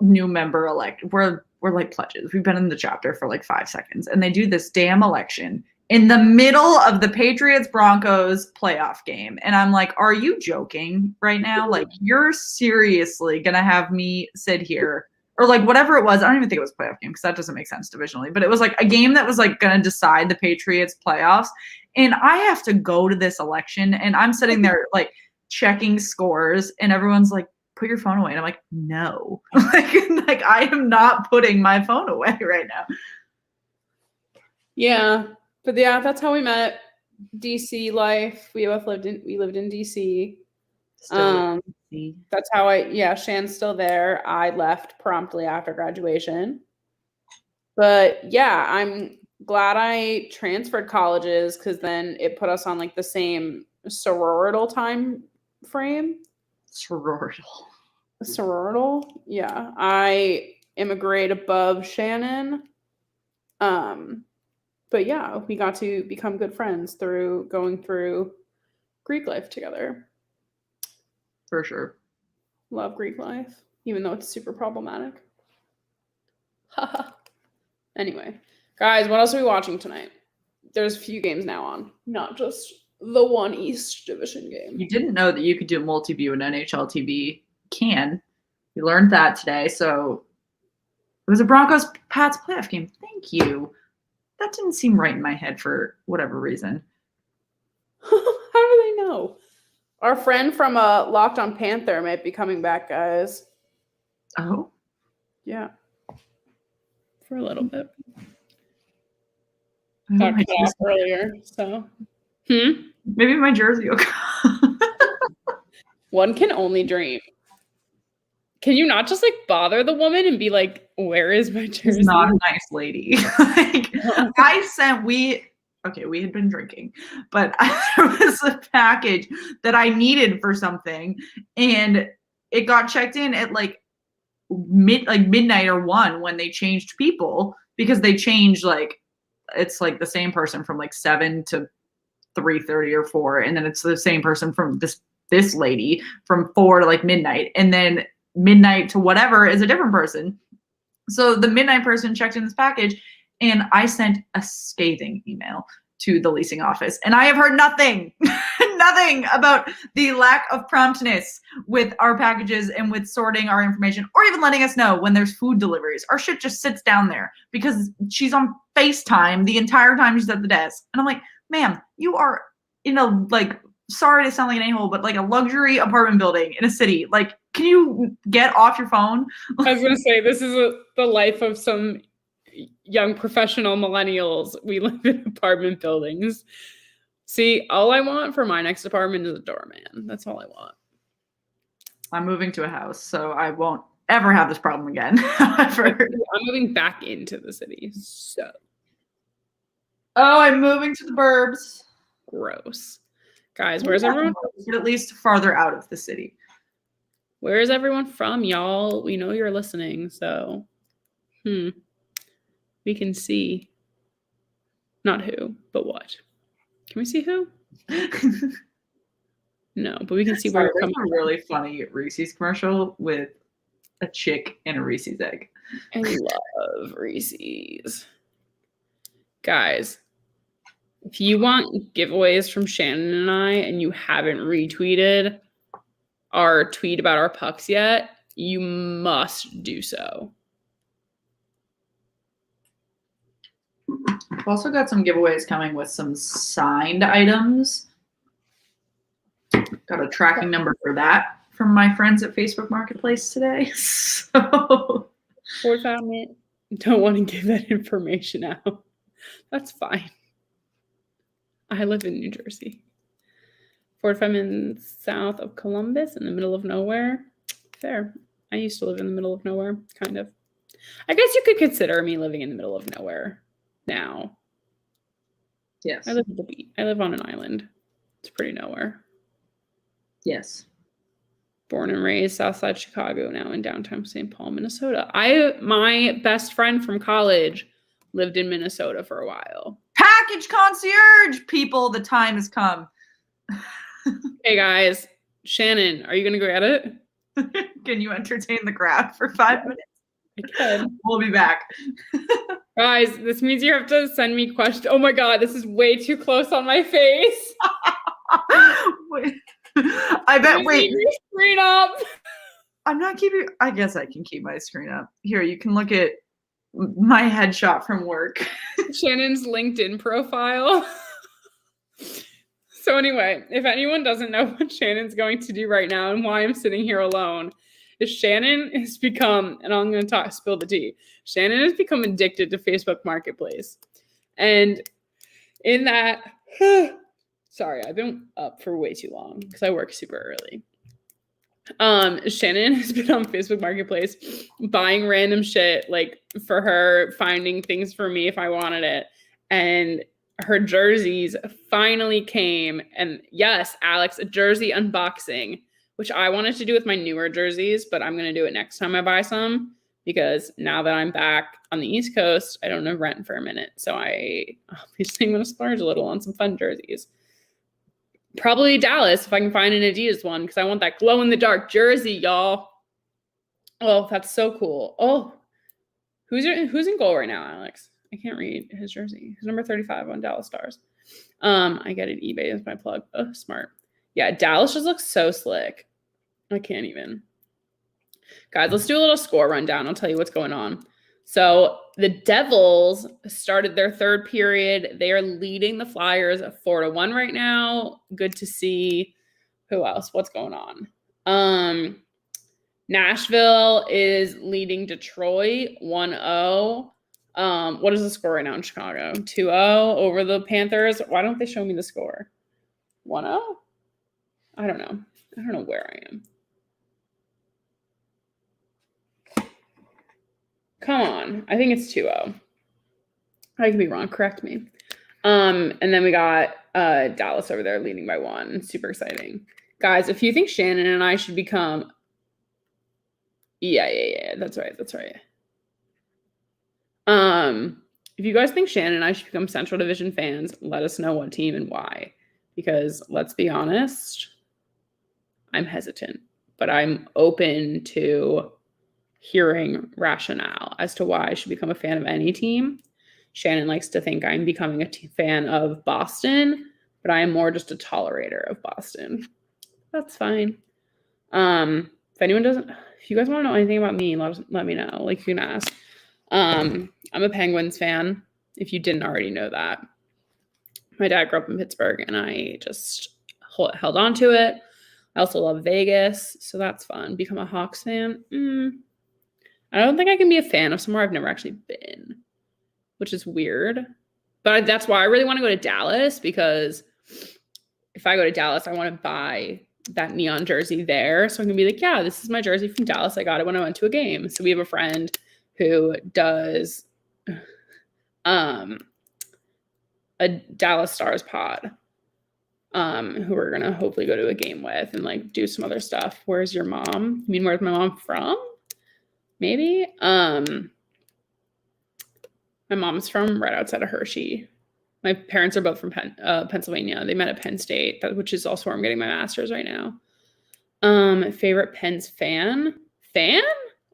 new member elect. We're like pledges. We've been in the chapter for like 5 seconds, and they do this damn election in the middle of the Patriots Broncos playoff game. And I'm like, are you joking right now? Like, you're seriously gonna have me sit here, or like whatever it was. I don't even think it was a playoff game because that doesn't make sense divisionally, but it was like a game that was like going to decide the Patriots playoffs. And I have to go to this election, and I'm sitting there like checking scores, and everyone's like, put your phone away. And I'm like, no, like I am not putting my phone away right now. Yeah. But yeah, that's how we met. DC life. We lived in DC. That's how Shan's still there. I left promptly after graduation. But yeah, I'm glad I transferred colleges because then it put us on like the same sororital time frame. Sororital. Yeah. I am a grade above Shannon. But yeah, we got to become good friends through going through Greek life together. For sure. Love Greek life, even though it's super problematic. Anyway, guys, what else are we watching tonight? There's a few games now on, not just the one East Division game. You didn't know that you could do multi-view in NHL TV. Can. You learned that today. So it was a Broncos-Pats playoff game. Thank you. That didn't seem right in my head for whatever reason. How do they know? Our friend from Locked on Panther might be coming back, guys. Oh? Yeah. For a little bit. I Talked it off earlier, so. Maybe my jersey will come. One can only dream. Can you not just like bother the woman and be like, where is my jersey? She's not a nice lady. We had been drinking, but there was a package that I needed for something, and it got checked in at like midnight or 1 when they changed people, because they changed like it's like the same person from like 7 to 3:30 or 4, and then it's the same person from this lady from 4 to like midnight, and then midnight to whatever is a different person. So the midnight person checked in this package, and I sent a scathing email to the leasing office, and I have heard nothing about the lack of promptness with our packages and with sorting our information, or even letting us know when there's food deliveries. Our shit just sits down there because she's on FaceTime the entire time she's at the desk. And I'm like, ma'am, you are in a, like, sorry to sound like an a-hole, but like a luxury apartment building in a city. Like, can you get off your phone? I was going to say, this is the life of some young professional millennials. We live in apartment buildings. See, all I want for my next apartment is a doorman. That's all I want. I'm moving to a house, so I won't ever have this problem again. I'm moving back into the city, so. Oh, I'm moving to the burbs. Gross. Guys, where's everyone? At least farther out of the city. Where is everyone from, y'all? We know you're listening, so. We can see. Not who, but what. Can we see who? No, but we can see where you're coming from. A really funny Reese's commercial with a chick and a Reese's egg. I love Reese's. Guys, if you want giveaways from Shannon and I, and you haven't retweeted our tweet about our pucks yet, you must do so. We've also got some giveaways coming with some signed items. Got a tracking number for that from my friends at Facebook Marketplace today. So, don't want to give that information out. That's fine. I live in New Jersey. 45 minutes south of Columbus, in the middle of nowhere. Fair. I used to live in the middle of nowhere, kind of. I guess you could consider me living in the middle of nowhere now. Yes. I live at the beach. I live on an island. It's pretty nowhere. Yes. Born and raised Southside Chicago, now in downtown St. Paul, Minnesota. My best friend from college lived in Minnesota for a while. Package concierge, people, the time has come. Hey guys, Shannon, are you gonna go get it? Can you entertain the crowd for 5 minutes? I can. We'll be back. Guys, this means you have to send me questions. Oh my god, this is way too close on my face. Wait. I bet. Wait. Keep your screen up. I'm not keeping. I guess I can keep my screen up. Here, you can look at my headshot from work. Shannon's LinkedIn profile. So anyway, if anyone doesn't know what Shannon's going to do right now and why I'm sitting here alone, is Shannon has become, and I'm going to spill the tea. Shannon has become addicted to Facebook Marketplace, and in that. Sorry, I've been up for way too long because I work super early. Shannon has been on Facebook Marketplace buying random shit like for her, finding things for me if I wanted it. And her jerseys finally came. And yes, Alex, a jersey unboxing, which I wanted to do with my newer jerseys, but I'm going to do it next time I buy some because now that I'm back on the East Coast, I don't have rent for a minute. So I obviously am going to splurge a little on some fun jerseys. Probably Dallas if I can find an Adidas one because I want that glow-in-the-dark jersey, y'all. Oh, that's so cool. Oh, who's in goal right now, Alex? I can't read his jersey. He's number 35 on Dallas Stars. I get it. eBay is my plug. Oh, smart. Yeah, Dallas just looks so slick. I can't even. Guys, let's do a little score rundown. I'll tell you what's going on. So the Devils started their third period. They are leading the Flyers 4-1 right now. Good to see. Who else? What's going on? Nashville is leading Detroit 1-0. What is the score right now in Chicago? 2-0 over the Panthers. Why don't they show me the score? 1-0? I don't know. I don't know where I am. Come on. I think it's 2-0. I could be wrong. Correct me. And then we got Dallas over there leading by 1. Super exciting. Guys, if you think Shannon and I should become... Yeah. That's right. If you guys think Shannon and I should become Central Division fans, let us know what team and why. Because let's be honest, I'm hesitant. But I'm open to hearing rationale as to why I should become a fan of any team. Shannon likes to think I'm becoming a fan of Boston, but I am more just a tolerator of Boston. That's fine. If you guys want to know anything about me, let me know. Like, you can ask. I'm a Penguins fan, if you didn't already know that. My dad grew up in Pittsburgh, and I just held on to it. I also love Vegas, so that's fun. Become a Hawks fan? I don't think I can be a fan of somewhere I've never actually been, which is weird. But that's why I really want to go to Dallas, because if I go to Dallas, I want to buy that neon jersey there. So I can be like, yeah, this is my jersey from Dallas. I got it when I went to a game. So we have a friend who does a Dallas Stars pod, who we're going to hopefully go to a game with and like do some other stuff. Where's your mom? You mean, where's my mom from? Maybe. My mom's from right outside of Hershey. My parents are both from Pennsylvania. They met at Penn State, which is also where I'm getting my master's right now. Favorite Pens fan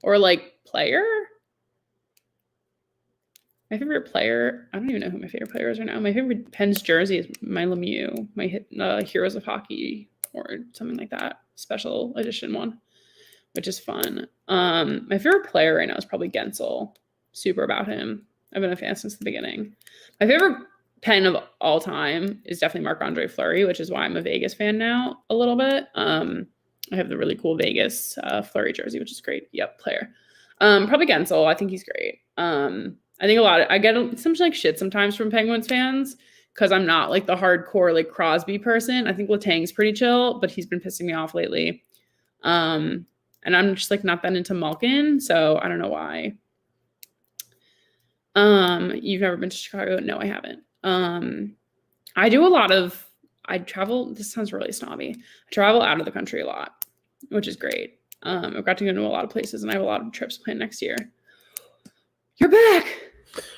or like player? My favorite player, I don't even know who my favorite player is right now. My favorite Pens jersey is my Lemieux, my Heroes of Hockey or something like that, special edition one, which is fun. My favorite player right now is probably Gensel. Super about him. I've been a fan since the beginning. My favorite Pen of all time is definitely Marc-Andre Fleury, which is why I'm a Vegas fan now a little bit. I have the really cool Vegas Fleury jersey, which is great. Yep, player. Probably Gensel. I think he's great. I think I get some like shit sometimes from Penguins fans because I'm not like the hardcore like Crosby person. I think Letang's pretty chill, but he's been pissing me off lately. And I'm just like not that into Malkin, so I don't know why. You've never been to Chicago? No, I haven't. I travel, this sounds really snobby. I travel out of the country a lot. which is great. I've got to go to a lot of places, and I have a lot of trips planned next year. You're back.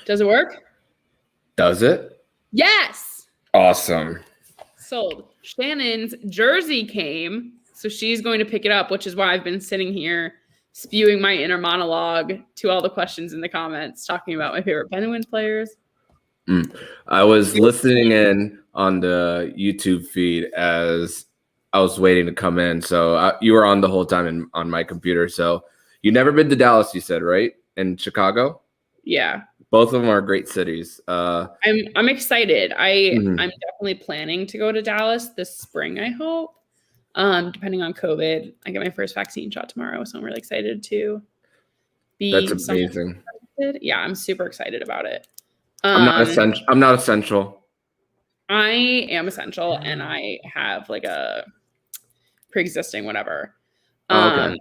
Does it work? Does it? Yes. Awesome. Sold. Shannon's jersey came, so she's going to pick it up, which is why I've been sitting here spewing my inner monologue to all the questions in the comments, talking about my favorite Penguins players. I was listening in on the YouTube feed as I was waiting to come in. So you were on the whole time on my computer. So you never been to Dallas, you said, right? In Chicago? Yeah. Both of them are great cities. I'm excited. I'm definitely planning to go to Dallas this spring, I hope. Depending on COVID. I get my first vaccine shot tomorrow, so I'm really excited to be. That's amazing. Yeah, I'm super excited about it. I'm not essential. I am essential, and I have like a pre-existing whatever. Okay.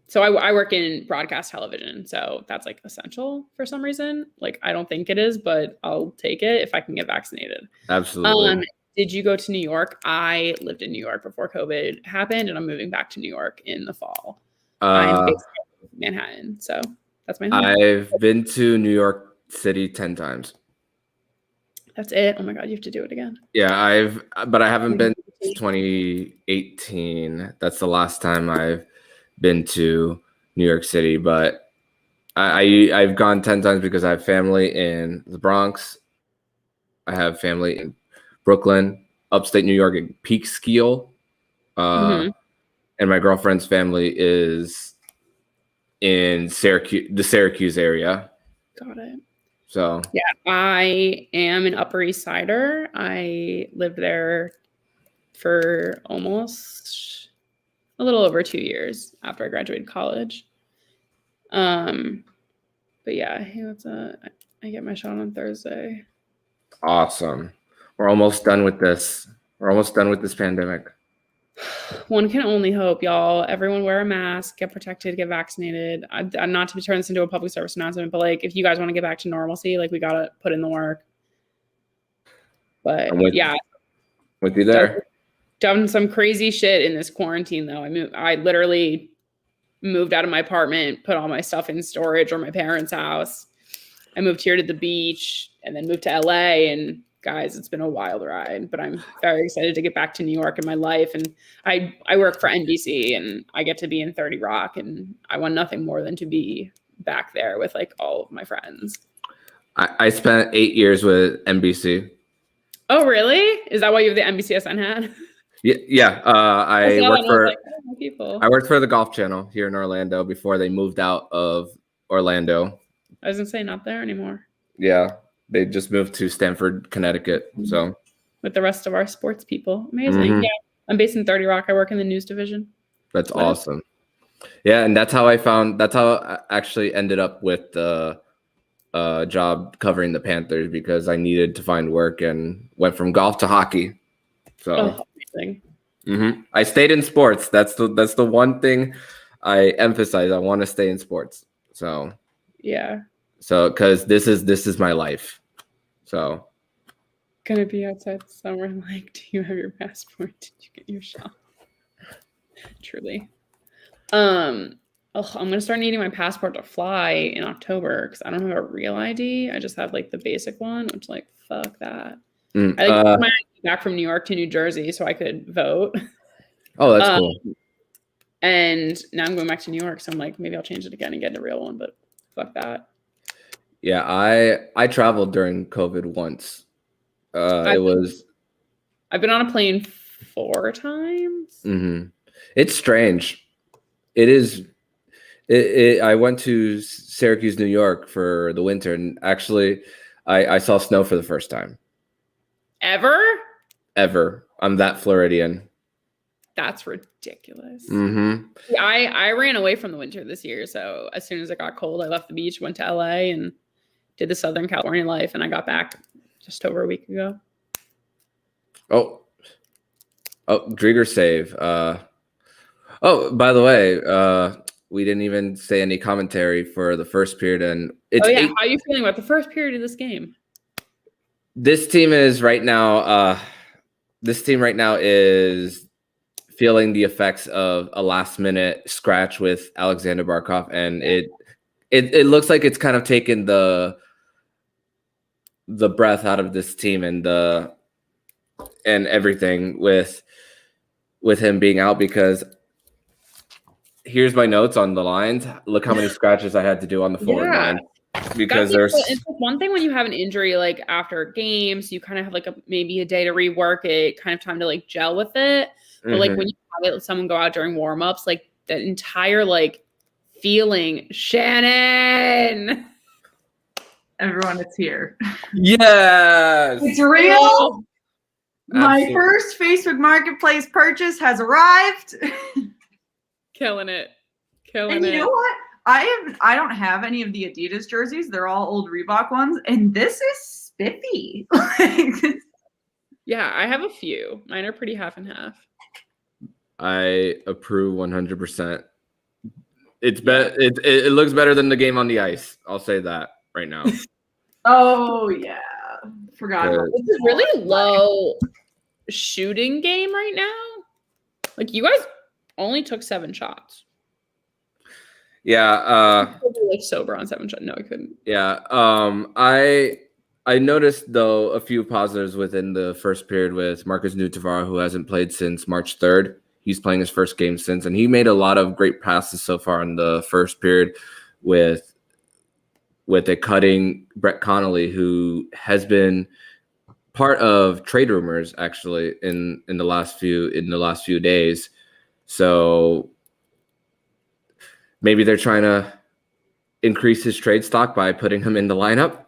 So I work in broadcast television, so that's like essential for some reason. Like I don't think it is, but I'll take it if I can get vaccinated. Absolutely. Did you go to New York? I lived in New York before COVID happened, and I'm moving back to New York in the fall. I'm based in Manhattan, so that's my home. I've been to New York City 10 times. That's it. Oh my God, you have to do it again. Yeah, but I haven't been since 2018. That's the last time I've been to New York City, but I've gone 10 times because I have family in the Bronx. I have family in Brooklyn, upstate New York, in Peekskill. And my girlfriend's family is in the Syracuse area. Got it. So yeah, I am an Upper East Sider. I lived there for almost a little over 2 years after I graduated college. But yeah, hey, I get my shot on Thursday. Awesome. We're almost done with this. We're almost done with this pandemic. One can only hope, y'all. Everyone wear a mask, get protected, get vaccinated. I'm not to turn this into a public service announcement, but like, if you guys want to get back to normalcy, like we got to put in the work. But yeah. With you there. Done some crazy shit in this quarantine though. I literally moved out of my apartment, put all my stuff in storage or my parents' house. I moved here to the beach and then moved to LA, and guys, it's been a wild ride, but I'm very excited to get back to New York in my life. And I work for NBC, and I get to be in 30 Rock, and I want nothing more than to be back there with like all of my friends. I spent 8 years with NBC. Oh, really? Is that why you have the NBCSN hat? Yeah. I worked for the Golf Channel here in Orlando before they moved out of Orlando. I was gonna say not there anymore. Yeah. They just moved to Stamford, Connecticut. So with the rest of our sports people. Amazing. Yeah. I'm based in 30 Rock. I work in the news division. That's awesome. Yeah, and that's how I actually ended up with the job covering the Panthers, because I needed to find work and went from golf to hockey. So amazing. I stayed in sports. That's the one thing I emphasize. I want to stay in sports. So yeah. So, because this is my life. So, gonna be outside somewhere. Like, do you have your passport? Did you get your shot? Truly. I'm gonna start needing my passport to fly in October because I don't have a real ID. I just have like the basic one, which like fuck that. I took my ID back from New York to New Jersey so I could vote. Oh, that's cool. And now I'm going back to New York, so I'm like, maybe I'll change it again and get a real one, but fuck that. Yeah, I traveled during COVID once. I've been on a plane 4 times. It's strange. It is. I went to Syracuse, New York for the winter, and actually, I saw snow for the first time. Ever? I'm that Floridian. That's ridiculous. I ran away from the winter this year, so as soon as it got cold, I left the beach, went to LA, and did the Southern California life, and I got back just over a week ago. Oh, Drieger save. By the way, we didn't even say any commentary for the first period, and it's how are you feeling about the first period of this game? This team right now is feeling the effects of a last minute scratch with Alexander Barkov, and it looks like it's kind of taken the breath out of this team and everything with him being out, because here's my notes on the lines. Look how many scratches I had to do on the forward line, because it's one thing when you have an injury like after games, you kind of have like maybe a day to rework it, kind of time to like gel with it. But like when you have someone go out during warmups, like that entire like feeling, Shannon. Everyone, it's here. Yes, It's real. My Absolutely. first Facebook Marketplace purchase has arrived. Killing it. And you know what? I don't have any of the Adidas jerseys. They're all old Reebok ones, and this is spiffy. Yeah, I have a few. Mine are pretty half and half. I approve 100%. It looks better than the game on the ice. I'll say that right now. Oh yeah, forgot. About It's a really low shooting game right now. Like you guys only took 7 shots. Yeah. Like sober on 7 shots. No, I couldn't. Yeah. I noticed though a few positives within the first period with Marcus Nutavara, who hasn't played since March 3rd. He's playing his first game since, and he made a lot of great passes so far in the first period with it cutting Brett Connolly, who has been part of trade rumors actually in the last few days. So maybe they're trying to increase his trade stock by putting him in the lineup.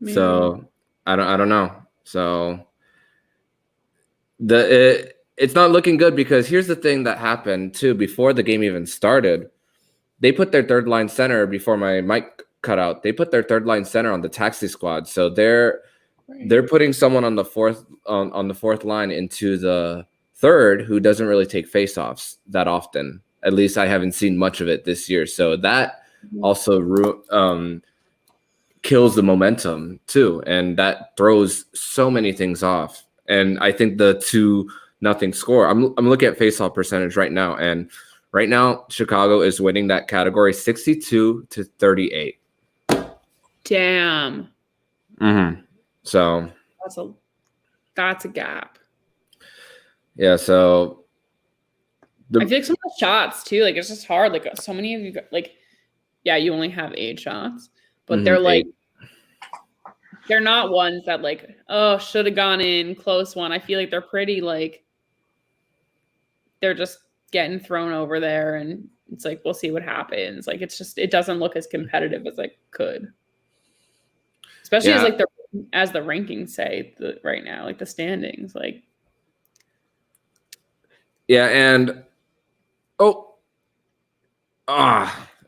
Maybe. So I don't know. So it's not looking good, because here's the thing that happened too. Before the game even started, they put their third line center, before my mic cut out, they put their third line center on the taxi squad. So they're putting someone on the fourth line into the third who doesn't really take faceoffs that often. At least I haven't seen much of it this year. So that also kills the momentum too, and that throws so many things off. And I think the 2-0 score, I'm looking at faceoff percentage right now, and right now Chicago is winning that category 62-38. Damn. So that's a gap. Yeah. So I feel like some of the shots too, like it's just hard. Like so many of you, like, yeah, you only have 8 shots, but they're like, they're not ones that like, oh, should have gone in, close one. I feel like they're pretty like, they're just getting thrown over there, and it's like, we'll see what happens. Like, it's just, it doesn't look as competitive as it could. Especially as the rankings say right now, like the standings, like. Yeah, and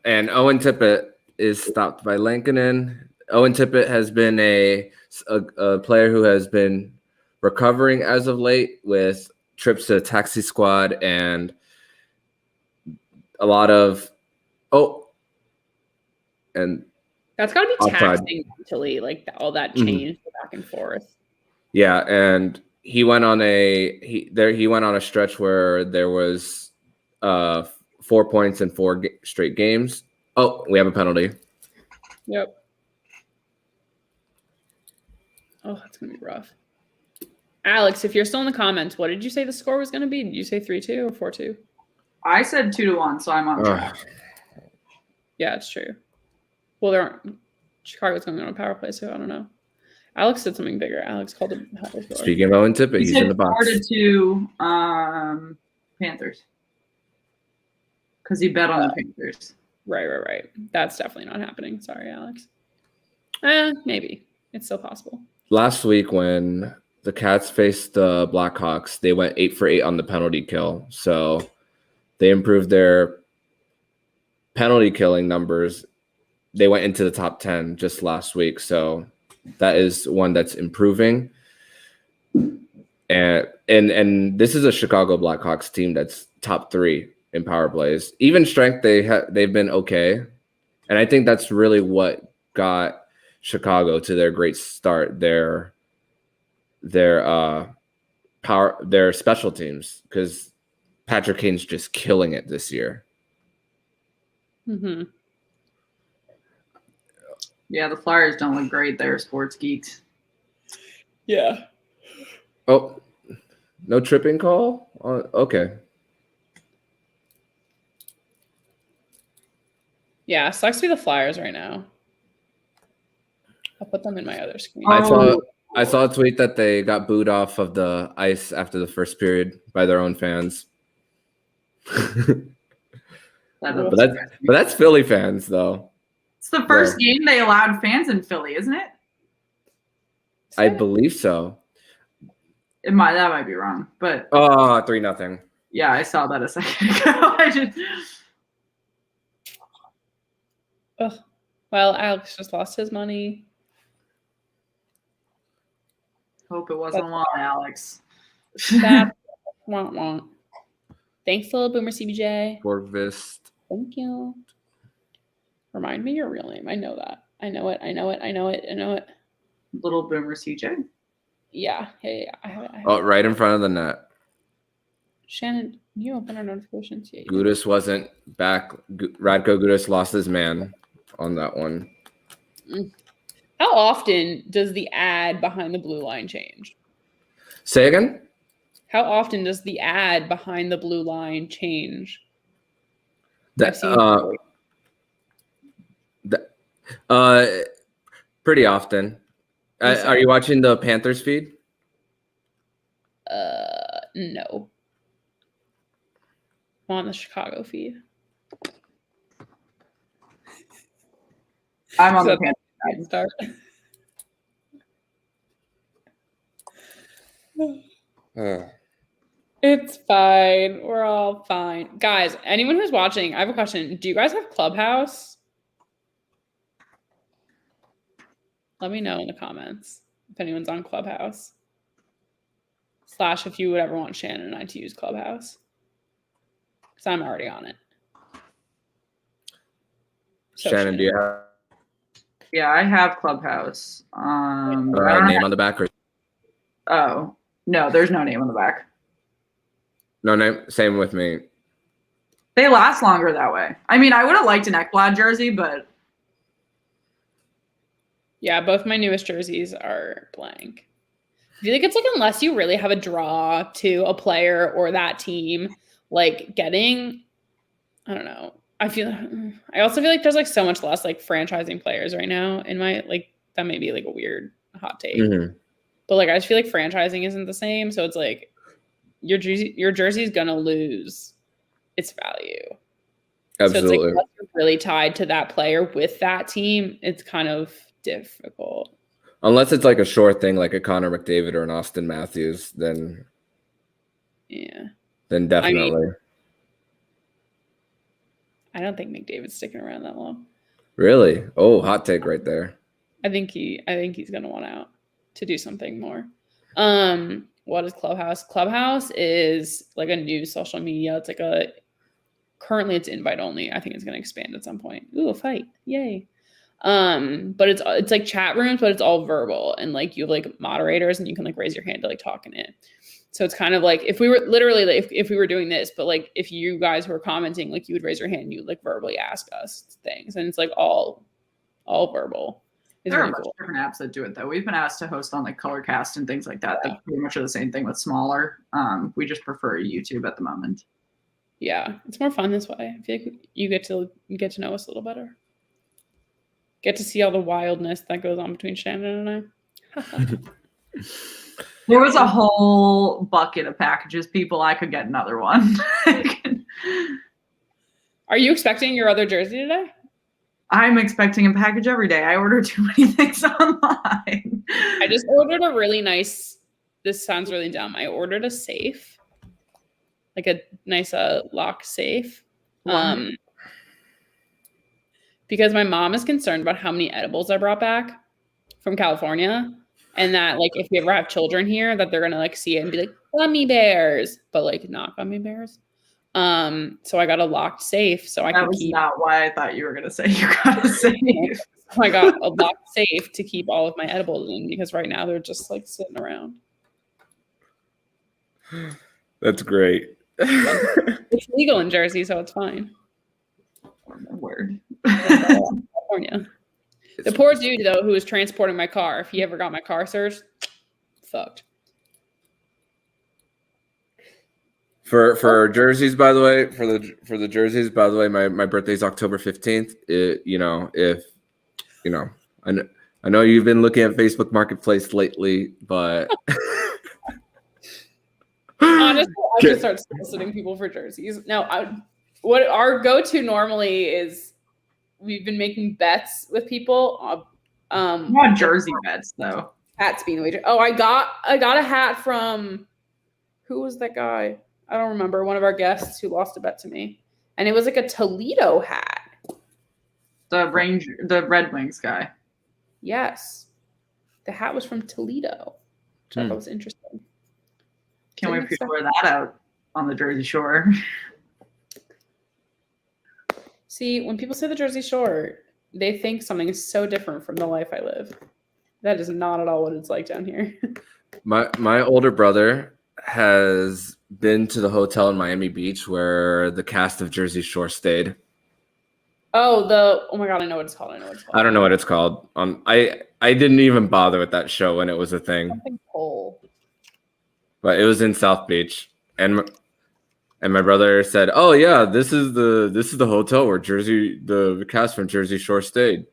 and Owen Tippett is stopped by Lankinen. Owen Tippett has been a player who has been recovering as of late with trips to the taxi squad and a lot of and that's got to be taxing mentally, like all that change back and forth. Yeah, and he went on a stretch where there was 4 points in 4 straight games. Oh, we have a penalty. Yep. Oh, that's gonna be rough. Alex, if you're still in the comments, what did you say the score was gonna be? Did you say 3-2 or 4-2? I said 2-1, so I'm on track. Yeah, it's true. Well, Chicago's going on a power play, so I don't know. Alex said something bigger. Alex called him. Speaking of Owen Tippett, he's in the box. 4-2 Panthers, because he bet on the Panthers. Right. That's definitely not happening. Sorry, Alex. Maybe it's still possible. Last week when the Cats faced the Blackhawks, they went 8 for 8 on the penalty kill, so they improved their penalty killing numbers. They went into the top 10 just last week, so that is one that's improving. And this is a Chicago Blackhawks team that's top 3 in power plays. Even strength, they've been okay, and I think that's really what got Chicago to their great start. Their special teams, because Patrick Kane's just killing it this year. Mm-hmm. Yeah, the Flyers don't look great there, sports geeks. Yeah. Oh, no tripping call? Okay. Yeah, sucks to be the Flyers right now. I'll put them in my other screen. I saw a tweet that they got booed off of the ice after the first period by their own fans. But that's Philly fans, though. It's the first game they allowed fans in Philly, isn't it? I believe so. That might be wrong, but 3-0. yeah, I saw that a second ago. Ugh. Well, Alex just lost his money. Hope it wasn't long, Alex. That won't. Thanks, little Boomer CBJ. Borgvist. Thank you. Remind me your real name. I know that. I know it. Little Boomer CJ. Yeah. I have it. Oh, right in front of the net. Shannon, can you open our notifications? Yeah. Gudis wasn't back. Radko Gudis lost his man on that one. How often does the ad behind the blue line change? Say again? How often does the ad behind the blue line change? Pretty often. Are you watching the Panthers feed? No. I'm on the Chicago feed. I'm on the Panthers start. It's fine. We're all fine. Guys, anyone who's watching, I have a question. Do you guys have Clubhouse? Let me know in the comments if anyone's on Clubhouse. / if you would ever want Shannon and I to use Clubhouse. Because I'm already on it. So Shannon, do you have Yeah, I have Clubhouse. name on the back? Oh, no, there's no name on the back. No name? Same with me. They last longer that way. I mean, I would have liked an Ekblad jersey, but... Yeah, both my newest jerseys are blank. I feel like it's like unless you really have a draw to a player or that team, like getting, I don't know. I also feel like there's like so much less like franchising players right now in my, like, that may be like a weird hot take. Mm-hmm. But like I just feel like franchising isn't the same. So it's like your jersey is gonna lose its value. Absolutely. So it's like you're really tied to that player with that team. It's kind of difficult. Unless it's like a short thing like a Connor McDavid or an Austin Matthews, then definitely. I don't think McDavid's sticking around that long. Really? Oh, hot take right there. I think he's gonna want out to do something more. What is Clubhouse? Clubhouse is like a new social media. It's like currently it's invite only. I think it's gonna expand at some point. Ooh, a fight. Yay. But it's like chat rooms, but it's all verbal, and like you have like moderators and you can like raise your hand to like talk in it. So it's kind of like if we were literally like, if we were doing this, but like if you guys were commenting, like you would raise your hand and you would like verbally ask us things, and it's like all verbal. There are a bunch of different apps that do it though. We've been asked to host on like Colorcast and things like that. Yeah. That pretty much are the same thing with smaller. We just prefer YouTube at the moment. Yeah, it's more fun this way. I feel like you get to know us a little better. Get to see all the wildness that goes on between Shannon and I. There was a whole bucket of packages. People, I could get another one. Are you expecting your other jersey today? I'm expecting a package every day. I order too many things online. I just ordered a really nice, this sounds really dumb. I ordered a safe, like a nice lock safe. Because my mom is concerned about how many edibles I brought back from California. And that, like, if we ever have children here, that they're going to, like, see it and be like, gummy bears. But, like, not gummy bears. So I got a locked safe so I can keep. That was not why I thought you were going to say you got a safe. So I got a locked safe to keep all of my edibles in because right now they're just, like, sitting around. That's great. It's legal in Jersey, so it's fine. Word. California. The poor dude though, who was transporting my car, if he ever got my car searched, fucked. For jerseys, by the way, for the jerseys, by the way, my birthday's October 15th. I know you've been looking at Facebook Marketplace lately, but Honestly, I just start soliciting people for jerseys. No, what our go-to normally is we've been making bets with people. Not jersey bets though. Hats being the wager. Oh, I got a hat from who was that guy? I don't remember. One of our guests who lost a bet to me, and it was like a Toledo hat. The Red Wings guy. Yes, the hat was from Toledo, which I thought was interesting. Can't wait for you to wear that out on the Jersey Shore. See, when people say the Jersey Shore, they think something is so different from the life I live. That is not at all what it's like down here. My older brother has been to the hotel in Miami Beach where the cast of Jersey Shore stayed. Oh my god, I know what it's called. I don't know what it's called. I didn't even bother with that show when it was a thing. Something Pole. But it was in South Beach, and my brother said, "Oh yeah, this is the hotel where the cast from Jersey Shore stayed."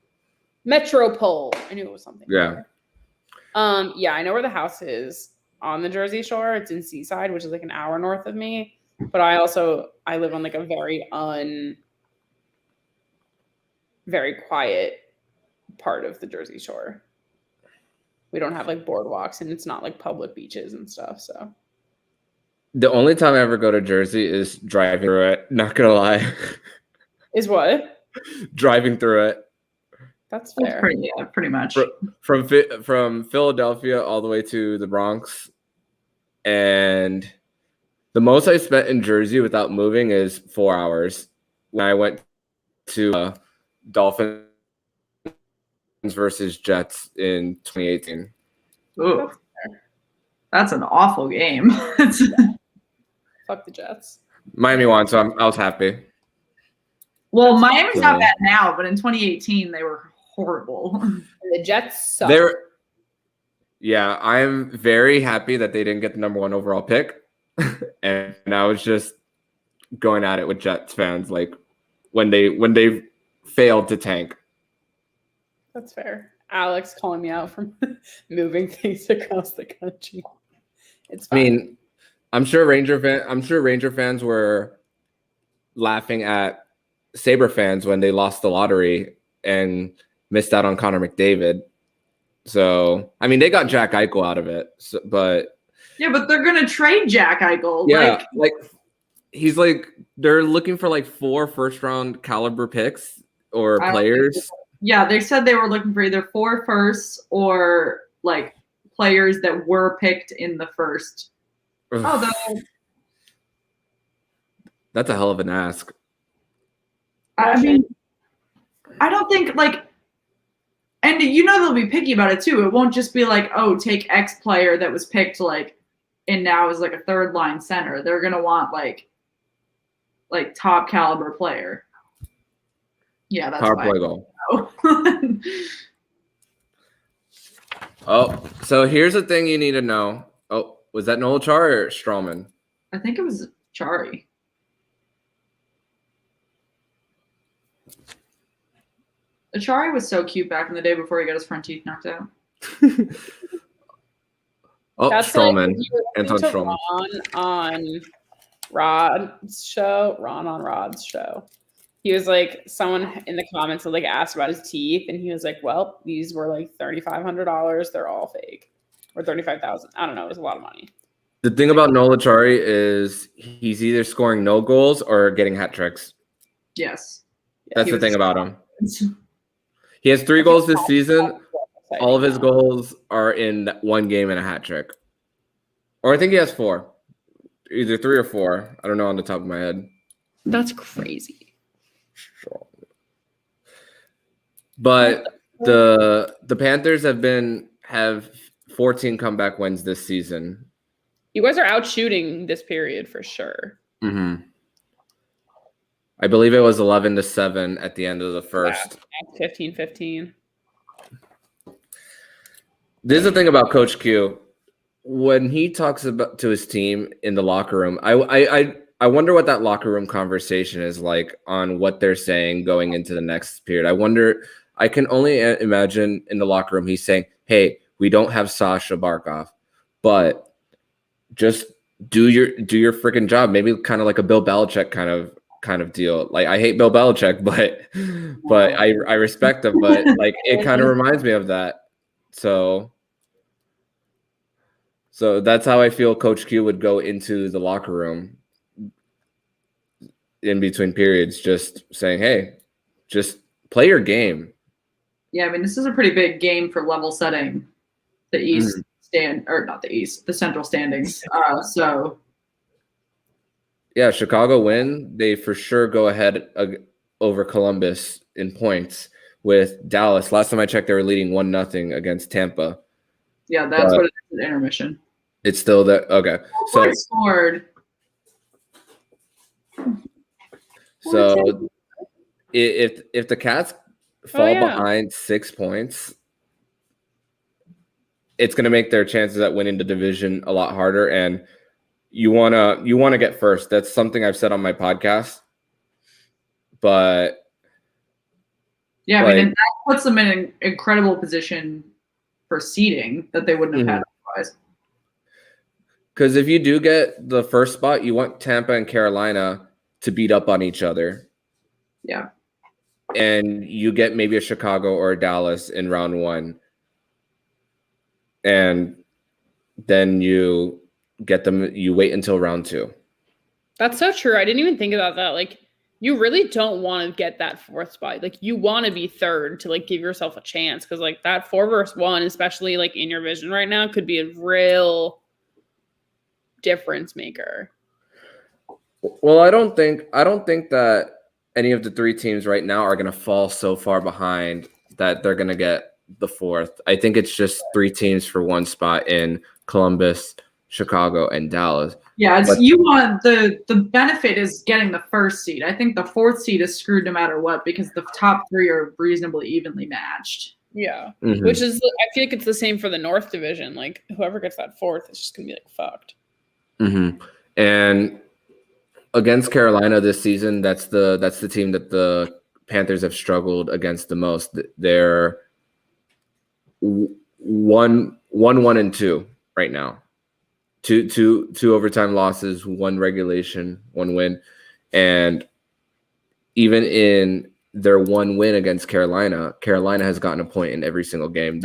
Metropole. I knew it was something. Yeah. Yeah, I know where the house is on the Jersey Shore. It's in Seaside, which is like an hour north of me. But I live on like a very quiet part of the Jersey Shore. We don't have like boardwalks, and it's not like public beaches and stuff. So the only time I ever go to Jersey is driving through it. Not gonna lie. Is what? Driving through it. That's fair. Pretty much. From Philadelphia all the way to the Bronx, and the most I spent in Jersey without moving is 4 hours. When I went to Dolphins versus Jets in 2018. Ooh, that's an awful game. Fuck the Jets. Miami won, so I was happy. Well, Miami's not bad now, but in 2018 they were horrible. And the Jets suck. Yeah, I'm very happy that they didn't get the number 1 overall pick, and I was just going at it with Jets fans, like when they failed to tank. That's fair. Alex calling me out for moving things across the country. It's fine. I mean, I'm sure Ranger fans were laughing at Sabre fans when they lost the lottery and missed out on Connor McDavid. So, I mean, they got Jack Eichel out of it, but they're gonna trade Jack Eichel. Yeah, he's they're looking for like 4 first-round caliber picks or players. Yeah, they said they were looking for either 4 firsts or like players that were picked in the first. That's a hell of an ask. I mean, I don't think and they'll be picky about it too. It won't just be like, oh, take X player that was picked and now is like a 3rd line center. They're gonna want like top caliber player. Yeah, that's power play goal. Oh, so here's the thing you need to know. Oh, was that Noel Char or Strawman? I think it was Chari. Achari was so cute back in the day before he got his front teeth knocked out. That's Strawman. Like Anton Strawman. On Rod's show. He was like, someone in the comments had asked about his teeth, and he was like, well, these were like $3,500. They're all fake. Or $35,000. I don't know. It was a lot of money. The thing about Noel Achari is he's either scoring no goals or getting hat tricks. Yes. That's the thing about him. He has 3 goals this season. All of his goals are in 1 game and a hat trick. Or I think he has 4. Either 3 or 4. I don't know on the top of my head. That's crazy. But the Panthers have 14 comeback wins this season. You guys are out shooting this period for sure. Mm-hmm. I believe it was 11-7 at the end of the first. 15-15. This is the thing about Coach Q. When he talks about to his team in the locker room, I wonder what that locker room conversation is like on what they're saying going into the next period. I can only imagine in the locker room he's saying, "Hey, we don't have Sasha Barkov, but just do your freaking job." Maybe kind of like a Bill Belichick kind of deal. Like, I hate Bill Belichick, but I respect him. But like, it kind of reminds me of that. So that's how I feel Coach Q would go into the locker room in between periods, just saying, "Hey, just play your game." Yeah, I mean, this is a pretty big game for level setting the East not the East, the Central standings. So yeah, Chicago win. They for sure go ahead over Columbus in points with Dallas. Last time I checked, they were leading 1-0 against Tampa. Yeah, that's what it is at intermission. It's still that. Okay. So scored. So if the Cats fall behind 6 points, it's going to make their chances at winning the division a lot harder. And you wanna get first. That's something I've said on my podcast. But yeah, I mean, and that puts them in an incredible position for seeding that they wouldn't have had otherwise. Because if you do get the first spot, you want Tampa and Carolina to beat up on each other. Yeah. And you get maybe a Chicago or a Dallas in round 1. And then you get them, you wait until round 2. That's so true. I didn't even think about that. Like, you really don't want to get that 4th spot. Like, you want to be 3rd to like give yourself a chance, because like that 4 versus 1, especially like in your vision right now, could be a real difference maker. Well, I don't think that any of the 3 teams right now are going to fall so far behind that they're going to get the 4th. I think it's just 3 teams for 1 spot in Columbus, Chicago, and Dallas. Yeah, you want the benefit is getting the 1st seed. I think the 4th seed is screwed no matter what, because the top 3 are reasonably evenly matched. Yeah, which is, I feel like it's the same for the North Division. Like, whoever gets that 4th is just gonna be like fucked. And against Carolina this season, that's the team that the Panthers have struggled against the most. They're 1-1-2 right now. Two overtime losses, 1 regulation, 1 win. And even in their 1 win against Carolina has gotten a point in every single game.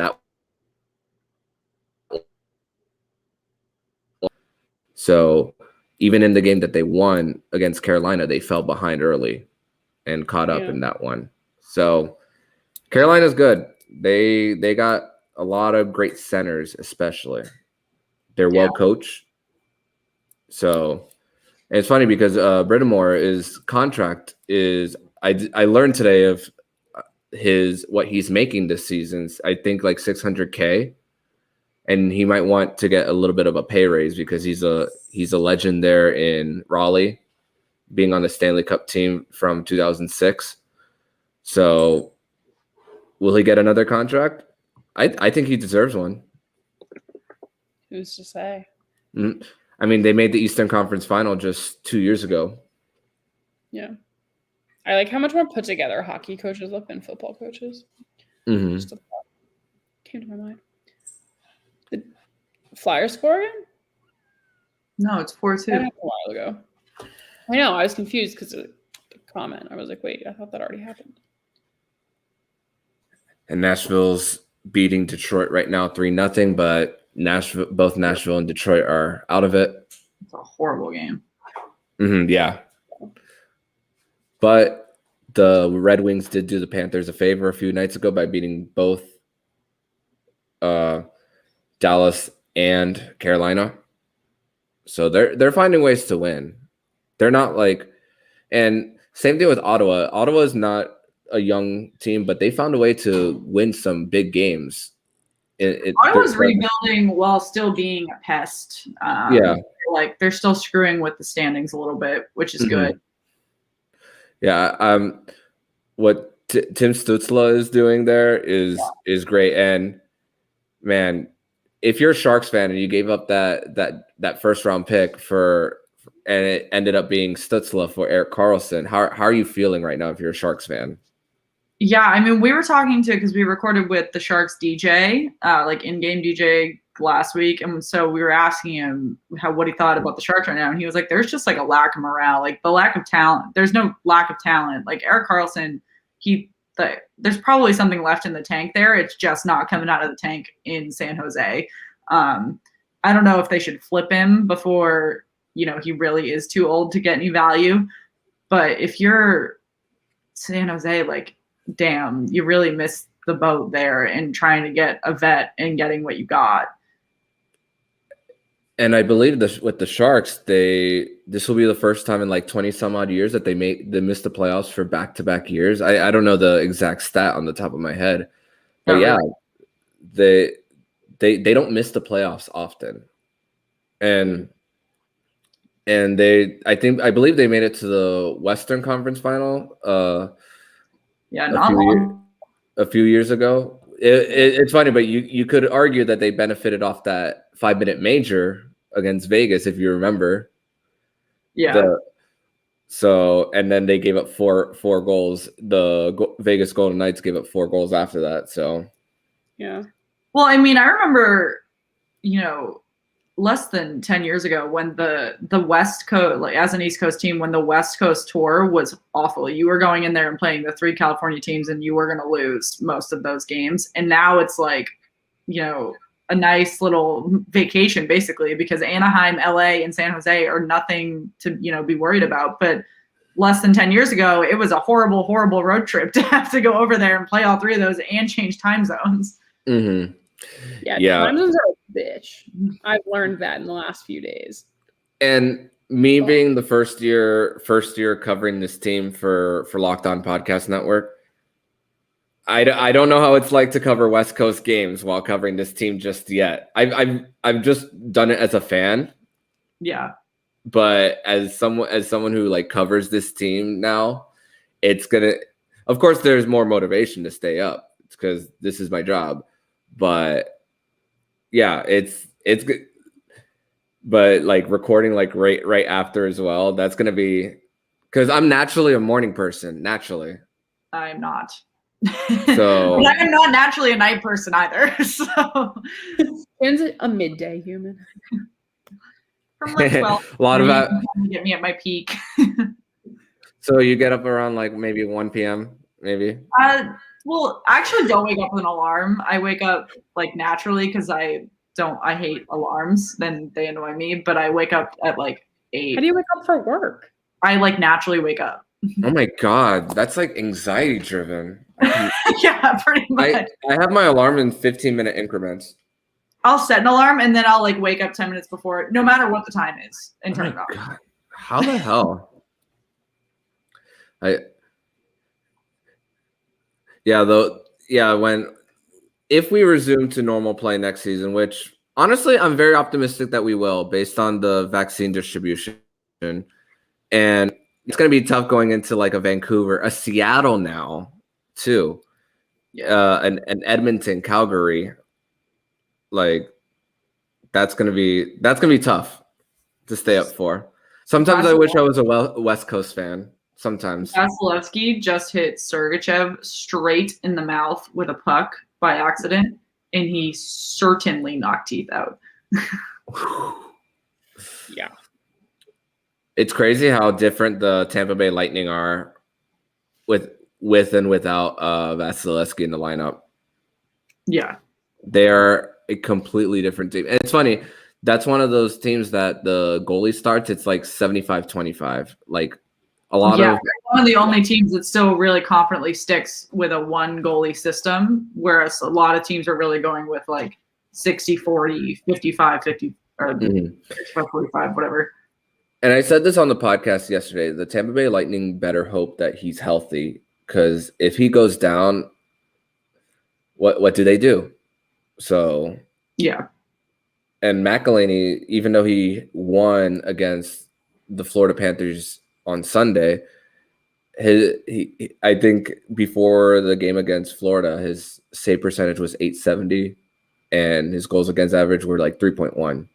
So even in the game that they won against Carolina, they fell behind early and caught up in that one. So Carolina's good. They got a lot of great centers, especially. They're well coached. So it's funny because Brittamore's contract is, I learned today of what he's making this season. I think like $600K, and he might want to get a little bit of a pay raise because he's a legend there in Raleigh, being on the Stanley Cup team from 2006. So will he get another contract? I think he deserves one. Who's to say? I mean, they made the Eastern Conference Final just 2 years ago. Yeah. I like how much more put together hockey coaches look than football coaches. Just a thought came to my mind. The Flyers score again? No, it's 4-2. A while ago. I know. I was confused because of the comment. I was like, wait, I thought that already happened. And Nashville's beating Detroit right now 3-0, but both Nashville and Detroit are out of it. It's a horrible game. Yeah. But the Red Wings did do the Panthers a favor a few nights ago by beating both Dallas and Carolina. So they're finding ways to win. They're not like, and same thing with Ottawa. Ottawa is not a young team, but they found a way to win some big games I was rebuilding while still being a pest. Yeah. Like they're still screwing with the standings a little bit, which is good. Yeah. What Tim Stützle is doing there is great. And man, if you're a Sharks fan and you gave up that first round pick and it ended up being Stützle for Erik Karlsson, how are you feeling right now if you're a Sharks fan? Yeah, I mean, we were talking because we recorded with the Sharks DJ, like in-game DJ last week, and so we were asking him what he thought about the Sharks right now, and he was like, "There's just like a lack of morale, like the lack of talent. There's no lack of talent. Like Erik Karlsson, there's probably something left in the tank there. It's just not coming out of the tank in San Jose. I don't know if they should flip him before he really is too old to get any value, but if you're San Jose, like." Damn, you really missed the boat there in trying to get a vet and getting what you got. And I believe with the Sharks, this will be the first time in like 20 some odd years that they missed the playoffs for back-to-back years. I don't know the exact stat on the top of my head, but they don't miss the playoffs often. And I believe they made it to the Western Conference Final. A few years ago. It's funny, but you could argue that they benefited off that 5-minute major against Vegas, if you remember. Yeah. And then they gave up four goals. The Vegas Golden Knights gave up 4 goals after that. So, yeah. Well, I mean, I remember, less than 10 years ago when the West Coast, like as an East Coast team, when the West Coast tour was awful, you were going in there and playing the 3 California teams and you were going to lose most of those games. And now it's like, a nice little vacation basically, because Anaheim, LA, and San Jose are nothing to, be worried about. But less than 10 years ago, it was a horrible, horrible road trip to have to go over there and play all 3 of those and change time zones. Mm-hmm. Yeah. Time zones are a bitch. I've learned that in the last few days. And me being the first year covering this team for Locked On Podcast Network, I don't know how it's like to cover West Coast games while covering this team just yet. I've just done it as a fan. Yeah. But as someone who like covers this team now, it's gonna. Of course, there's more motivation to stay up. It's because this is my job. But yeah, it's good. But like recording like right after as well, that's gonna be because I'm naturally a morning person. Naturally, I'm not. So but I'm not naturally a night person either. So Shan's a midday human. From like 12, a lot of that get me at my peak. So you get up around like maybe 1 p.m. maybe. Well, I actually don't wake up with an alarm. I wake up like naturally because I hate alarms. Then they annoy me. But I wake up at like 8. How do you wake up for work? I like naturally wake up. Oh my God, that's like anxiety driven. Yeah, pretty much. I have my alarm in 15-minute increments. I'll set an alarm and then I'll like wake up 10 minutes before, no matter what the time is, and turn it off. God. How the hell? If we resume to normal play next season, which honestly I'm very optimistic that we will, based on the vaccine distribution, and it's going to be tough going into like a Vancouver, a Seattle now too, and Edmonton, Calgary. Like that's gonna be tough to stay up for. Sometimes I wish I was a West Coast fan. Sometimes Vasilevsky just hit Sergachev straight in the mouth with a puck by accident, and he certainly knocked teeth out. Yeah, it's crazy how different the Tampa Bay Lightning are with and without Vasilevsky in the lineup. Yeah, they are a completely different team. And it's funny, that's one of those teams that the goalie starts, it's like 75-25. Like a lot of one of the only teams that still really confidently sticks with a 1 goalie system, whereas a lot of teams are really going with like 60-40, 55-50, or 45, whatever. And I said this on the podcast yesterday, the Tampa Bay Lightning better hope that he's healthy, because if he goes down, what do they do? So Yeah. and McElhaney, even though he won against the Florida Panthers on Sunday, I think before the game against Florida, his save percentage was .870, and his goals against average were like 3.1.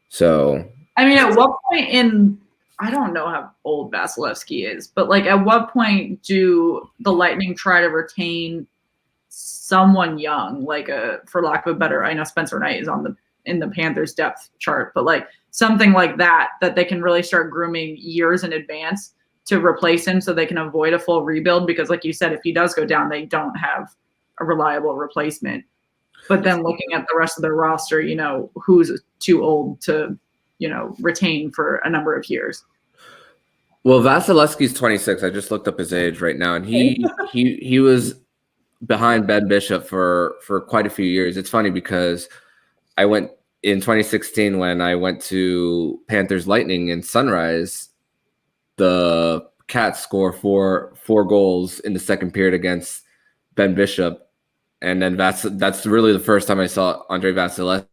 So I mean, at what point I don't know how old Vasilevsky is, but like at what point do the Lightning try to retain someone young, like for lack of a better, I know Spencer Knight is in the Panthers depth chart, but like something like that they can really start grooming years in advance to replace him so they can avoid a full rebuild, because like you said, if he does go down, they don't have a reliable replacement. But then looking at the rest of their roster, who's too old to, retain for a number of years. Well, Vasilevsky's 26. I just looked up his age right now, and he was behind Ben Bishop for quite a few years. It's funny because I went in 2016 when I went to Panthers Lightning in Sunrise. The Cats score four goals in the second period against Ben Bishop, and then that's really the first time I saw Andre Vasilevsky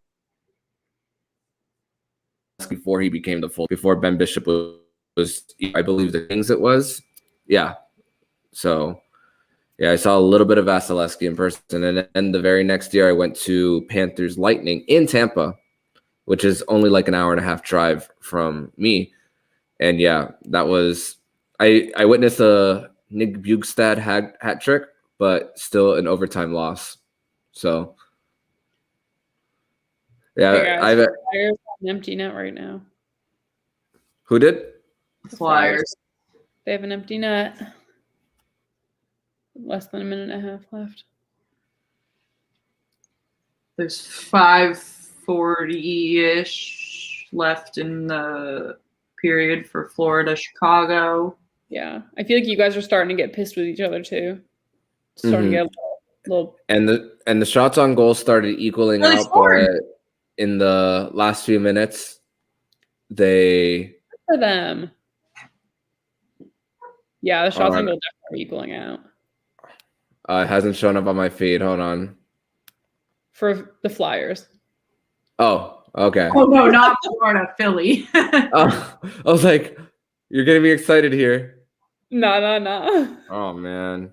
before he became before Ben Bishop was I believe the Kings it was. Yeah. So yeah, I saw a little bit of Vasilevsky in person. And then the very next year I went to Panthers Lightning in Tampa, which is only like an hour and a half drive from me. And yeah, that was I witnessed a Nick Bjugstad hat trick, but still an overtime loss. So yeah, Hey guys, Flyers have an empty net right now. Who did? The Flyers. They have an empty net. Less than a minute and a half left. There's 5:40-ish left in the period for Florida, Chicago. Yeah, I feel like you guys are starting to get pissed with each other too. Starting to get a little. And the shots on goal started equaling Really out, but in the last few minutes, for them. Yeah, the shots on goal definitely equaling out. It hasn't shown up on my feed. Hold on. For the Flyers. Oh, okay. Oh no, not Florida, Philly. I was like, you're getting me excited here. No. Oh man.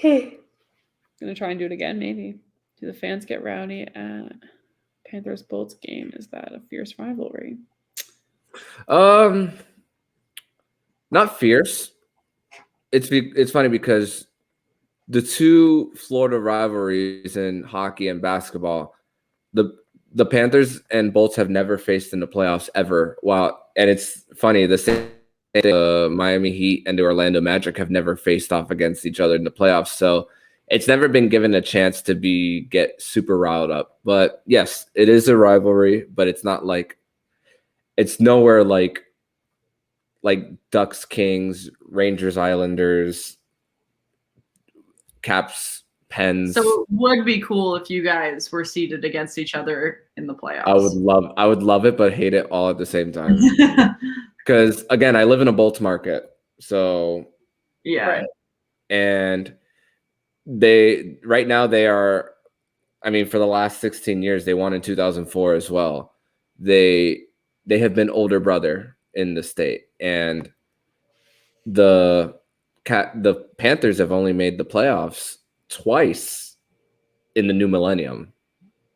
Gonna try and do it again, maybe. Do the fans get rowdy at Panthers Bolts game? Is that a fierce rivalry? Not fierce. It's funny because the two Florida rivalries in hockey and basketball, the Panthers and Bolts have never faced in the playoffs ever. And it's funny, the same Miami Heat and the Orlando Magic have never faced off against each other in the playoffs. So it's never been given a chance to get super riled up. But yes, it is a rivalry, but it's not like it's nowhere like Ducks, Kings, Rangers, Islanders, Caps, Pens. So it would be cool if you guys were seated against each other in the playoffs. I would love it, but hate it all at the same time. Because again, I live in a Bolts market, so yeah. Right. And right now they are. I mean, for the last 16 years, they won in 2004 as well. They have been older brother in the state, and the Panthers have only made the playoffs twice in the new millennium.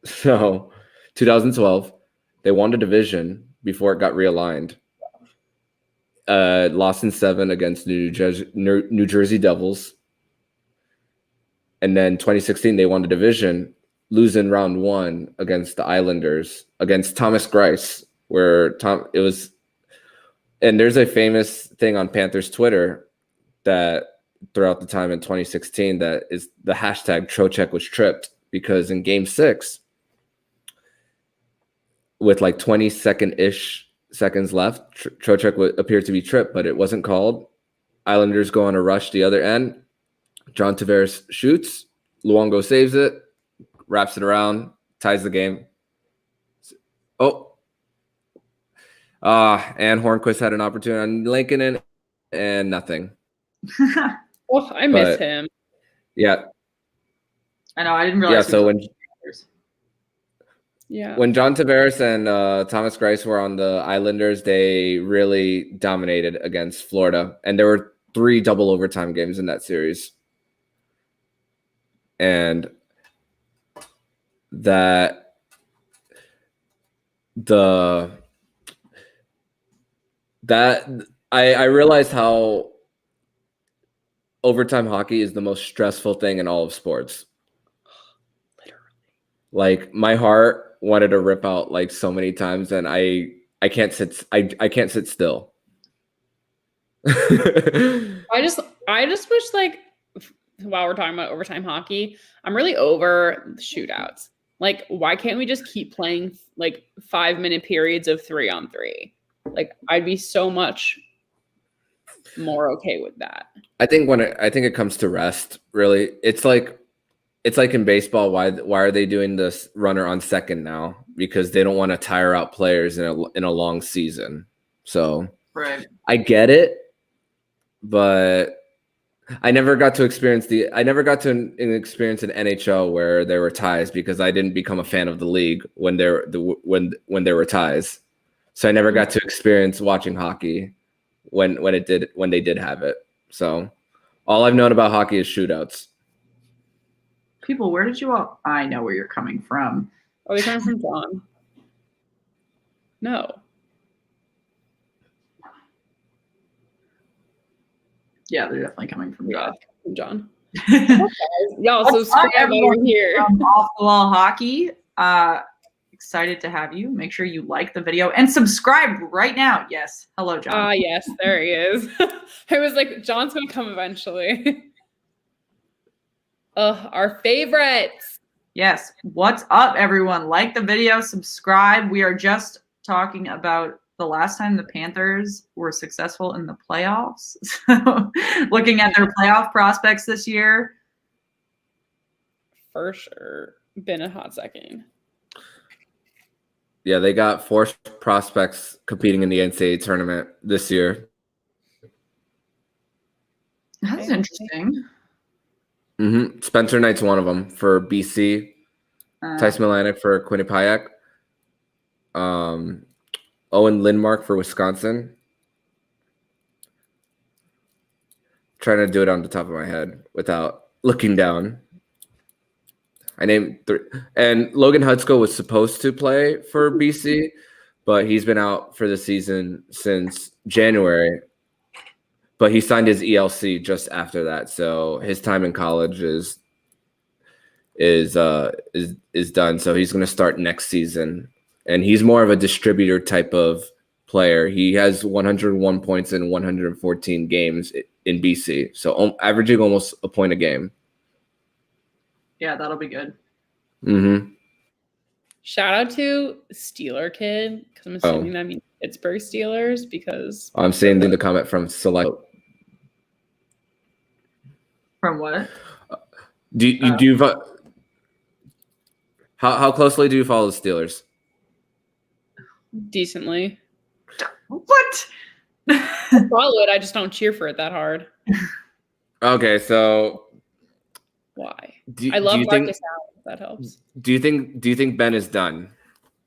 So 2012, they won the division before it got realigned. Lost in 7 against New Jersey Devils. And then 2016, they won the division, losing round 1 against the Islanders, against Thomas Greiss, and there's a famous thing on Panthers Twitter that throughout the time in 2016 that is the hashtag Trocheck was tripped, because in game 6, with like 20 seconds left, Trocheck appeared to be tripped, but it wasn't called. Islanders go on a rush the other end. John Tavares shoots. Luongo saves it, wraps it around, ties the game. And Hornquist had an opportunity on Lankinen, and nothing. Oh, I miss But- him. Yeah. I know. I didn't Yeah. realize. So Yeah. when John Tavares and Thomas Greiss were on the Islanders, they really dominated against Florida. And there were 3 double overtime games in that series. And that I realized how overtime hockey is the most stressful thing in all of sports. Literally. Like my heart wanted to rip out like so many times, and I can't sit still. I just wish, like, while we're talking about overtime hockey, I'm really over shootouts. Like, why can't we just keep playing like 5-minute periods of 3-on-3? Like, I'd be so much more okay with that. I think it comes to rest, really. It's like in baseball, why are they doing this runner on second now? Because they don't want to tire out players in a long season. So Right. I get it, but I never got to experience an NHL where there were ties, because I didn't become a fan of the league when there were ties. So I never got to experience watching hockey when they did have it. So all I've known about hockey is shootouts. People, where did you all? I know where you're coming from. Are they coming from John? No. Yeah, they're definitely coming from Yeah, God. from John. Y'all subscribe over here. Off the Wall Hockey. Excited to have you. Make sure you like the video and subscribe right now. Yes. Hello, John. Yes, there he is. I was like, John's gonna come eventually. Our favorites. Yes. What's up, everyone? Like the video, subscribe. We are just talking about the last time the Panthers were successful in the playoffs. So, looking at their playoff prospects this year. For sure. Been a hot second. Yeah, they got 4 prospects competing in the NCAA tournament this year. That's interesting. Spencer Knight's one of them for BC. Tice Milanic for Quinnipiac. Owen Lindmark for Wisconsin. Trying to do it on the top of my head without looking down. I named 3. And Logan Hudsko was supposed to play for BC, but he's been out for the season since January. But he signed his ELC just after that, so his time in college is done. So he's going to start next season, and he's more of a distributor type of player. He has 101 points in 114 games in BC, so averaging almost a point a game. Yeah, that'll be good. Shout out to Steeler Kid, because I'm assuming that means Pittsburgh Steelers, because I'm seeing the comment from Select. From what? How closely do you follow the Steelers? decently. What? Follow it. I just don't cheer for it that hard. Okay, so Why? do I love you Marcus think Allen. If that helps. do you think Ben is done?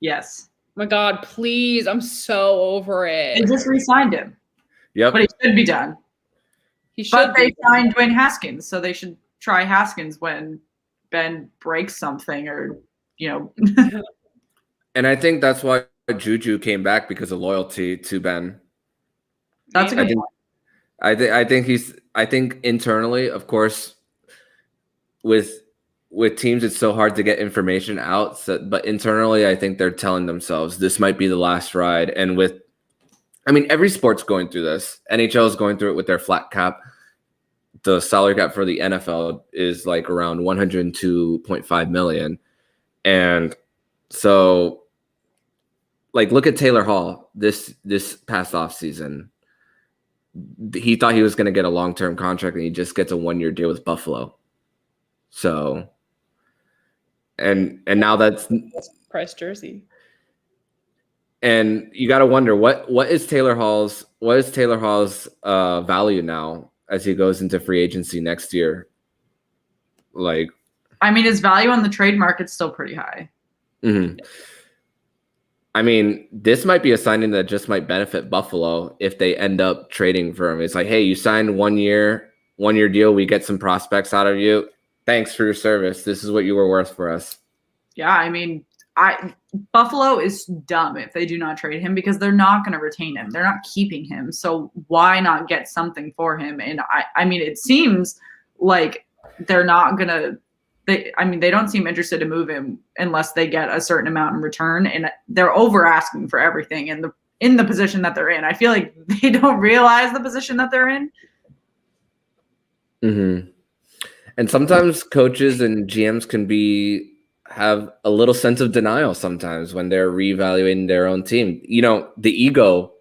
Yes. Oh my God, please! I'm so over They it. just re-signed him, Yep. but he should be done. He should. But they be. signed Dwayne Haskins, so they should try Haskins when Ben breaks something, or And I think that's why Juju came back, because of loyalty to Ben. That's a good I think point. I think internally, of course, with teams it's so hard to get information out, but internally I think they're telling themselves this might be the last ride. And every sport's going through this. NHL is going through it with their flat cap. The salary cap for the NFL is like around 102.5 million. And so, like, look at Taylor Hall this past offseason. He thought he was going to get a long-term contract, and he just gets a 1-year deal with Buffalo. So, and now that's price jersey. And you got to wonder what is Taylor Hall's value now as he goes into free agency next year? Like, I mean, his value on the trade market's still pretty high. Mm-hmm. I mean, this might be a signing that just might benefit Buffalo if they end up trading for him. It's like, hey, you signed 1 year deal. We get some prospects out of you. Thanks for your service. This is what you were worth for us. Yeah, I mean, Buffalo is dumb if they do not trade him because they're not going to retain him. They're not keeping him. So why not get something for him? And I mean, it seems like they're not going to. They don't seem interested to move him unless they get a certain amount in return, and they're over asking for everything in the position that they're in. I feel like they don't realize the position that they're in. Mm-hmm. And sometimes coaches and GMs can have a little sense of denial sometimes when they're reevaluating their own team. You know, the ego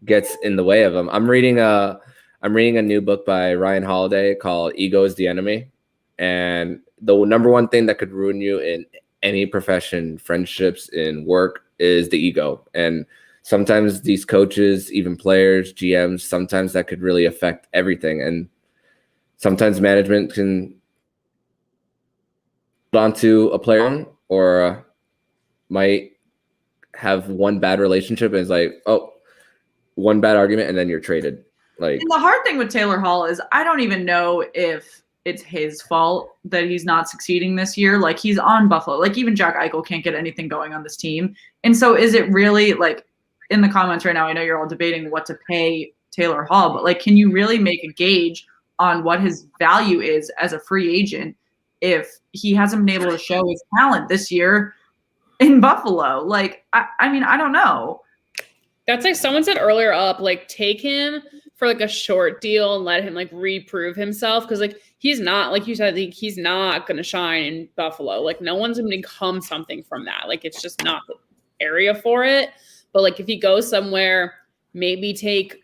gets in the way of them. I'm reading a new book by Ryan Holiday called "Ego is the Enemy," and the number one thing that could ruin you in any profession, friendships, in work, is the ego. And sometimes these coaches, even players, GMs, sometimes that could really affect everything. And sometimes management can hold on to a player or might have one bad relationship and it's like, oh, one bad argument and then you're traded. Like, and the hard thing with Taylor Hall is I don't even know if it's his fault that he's not succeeding this year. Like, he's on Buffalo. Like, even Jack Eichel can't get anything going on this team. And so is it really, like, in the comments right now, I know you're all debating what to pay Taylor Hall, but, like, can you really make a gauge on what his value is as a free agent if he hasn't been able to show his talent this year in Buffalo? Like, I mean, I don't know. That's like someone said earlier up, like, take him for like a short deal and let him like reprove himself. Because like he's not, like you said, like, he's not going to shine in Buffalo. Like, no one's going to become something from that. Like, it's just not the area for it. But like if he goes somewhere, maybe take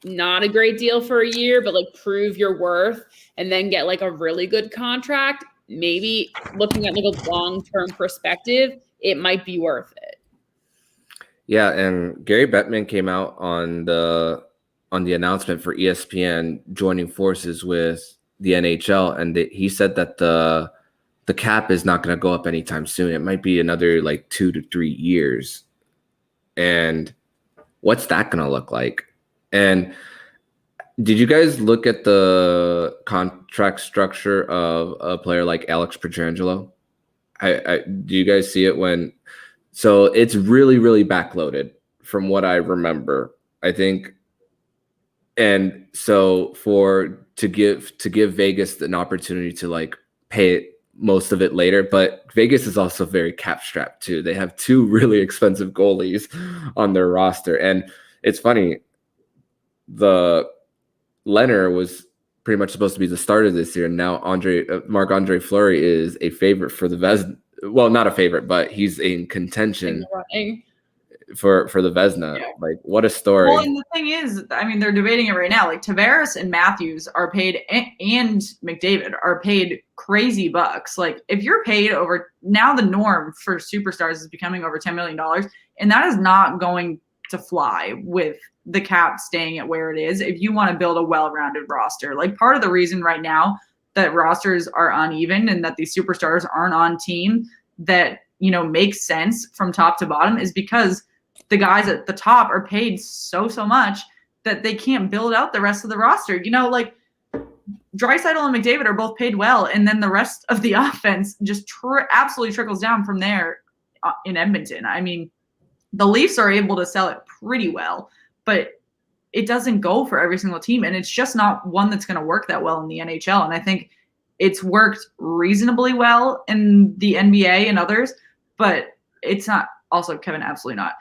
not a great deal for a year, but like prove your worth and then get like a really good contract. Maybe looking at like a long-term perspective, it might be worth it. Yeah, and Gary Bettman came out on the announcement for ESPN joining forces with the NHL, and he said that the cap is not going to go up anytime soon. It might be another like 2 to 3 years. And what's that going to look like? And did you guys look at the contract structure of a player like Alex Pietrangelo? Do you guys see it when? So it's really, really backloaded from what I remember, I think. And so to give Vegas an opportunity to like pay most of it later, but Vegas is also very cap strapped too. They have 2 really expensive goalies on their roster. And it's funny, the Leonard was pretty much supposed to be the starter this year. And now Marc-Andre Fleury is a favorite for the Vezina. Well, not a favorite, but he's in contention for the Vezina. Yeah. Like, what a story. Well, and the thing is, I mean, they're debating it right now. Like, Tavares and Matthews are paid, and McDavid are paid crazy bucks. Like, if you're paid over, now the norm for superstars is becoming over $10 million, and that is not going to fly with the cap staying at where it is if you want to build a well-rounded roster. Like, part of the reason right now that rosters are uneven and that these superstars aren't on team that, you know, makes sense from top to bottom is because the guys at the top are paid so much that they can't build out the rest of the roster. You know, like Draisaitl and McDavid are both paid well, and then the rest of the offense just absolutely trickles down from there in Edmonton. I mean, the Leafs are able to sell it pretty well, but it doesn't go for every single team, and it's just not one that's going to work that well in the NHL. And I think it's worked reasonably well in the NBA and others, but it's not. Also, Kevin, absolutely not.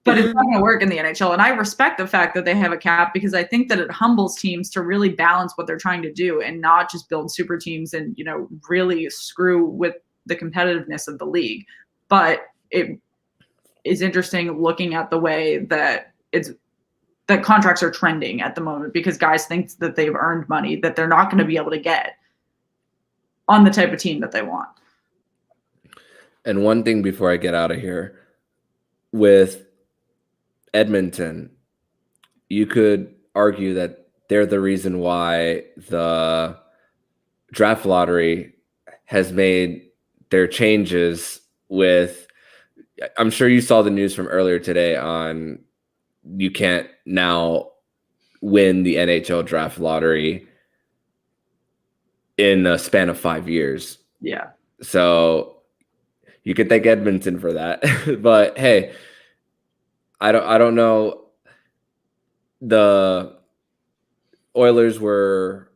But it's not going to work in the NHL. And I respect the fact that they have a cap because I think that it humbles teams to really balance what they're trying to do and not just build super teams and, you know, really screw with the competitiveness of the league. But it is interesting looking at the way that that contracts are trending at the moment because guys think that they've earned money that they're not going to be able to get on the type of team that they want. And one thing before I get out of here, with Edmonton, you could argue that they're the reason why the draft lottery has made their changes with, I'm sure you saw the news from earlier today on you can't now win the NHL draft lottery in a span of 5 years. Yeah. So you could thank Edmonton for that. But hey, I don't know. The Oilers were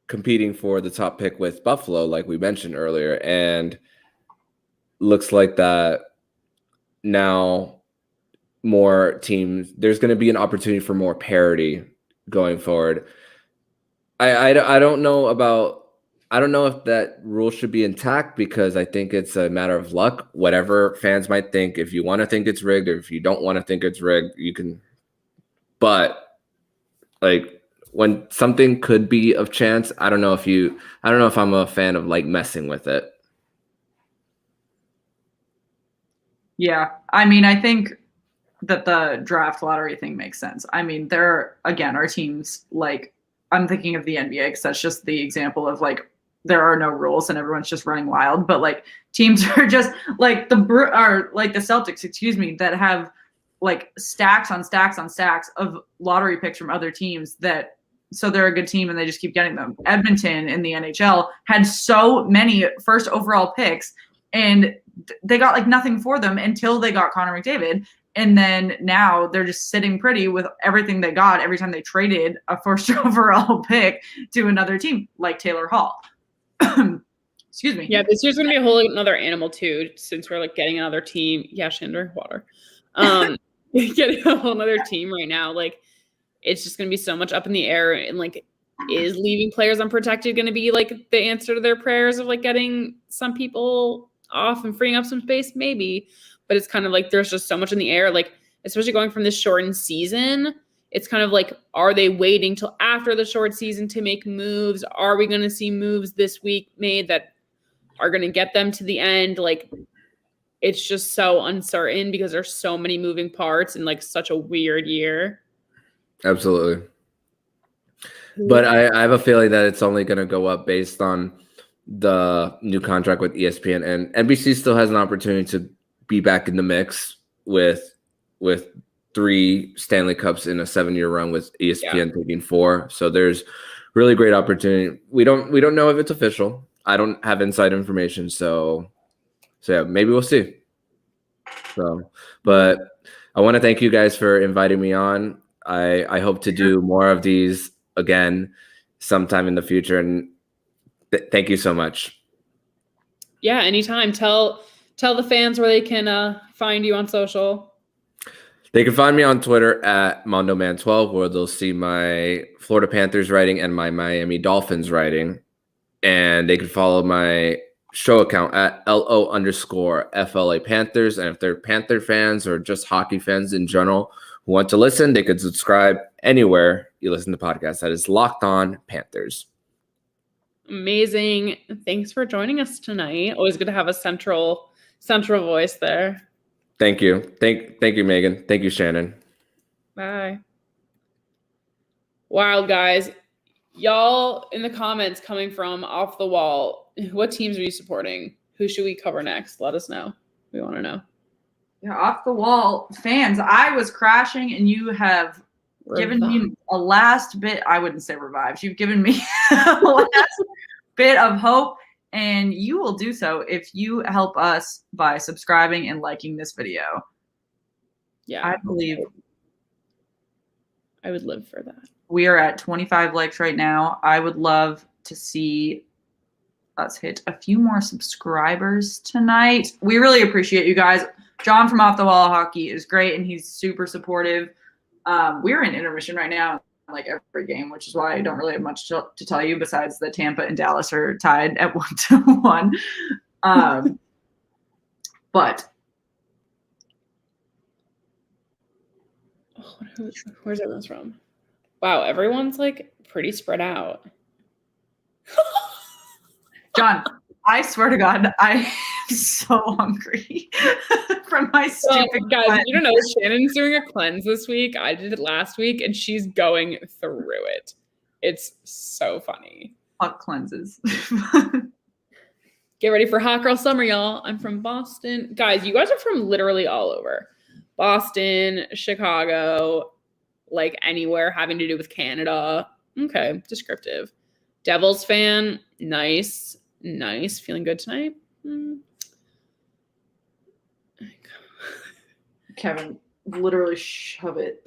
competing for the top pick with Buffalo, like we mentioned earlier, and looks like that now more teams, there's going to be an opportunity for more parity going forward. I don't know if that rule should be intact, because I think it's a matter of luck. Whatever fans might think, if you want to think it's rigged or if you don't want to think it's rigged, you can. But like when something could be of chance, I don't know if I'm a fan of like messing with it. Yeah. I mean, I think that the draft lottery thing makes sense. I mean, there again are teams like, I'm thinking of the NBA because that's just the example of like there are no rules and everyone's just running wild. But like teams are just like the Celtics, excuse me, that have like stacks on stacks on stacks of lottery picks from other teams so they're a good team and they just keep getting them. Edmonton in the NHL had so many first overall picks and they got like nothing for them until they got Connor McDavid. And then now they're just sitting pretty with everything they got every time they traded a first overall pick to another team like Taylor Hall. Excuse me. Yeah, this year's going to be a whole another animal too, since we're like getting another team. Yeah, Shinder, water. Getting a whole other team right now. Like it's just going to be so much up in the air. And like, is leaving players unprotected going to be like the answer to their prayers of like getting some people off and freeing up some space? Maybe. But it's kind of like there's just so much in the air, like especially going from this shortened season. It's kind of like, are they waiting till after the short season to make moves? Are we going to see moves this week made that are going to get them to the end? Like it's just so uncertain because there's so many moving parts and like such a weird year. Absolutely. But I have a feeling that it's only going to go up based on the new contract with ESPN, and NBC still has an opportunity to be back in the mix with 3 Stanley Cups in a 7-year run with ESPN taking 4. So there's really great opportunity. We don't know if it's official. I don't have inside information. So yeah, maybe we'll see. So, but I want to thank you guys for inviting me on. I hope to do more of these again sometime in the future. And thank you so much. Yeah, anytime. Tell the fans where they can find you on social. They can find me on Twitter at MondoMan12, where they'll see my Florida Panthers writing and my Miami Dolphins writing. And they can follow my show account at LO_FLA Panthers. And if they're Panther fans or just hockey fans in general who want to listen, they could subscribe anywhere you listen to podcasts. That is Locked On Panthers. Amazing. Thanks for joining us tonight. Always good to have a central voice there. Thank you. Thank you, Megan. Thank you, Shannon. Bye. Wild guys. Y'all in the comments coming from Off the Wall, what teams are you supporting? Who should we cover next? Let us know. We want to know. Yeah, Off the Wall fans, I was crashing and you have given me a last bit. I wouldn't say revived. You've given me a last bit of hope, and you will do so if you help us by subscribing and liking this video. Yeah, I believe I would live for that. We are at 25 likes right now. I would love to see us hit a few more subscribers tonight. We really appreciate you guys. John from Off the Wall Hockey is great, and he's super supportive. We're in intermission right now, like every game, which is why I don't really have much to tell you besides that Tampa and Dallas are tied at 1-1. But where's everyone from? Wow, everyone's like pretty spread out. John, I swear to God, I I'm so hungry from my stupid guys, cleanse. you don't know, Shannon's doing a cleanse this week. I did it last week, and she's going through it. It's so funny. Hot cleanses. Get ready for hot girl summer, y'all. I'm from Boston. Guys, you guys are from literally all over. Boston, Chicago, like anywhere having to do with Canada. Okay, descriptive. Devils fan, nice. Feeling good tonight? Kevin, literally shove it.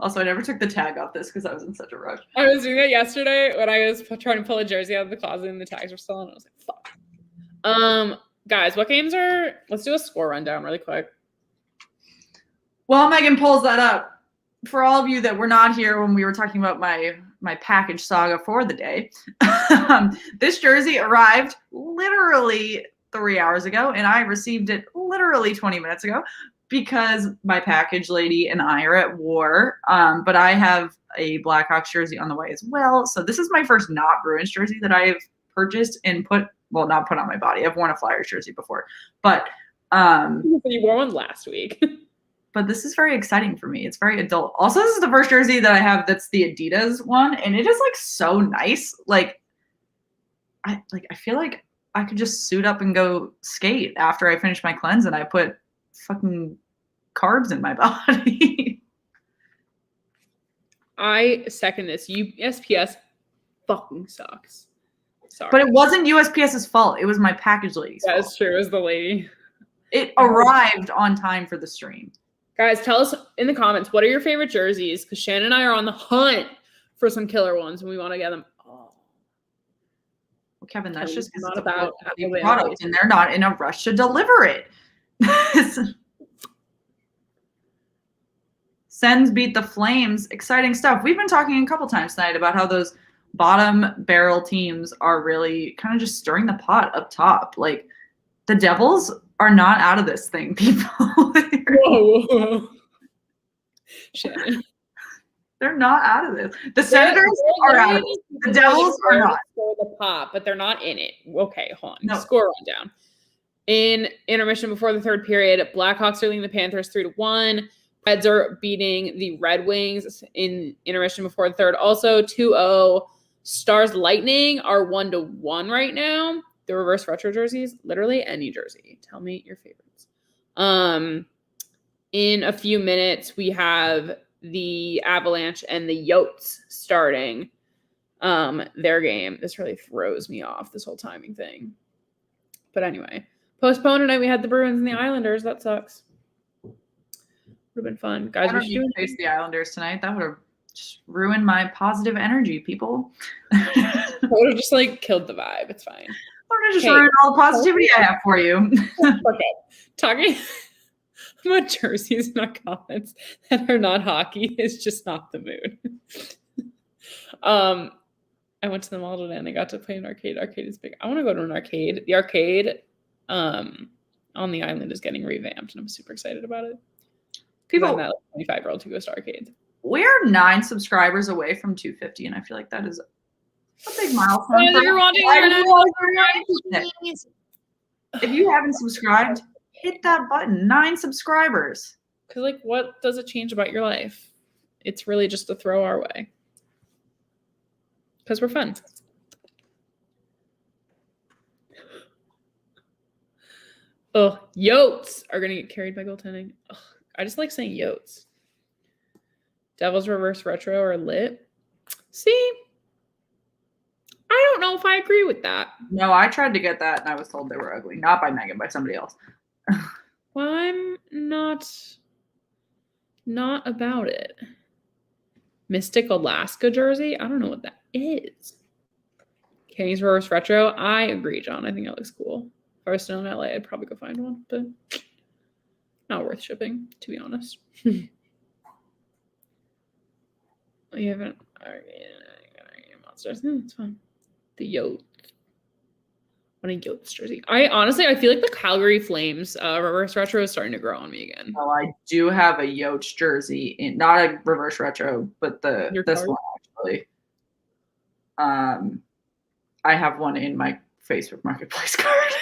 Also, I never took the tag off this because I was in such a rush. I was doing that yesterday when I was trying to pull a jersey out of the closet and the tags were still on. I was like, fuck. Guys, what games are... Let's do a score rundown really quick. While Megan pulls that up, for all of you that were not here when we were talking about my package saga for the day, this jersey arrived literally 3 hours ago, and I received it literally 20 minutes ago because my package lady and I are at war. But I have a Blackhawks jersey on the way as well. So this is my first not Bruins jersey that I have purchased and not put on my body. I've worn a Flyers jersey before, but you wore one last week. But this is very exciting for me. It's very adult. Also, this is the first jersey that I have that's the Adidas one, and it is like so nice. Like I feel like I could just suit up and go skate after I finish my cleanse and I put fucking carbs in my body. I second this. USPS fucking sucks. Sorry. But it wasn't USPS's fault. It was my package lady's fault. That's true. It was the lady. It arrived on time for the stream. Guys, tell us in the comments, what are your favorite jerseys? Because Shannon and I are on the hunt for some killer ones and we want to get them. Oh. Well, Kevin, that's just because not it's about a product and they're not in a rush to deliver it. Sens beat the Flames. Exciting stuff. We've been talking a couple times tonight about how those bottom barrel teams are really kind of just stirring the pot up top. Like the Devils are not out of this thing, people. Whoa. Shannon. They're not out of this. The Senators are out of it. The Devils are not. The pot, but they're not in it. Okay, hold on. No. Score rundown. In intermission before the third period, Blackhawks are leading the Panthers 3-1. Reds are beating the Red Wings in intermission before the third. Also 2-0. Stars Lightning are 1-1 right now. The reverse retro jerseys, literally any jersey. Tell me your favorites. In a few minutes, we have the Avalanche and the Yotes starting their game. This really throws me off, this whole timing thing. But anyway, postponed tonight. We had the Bruins and the Islanders. That sucks. Would have been fun. Guys, we should face the Islanders tonight. That would have just ruined my positive energy, people. would have just like killed the vibe. It's fine. I'm gonna just ruin all the positivity I have for you. Okay. Talking about jerseys in our comments that are not hockey is just not the mood. I went to the mall today and I got to play an arcade. Arcade is big. I want to go to an arcade. The arcade on the island is getting revamped and I'm super excited about it. People, I'm that 25-year-old who goes to arcades. We're 9 subscribers away from 250, and I feel like that is a big milestone. If you haven't subscribed, hit that button. 9 subscribers. Because, like, what does it change about your life? It's really just a throw our way. Because we're fun. Oh, Yotes are going to get carried by goaltending. Ugh, I just like saying Yotes. Devils reverse retro are lit. See? I don't know if I agree with that. No, I tried to get that and I was told they were ugly. Not by Megan, by somebody else. Well, I'm not about it. Mystic Alaska jersey? I don't know what that is. Kenny's reverse retro? I agree, John. I think that looks cool. If I was still in LA, I'd probably go find one, but not worth shipping, to be honest. You haven't. Monsters. It's fine. The Yotes. What a Yotes jersey. I feel like the Calgary Flames reverse retro is starting to grow on me again. Oh, I do have a Yotes jersey, not a reverse retro, but this one actually. I have one in my Facebook Marketplace card.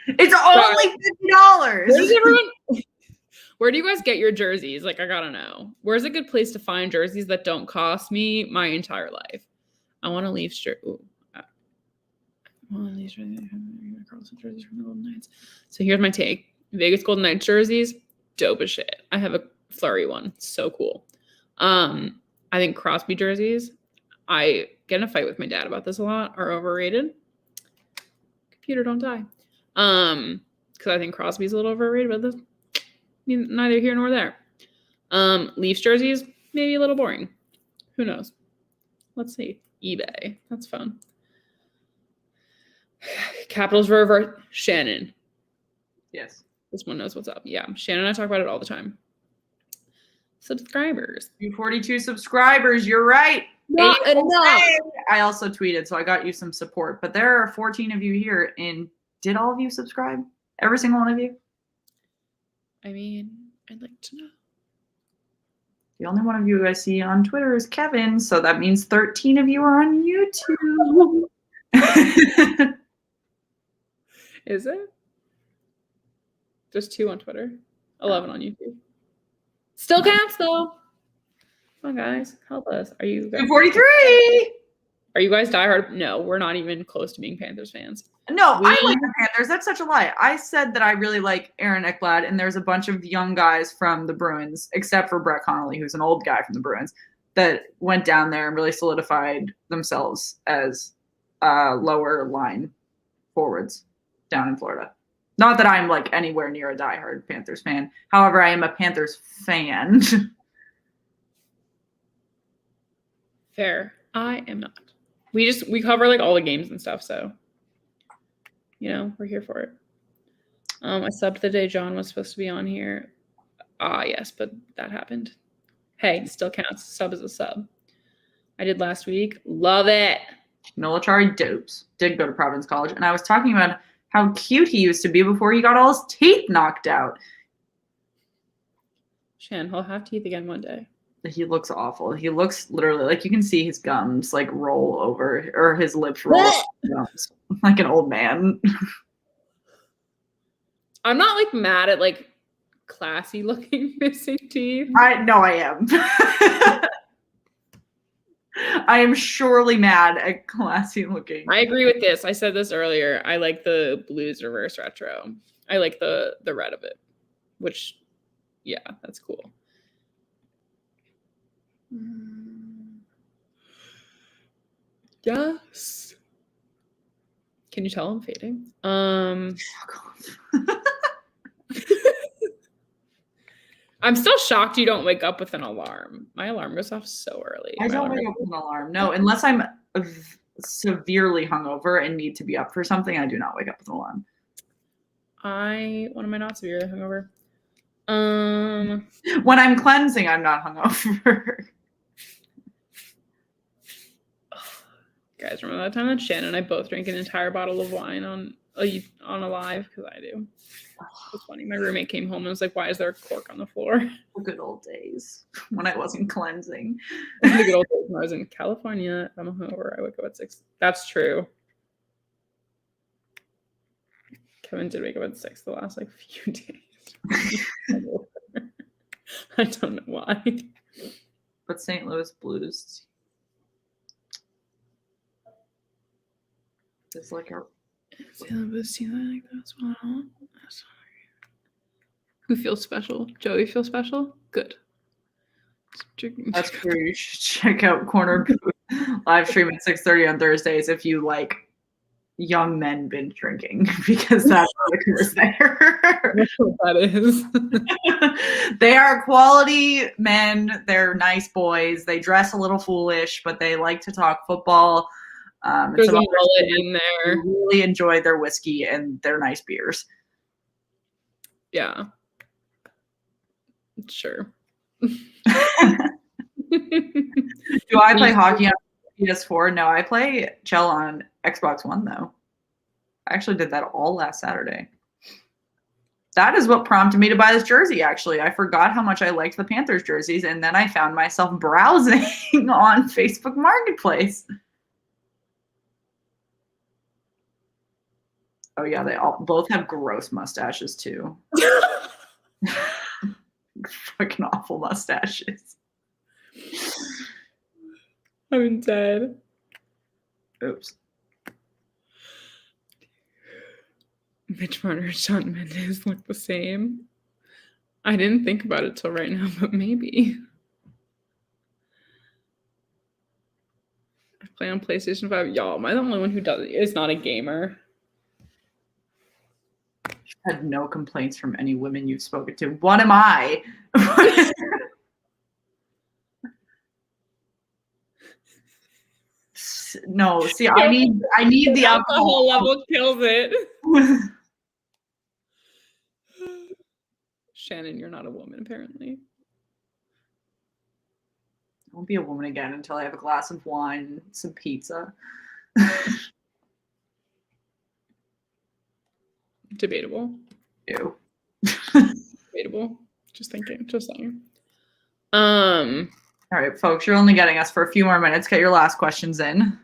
It's only $50. Where do you guys get your jerseys? Like, I gotta know. Where's a good place to find jerseys that don't cost me my entire life? I want to leave shirt. These jerseys from the Golden Knights. So here's my take. Vegas Golden Knights jerseys, dope as shit. I have a Flurry one. So cool. I think Crosby jerseys, I get in a fight with my dad about this a lot, are overrated. Computer, don't die. Because I think Crosby's a little overrated, but neither here nor there. Leafs jerseys, maybe a little boring. Who knows? Let's see. eBay. That's fun. Capitals reverse. Shannon. Yes. This one knows what's up. Yeah. Shannon and I talk about it all the time. Subscribers. 42 subscribers. You're right. Not enough. I also tweeted, so I got you some support. But there are 14 of you here. And did all of you subscribe? Every single one of you? I mean, I'd like to know. The only one of you I see on Twitter is Kevin. So that means 13 of you are on YouTube. Is it? There's 2 on Twitter. 11 on YouTube. Still counts though. Come on, guys, help us. Are you guys 43? Are you guys diehard? No, we're not even close to being Panthers fans. No, I like the Panthers. That's such a lie. I said that I really like Aaron Ekblad, and there's a bunch of young guys from the Bruins, except for Brett Connolly, who's an old guy from the Bruins, that went down there and really solidified themselves as lower line forwards down in Florida. Not that I'm like anywhere near a diehard Panthers fan. However, I am a Panthers fan. Fair. I am not. We cover like all the games and stuff, so we're here for it. I subbed the day John was supposed to be on here. Yes, but that happened. Hey, still counts. Sub is a sub. I did last week. Love it. Nolachari Dopes did go to Providence College, and I was talking about how cute he used to be before he got all his teeth knocked out. Shan, he'll have teeth again one day. He looks awful. He looks literally like you can see his gums like roll over, or his lips roll over, like an old man. I'm not like mad at like classy looking missing teeth. I am. I am surely mad at classy looking. I agree with this. I said this earlier. I like the blues reverse retro. I like the red of it, which, yeah, that's cool. Yes. Can you tell I'm fading? I'm still shocked you don't wake up with an alarm. My alarm goes off so early. I don't wake up with an alarm. No, unless I'm severely hungover and need to be up for something, I do not wake up with an alarm. When am I not severely hungover? When I'm cleansing, I'm not hungover. Guys, remember that time that Shannon and I both drank an entire bottle of wine on a live? Because I do. It's funny. My roommate came home and was like, "Why is there a cork on the floor?" The good old days when I wasn't cleansing. The good old days when I was in California. I'm hungover. I wake up at 6. That's true. Kevin did wake up at 6 the last like few days. I don't know why. But St. Louis Blues is like a. Who feels special? Joey feels special? Good. That's where you should check out Corner Booth live stream at 6:30 on Thursdays if you like young men binge drinking, because that's what occurs there. That's what that is. They are quality men. They're nice boys. They dress a little foolish, but they like to talk football. There's a mullet in there. Really enjoy their whiskey and their nice beers. Yeah. Sure. Do I play hockey on PS4? No, I play Chell on Xbox One, though. I actually did that all last Saturday. That is what prompted me to buy this jersey, actually. I forgot how much I liked the Panthers jerseys, and then I found myself browsing on Facebook Marketplace. Oh yeah, they all both have gross mustaches too. Fucking awful mustaches. I'm dead. Oops. Mitch Marner and Shawn Mendes look the same. I didn't think about it till right now, but maybe. I play on PlayStation 5. Y'all, am I the only one who is not a gamer? I've had no complaints from any women you've spoken to. What am I? No, see, I need the alcohol level kills it. Shannon, you're not a woman, apparently. I won't be a woman again until I have a glass of wine and some pizza. Debatable. Ew. Debatable. Just thinking. Just saying. All right, folks, you're only getting us for a few more minutes. Get your last questions in.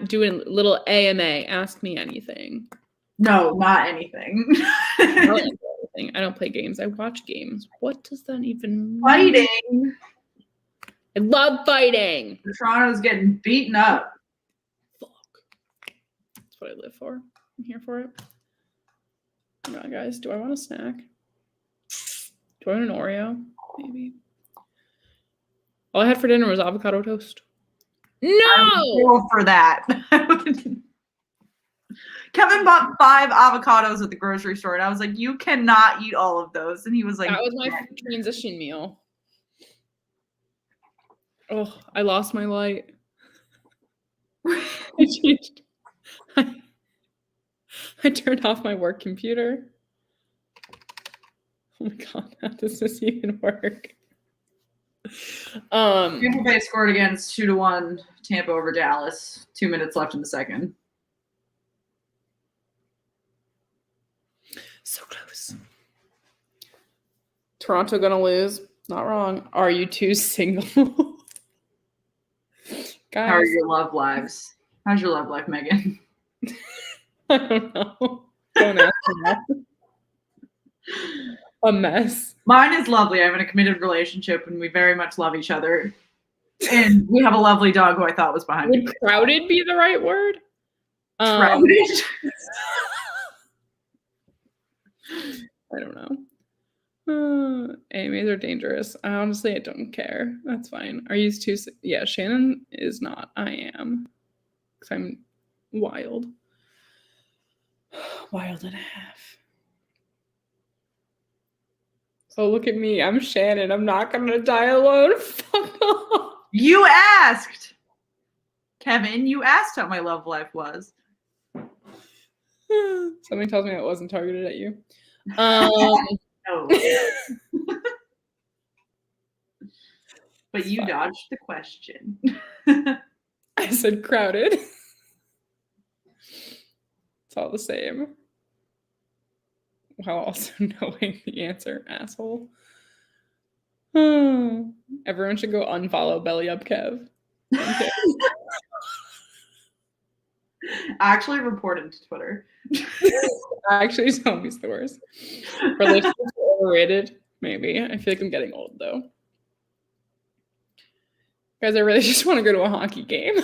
Doing a little AMA. Ask me anything. No, not anything. I don't play games. I watch games. What does that even mean? Fighting. I love fighting. Toronto's getting beaten up. Fuck. That's what I live for. I'm here for it. Come on, guys. Do I want a snack? Do I want an Oreo? Maybe. All I had for dinner was avocado toast. No! For that. Kevin bought 5 avocados at the grocery store, and I was like, you cannot eat all of those. And he was like, that was my transition meal. Oh, I lost my light. I changed. I turned off my work computer. Oh my god, how does this even work? Tampa Bay scored against 2-1 Tampa over Dallas. 2 minutes left in the second. So close. Toronto gonna lose. Not wrong. Are you two single? Guys, How are your love lives? How's your love life, Megan? I don't know. Don't ask me that. A mess. Mine is lovely. I'm in a committed relationship and we very much love each other. And we have a lovely dog who I thought was behind me. Would crowded be the right word? Crowded? I don't know. AMAs are dangerous. I don't care. That's fine. Are you too? Yeah, Shannon is not. I am. Because I'm wild. Wild and a half. Oh, look at me. I'm Shannon. I'm not going to die alone. Fuck off. You asked. Kevin, you asked how my love life was. Something tells me it wasn't targeted at you. No. But you dodged the question. I said crowded. It's all the same. While also knowing the answer, asshole. Everyone should go unfollow Belly Up Kev. Okay. Actually report him to Twitter. Actually, Zombie's the worst. Relationships are overrated. Maybe. I feel like I'm getting old though. Guys, I really just want to go to a hockey game.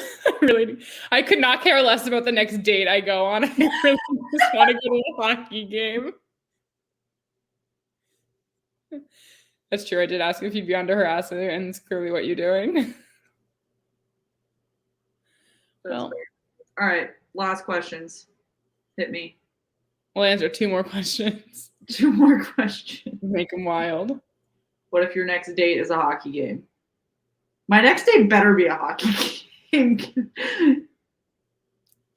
I could not care less about the next date I go on. I really just want to go to a hockey game. That's true. I did ask if you'd be under her ass, and it's clearly what you're doing. Well, all right. Last questions. Hit me. We'll answer 2 more questions. 2 more questions. Make them wild. What if your next date is a hockey game? My next date better be a hockey game.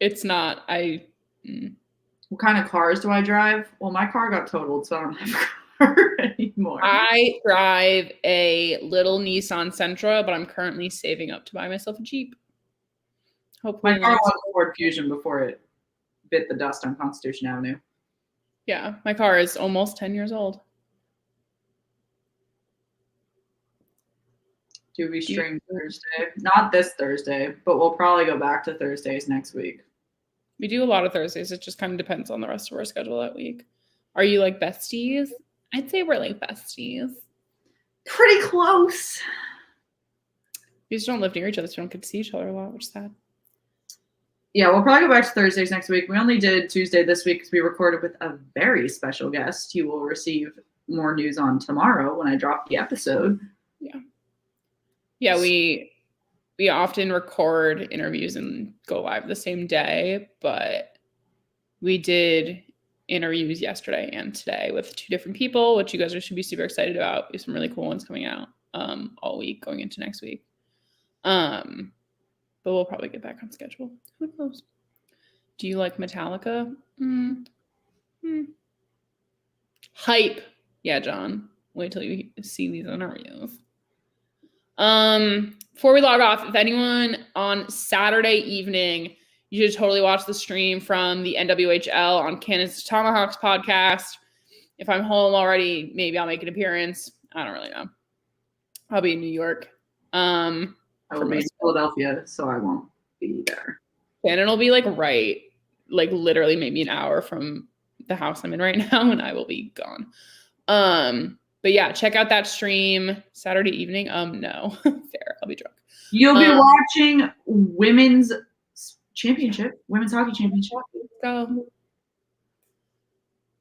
It's not. What kind of cars do I drive? Well, my car got totaled, so I don't have a car anymore. I drive a little Nissan Sentra, but I'm currently saving up to buy myself a Jeep. Hopefully, my car was a Ford Fusion before it bit the dust on Constitution Avenue. Yeah, my car is almost 10 years old. Do we stream Thursday? Not this Thursday, but we'll probably go back to Thursdays next week. We do a lot of Thursdays. It just kind of depends on the rest of our schedule that week. Are you like besties? I'd say we're like besties. Pretty close. We just don't live near each other, so we don't get to see each other a lot, which is sad. Yeah, we'll probably go back to Thursdays next week. We only did Tuesday this week because we recorded with a very special guest. You will receive more news on tomorrow when I drop the episode. Yeah, we often record interviews and go live the same day, but we did interviews yesterday and today with 2 different people, which you guys should be super excited about. We have some really cool ones coming out all week going into next week. But we'll probably get back on schedule. Who knows? Do you like Metallica? Hype. Yeah, John. Wait till you see these interviews. Before we log off, if anyone on Saturday evening, you should totally watch the stream from the NWHL on Canada's Tomahawks podcast. If I'm home already, maybe I'll make an appearance. I don't really know. I'll be in New York. I will be in Philadelphia, so I won't be there. Shannon will be like literally maybe an hour from the house I'm in right now, and I will be gone. But yeah, check out that stream Saturday evening. No, fair. I'll be drunk. You'll be watching women's hockey championship. Go.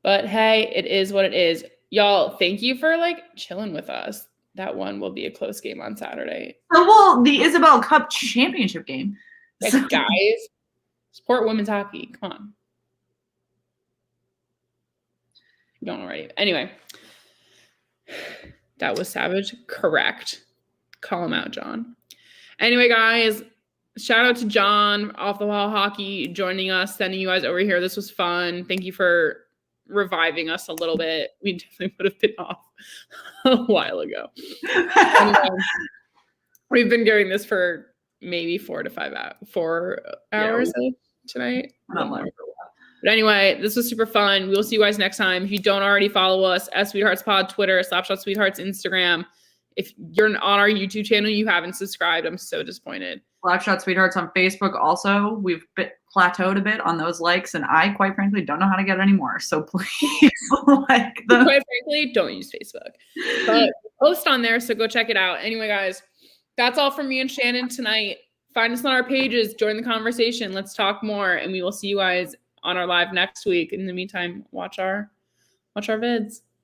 But hey, it is what it is. Y'all, thank you for chilling with us. That one will be a close game on Saturday. Oh, well, the Isabel Cup championship game. Guys, support women's hockey. Come on. You don't already. Anyway, that was savage. Correct. Call him out, John. Anyway, guys, shout out to John off the wall hockey joining us, sending you guys over here. This was fun. Thank you for reviving us a little bit. We definitely would have been off a while ago. Anyway, we've been doing this for maybe 4 hours tonight. But anyway, this was super fun. We will see you guys next time. If you don't already follow us, @SweetheartsPod, Twitter, /Slapshot Sweethearts, Instagram. If you're on our YouTube channel, you haven't subscribed. I'm so disappointed. Slapshot Sweethearts on Facebook also. We've plateaued a bit on those likes, and I, quite frankly, don't know how to get any more. So please like them. Quite frankly, don't use Facebook. But post on there, so go check it out. Anyway, guys, that's all from me and Shannon tonight. Find us on our pages. Join the conversation. Let's talk more, and we will see you guys on our live next week. In the meantime, watch our vids.